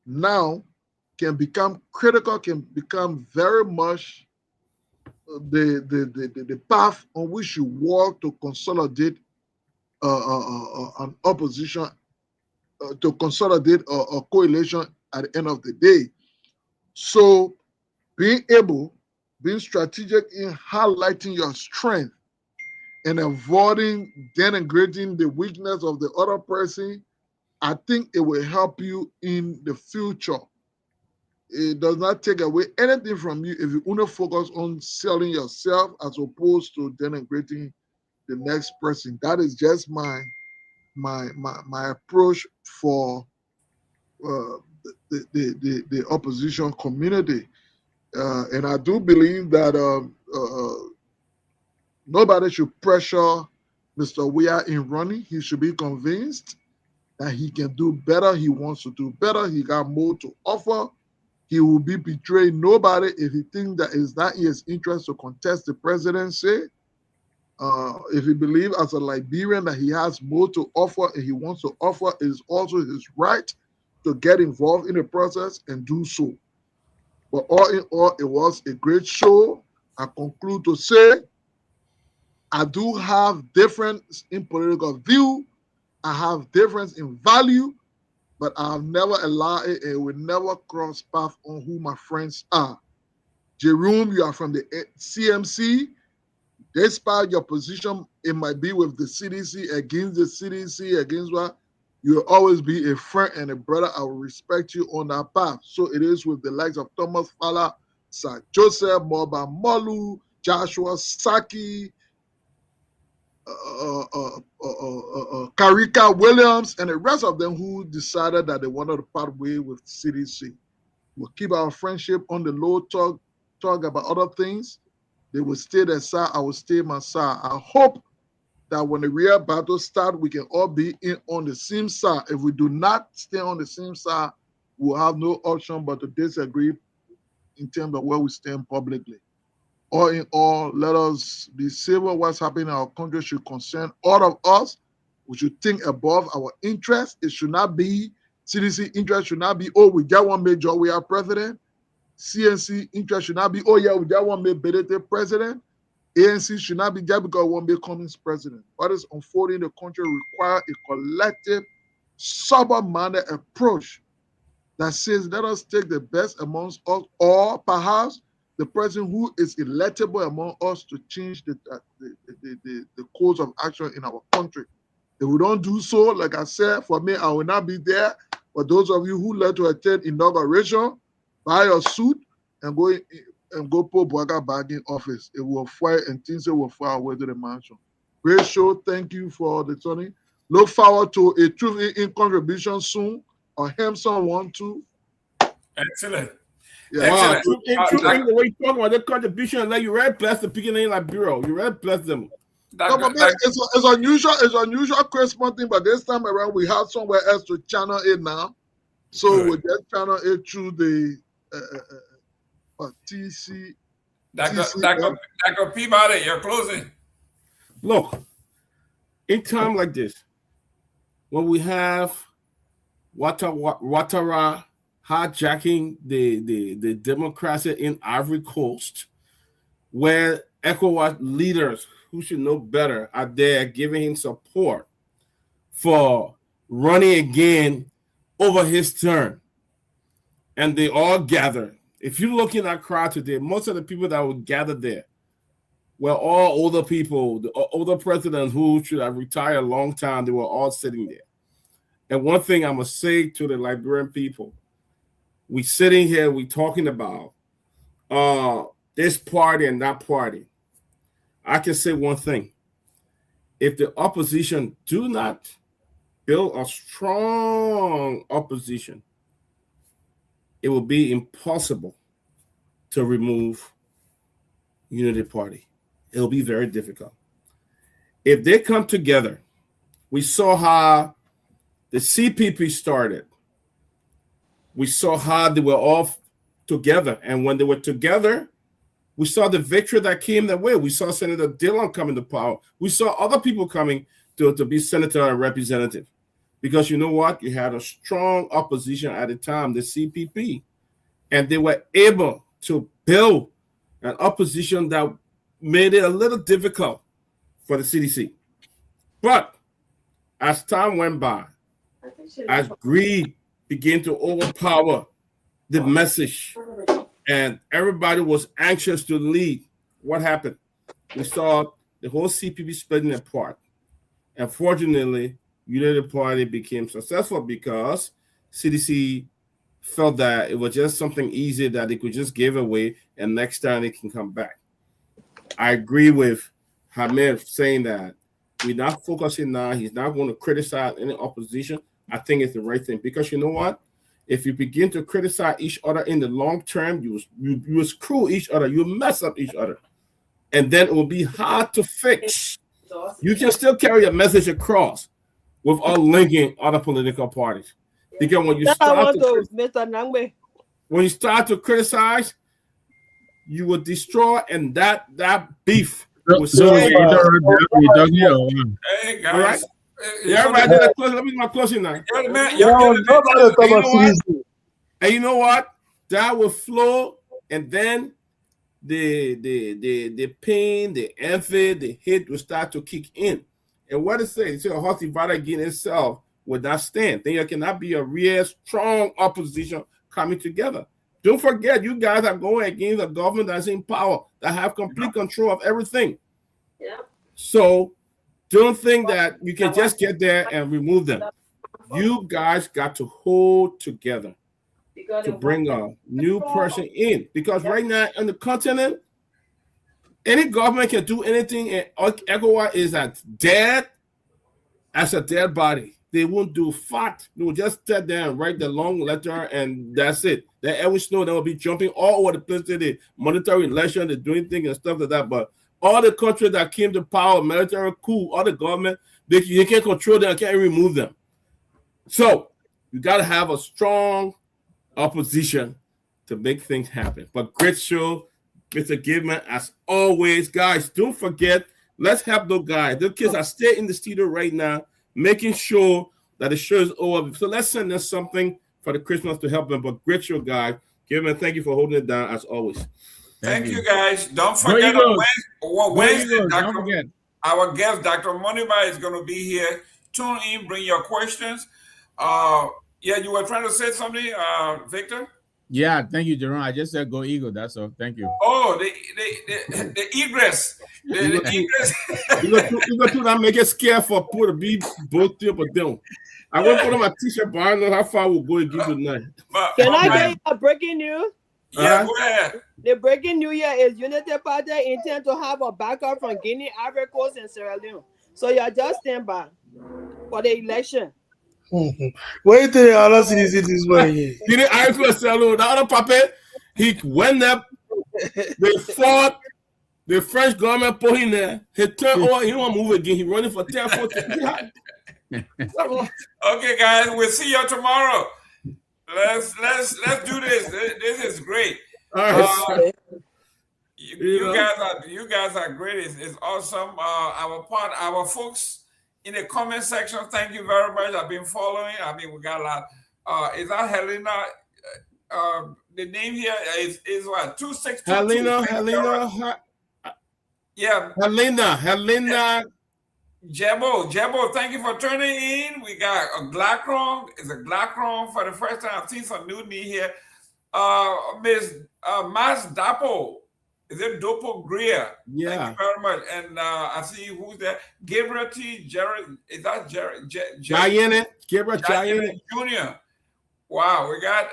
now can become critical, can become very much the path on which you walk to consolidate an opposition, to consolidate a coalition at the end of the day. So being strategic in highlighting your strength and avoiding denigrating the weakness of the other person, I think it will help you in the future. It does not take away anything from you if you only focus on selling yourself as opposed to denigrating the next person. That is just my approach for the opposition community. And I do believe that nobody should pressure Mr. Weah in running. He should be convinced that he can do better. He wants to do better. He got more to offer. He will be betraying nobody if he thinks that it's not in his interest to contest the presidency. If he believes as a Liberian that he has more to offer and he wants to offer, it is also his right to get involved in the process and do so. But all in all, it was a great show. I conclude to say I do have difference in political view. I have difference in value, but I'll never allow it and will never cross path on who my friends are. Jerome, you are from the CMC. Despite your position, it might be with the CDC, against the CDC, against what, you'll always be a friend and a brother. I will respect you on that path. So it is with the likes of Thomas Fowler, Sir Joseph, Moba Molu, Joshua Saki, Karika Williams, and the rest of them who decided that they wanted to part way with CDC. We'll keep our friendship on the low, talk about other things. They will stay their side, I will stay my side. I hope that when the real battle starts, we can all be in on the same side. If we do not stay on the same side, we'll have no option but to disagree in terms of where we stand publicly. All in all, let us be civil. What's happening in our country should concern all of us. We should think above our interests. It should not be, CDC interest should not be, oh, we got one major, we are president. CNC interest should not be, oh yeah, we got one made Bedete president. ANC should not be just because one made Cummings president. What is unfolding in the country require a collective, sober-minded approach that says, let us take the best amongst us, or perhaps the person who is electable among us to change the course of action in our country. If we don't do so, like I said, for me, I will not be there. But those of you who like to attend inauguration, buy your suit and go put Boaga back in office. It will fire and things will fire away to the mansion. Great show. Thank you for the Tony. Look forward to a Truth in contribution soon. Or Hamson 1-2. Excellent. Yeah. Wow. The way you talk about the contribution, like you read bless the people in Liberia. You read bless them. No, but it's unusual. It's unusual Christmas thing, but this time around we have somewhere else to channel it now. So we just channel it through the TC. Dr. Peabody, you're closing. Look, in time like this, when we have Ouattara hijacking the democracy in Ivory Coast, where ECOWAS leaders who should know better are there giving him support for running again over his term, and they all gather. If you look in that crowd today, most of the people that would gather there were all older people, the older presidents who should have retired a long time. They were all sitting there. And one thing I must say to the Liberian people, we sitting here, we talking about this party and that party. I can say one thing. If the opposition do not build a strong opposition, it will be impossible to remove Unity Party. It will be very difficult. If they come together, we saw how the CPP started. We saw how they were all together. And when they were together, we saw the victory that came their way. We saw Senator Dillon coming to power. We saw other people coming to be senator and representative. Because you know what? You had a strong opposition at the time, the CPP. And they were able to build an opposition that made it a little difficult for the CDC. But as time went by, as greed began to overpower the message and everybody was anxious to lead, what happened? We saw the whole CPP splitting apart. And fortunately, United Party became successful because CDC felt that it was just something easy that they could just give away and next time they can come back. I agree with Hamid saying that we're not focusing now. He's not going to criticize any opposition. I think it's the right thing because you know what? If you begin to criticize each other in the long term, you will screw each other. You mess up each other. And then it will be hard to fix. You can still carry your message across without linking other political parties. Because when you start to criticize, you will destroy, and that beef will Hey guys. All right? Yeah, right there. Let me do my closing now. And you know what? That will flow, and then the pain, the envy, the hate will start to kick in. And what it says, a horse divided against itself will not stand. Then there cannot be a real strong opposition coming together. Don't forget, you guys are going against a government that's in power, that have complete control of everything. Yeah. So don't think that you can just get there and remove them. You guys got to hold together to bring a new person in. Because right now on the continent, any government can do anything, and ECOWAS is dead as a dead body. They won't do fat. They will just sit there and write the long letter, and that's it. Then every snow, they will be jumping all over the place. They monitor election, they're doing things and stuff like that. But all the countries that came to power, military coup, all the government, you can't control them, can't remove them. So you got to have a strong opposition to make things happen. But great show, Mr. Gayman, as always. Guys, don't forget, let's help those guys. Those kids are still in the studio right now, making sure that the show is over. So let's send them something for the Christmas to help them. But great show, guys. Gayman, thank you for holding it down as always. Thank you, guys. Don't forget on Wednesday, our guest, Dr. Moniba, is going to be here. Tune in, bring your questions. Yeah, you were trying to say something, Victor? Yeah, thank you, Jerome. I just said go Eagle. That's all. Thank you. Oh, the egress. The egress. You go to that make it scared for people to be both here, but don't. I went put on my t-shirt, but I don't know how far we'll go and give it tonight. Can I get you a breaking news? Yeah, go ahead. The breaking news here is United Party intend to have a backup from Guinea, Ivory Coast, and Sierra Leone. So you are just stand by for the election. Wait till the other cities this way. Guinea, Ivory Coast, Sierra Leone. The other puppet, he went up. They fought. The French government put him there. He turned over. He don't want to move again. He running for 10, 14. Okay, guys, we'll see you tomorrow. Let's do this. This is great. You guys are great. It's awesome. Our folks in the comment section, thank you very much. I've been following. I mean, we got a lot. Is that Helena? The name here is what? 262. Helena. Yeah. Helena. Jebo, thank you for turning in. We got a Glacron. It's a Glacron for the first time. I've seen some new knee here. Miss Mas Dopoh. Is it Dopoh Greer? Yeah. Thank you very much. And I see who's there. Gabriel T. Jared. Is that Jared? Gabriel Jr. Wow, we got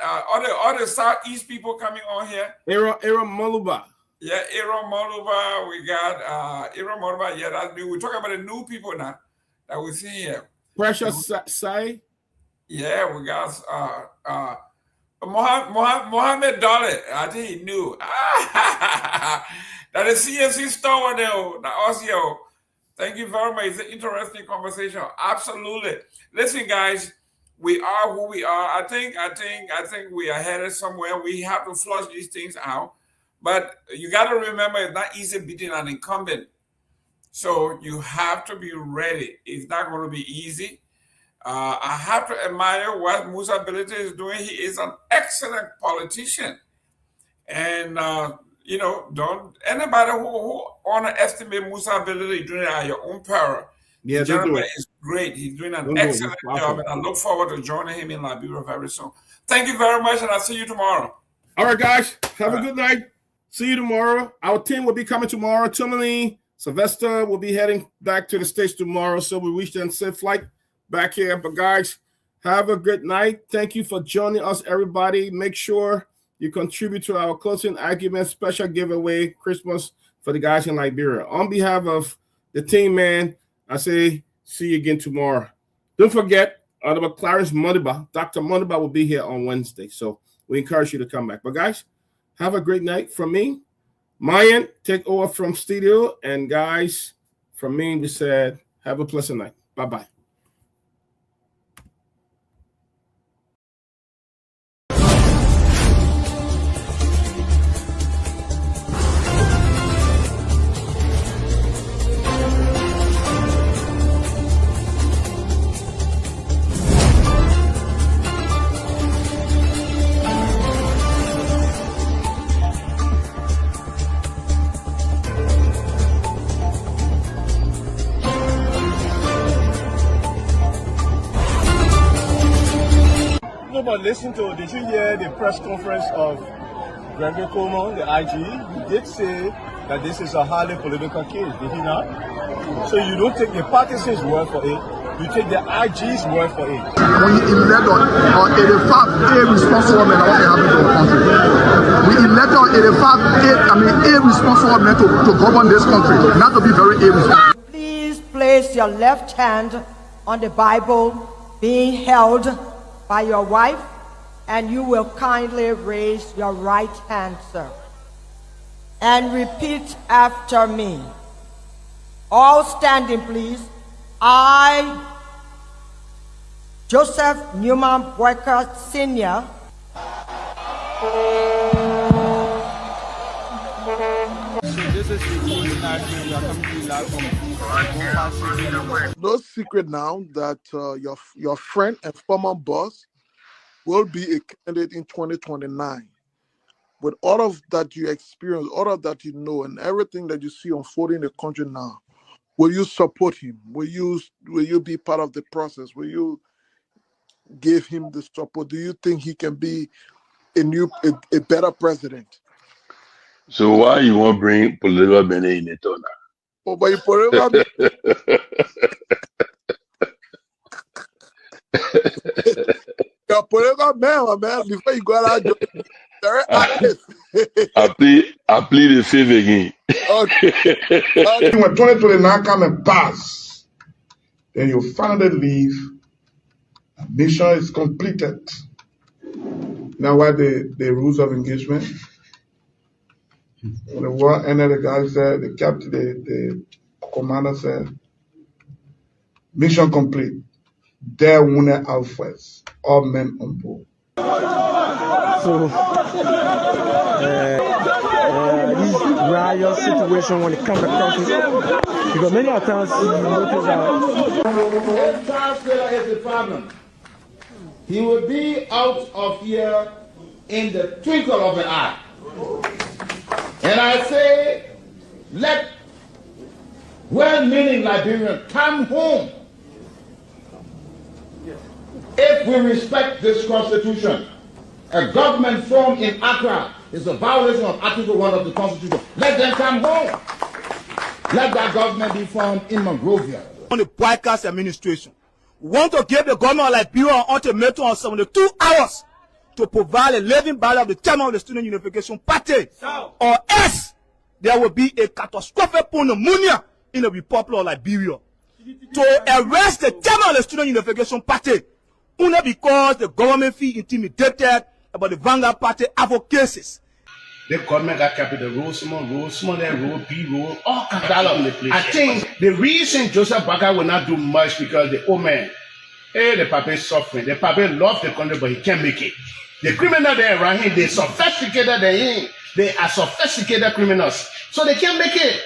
other Southeast people coming on here. Era Moluba. Yeah, Aaron Moluba, we got Aaron Moluba. Yeah, that's new. We're talking about the new people now that we see here. Precious Sai. Yeah, we got Mohammed Dolly. I think he knew. That is CNC store there, the Osio. Thank you very much. It's an interesting conversation. Absolutely. Listen, guys, we are who we are. I think we are headed somewhere. We have to flush these things out. But you got to remember, it's not easy beating an incumbent. So you have to be ready. It's not going to be easy. I have to admire what Musa Bility is doing. He is an excellent politician. And You know, don't anybody who underestimate Musa's ability doing it at your own peril. Yeah, the don't do gentleman it. is great. He's doing an Don't do it. excellent It's job, powerful. and I look forward to joining him in Liberia very soon. Thank you very much, and I'll see you tomorrow. All right, guys. Have a good night. See you tomorrow. Our team will be coming tomorrow. Tomalin, Sylvester will be heading back to the States tomorrow, so we reach them safe flight back here. But guys, have a good night. Thank you for joining us, everybody. Make sure you contribute to our closing argument special giveaway Christmas for the guys in Liberia. On behalf of the team, man, I say see you again tomorrow. Don't forget, Dr. Clarence Modiba, Dr. Modiba will be here on Wednesday, so we encourage you to come back. But guys, have a great night from me. Myean, take over from studio. And guys, from me, we said, have a pleasant night. Bye-bye. But listen to, did you hear the press conference of Seleke Kromah, the IG? He did say that this is a highly political case, did he not? So you don't take the partisans' word for it, you take the IG's word for it. We elect on 85 irresponsible men what happened to the country. We elect on 85 irresponsible men to govern this country, not to be very irresponsible. Please place your left hand on the Bible being held by your wife, and you will kindly raise your right hand, sir, and repeat after me. All standing, please. I, Joseph Newman Boyka Sr., No secret now that your friend and former boss will be a candidate in 2029. With all of that you experience, all of that you know, and everything that you see unfolding in the country now, will you support him? Will you be part of the process? Will you give him the support? Do you think he can be a better president? So why you want to bring political Benin in it now? Oh, but you political you're political man, before you go out, very active. I plead the fifth again. Okay. When 2029 come and pass, then you finally leave. Mission is completed. Now, what the rules of engagement? When the war ended, the guy said, the captain, the commander said, mission complete. There wounded out first. All men on board. So, this riot situation when it comes to country, because many times you notice that. If Charles Taylor is the problem, he will be out of here in the twinkle of an eye. And I say, let well-meaning Liberians come home. If we respect this constitution, a government formed in Accra is a violation of Article 1 of the Constitution. Let them come home. Let that government be formed in Monrovia. On the broadcast administration, we want to give the government of Liberia an ultimatum of 72 hours to provide a living ballot of the chairman of the Student Unification Party, or else there will be a catastrophic pneumonia in the Republic of Liberia. To arrest the chairman of the Student Unification Party, only because the government feel intimidated about the Vanguard Party advocacies. The government got capital road, small, that road, B road, all kinds of. I think the reason Joseph Baga will not do much because the old man, the papa is suffering. The papa loves the country, but he can't make it. The criminal there around him, they sophisticated than him. They are sophisticated criminals, so they can't make it.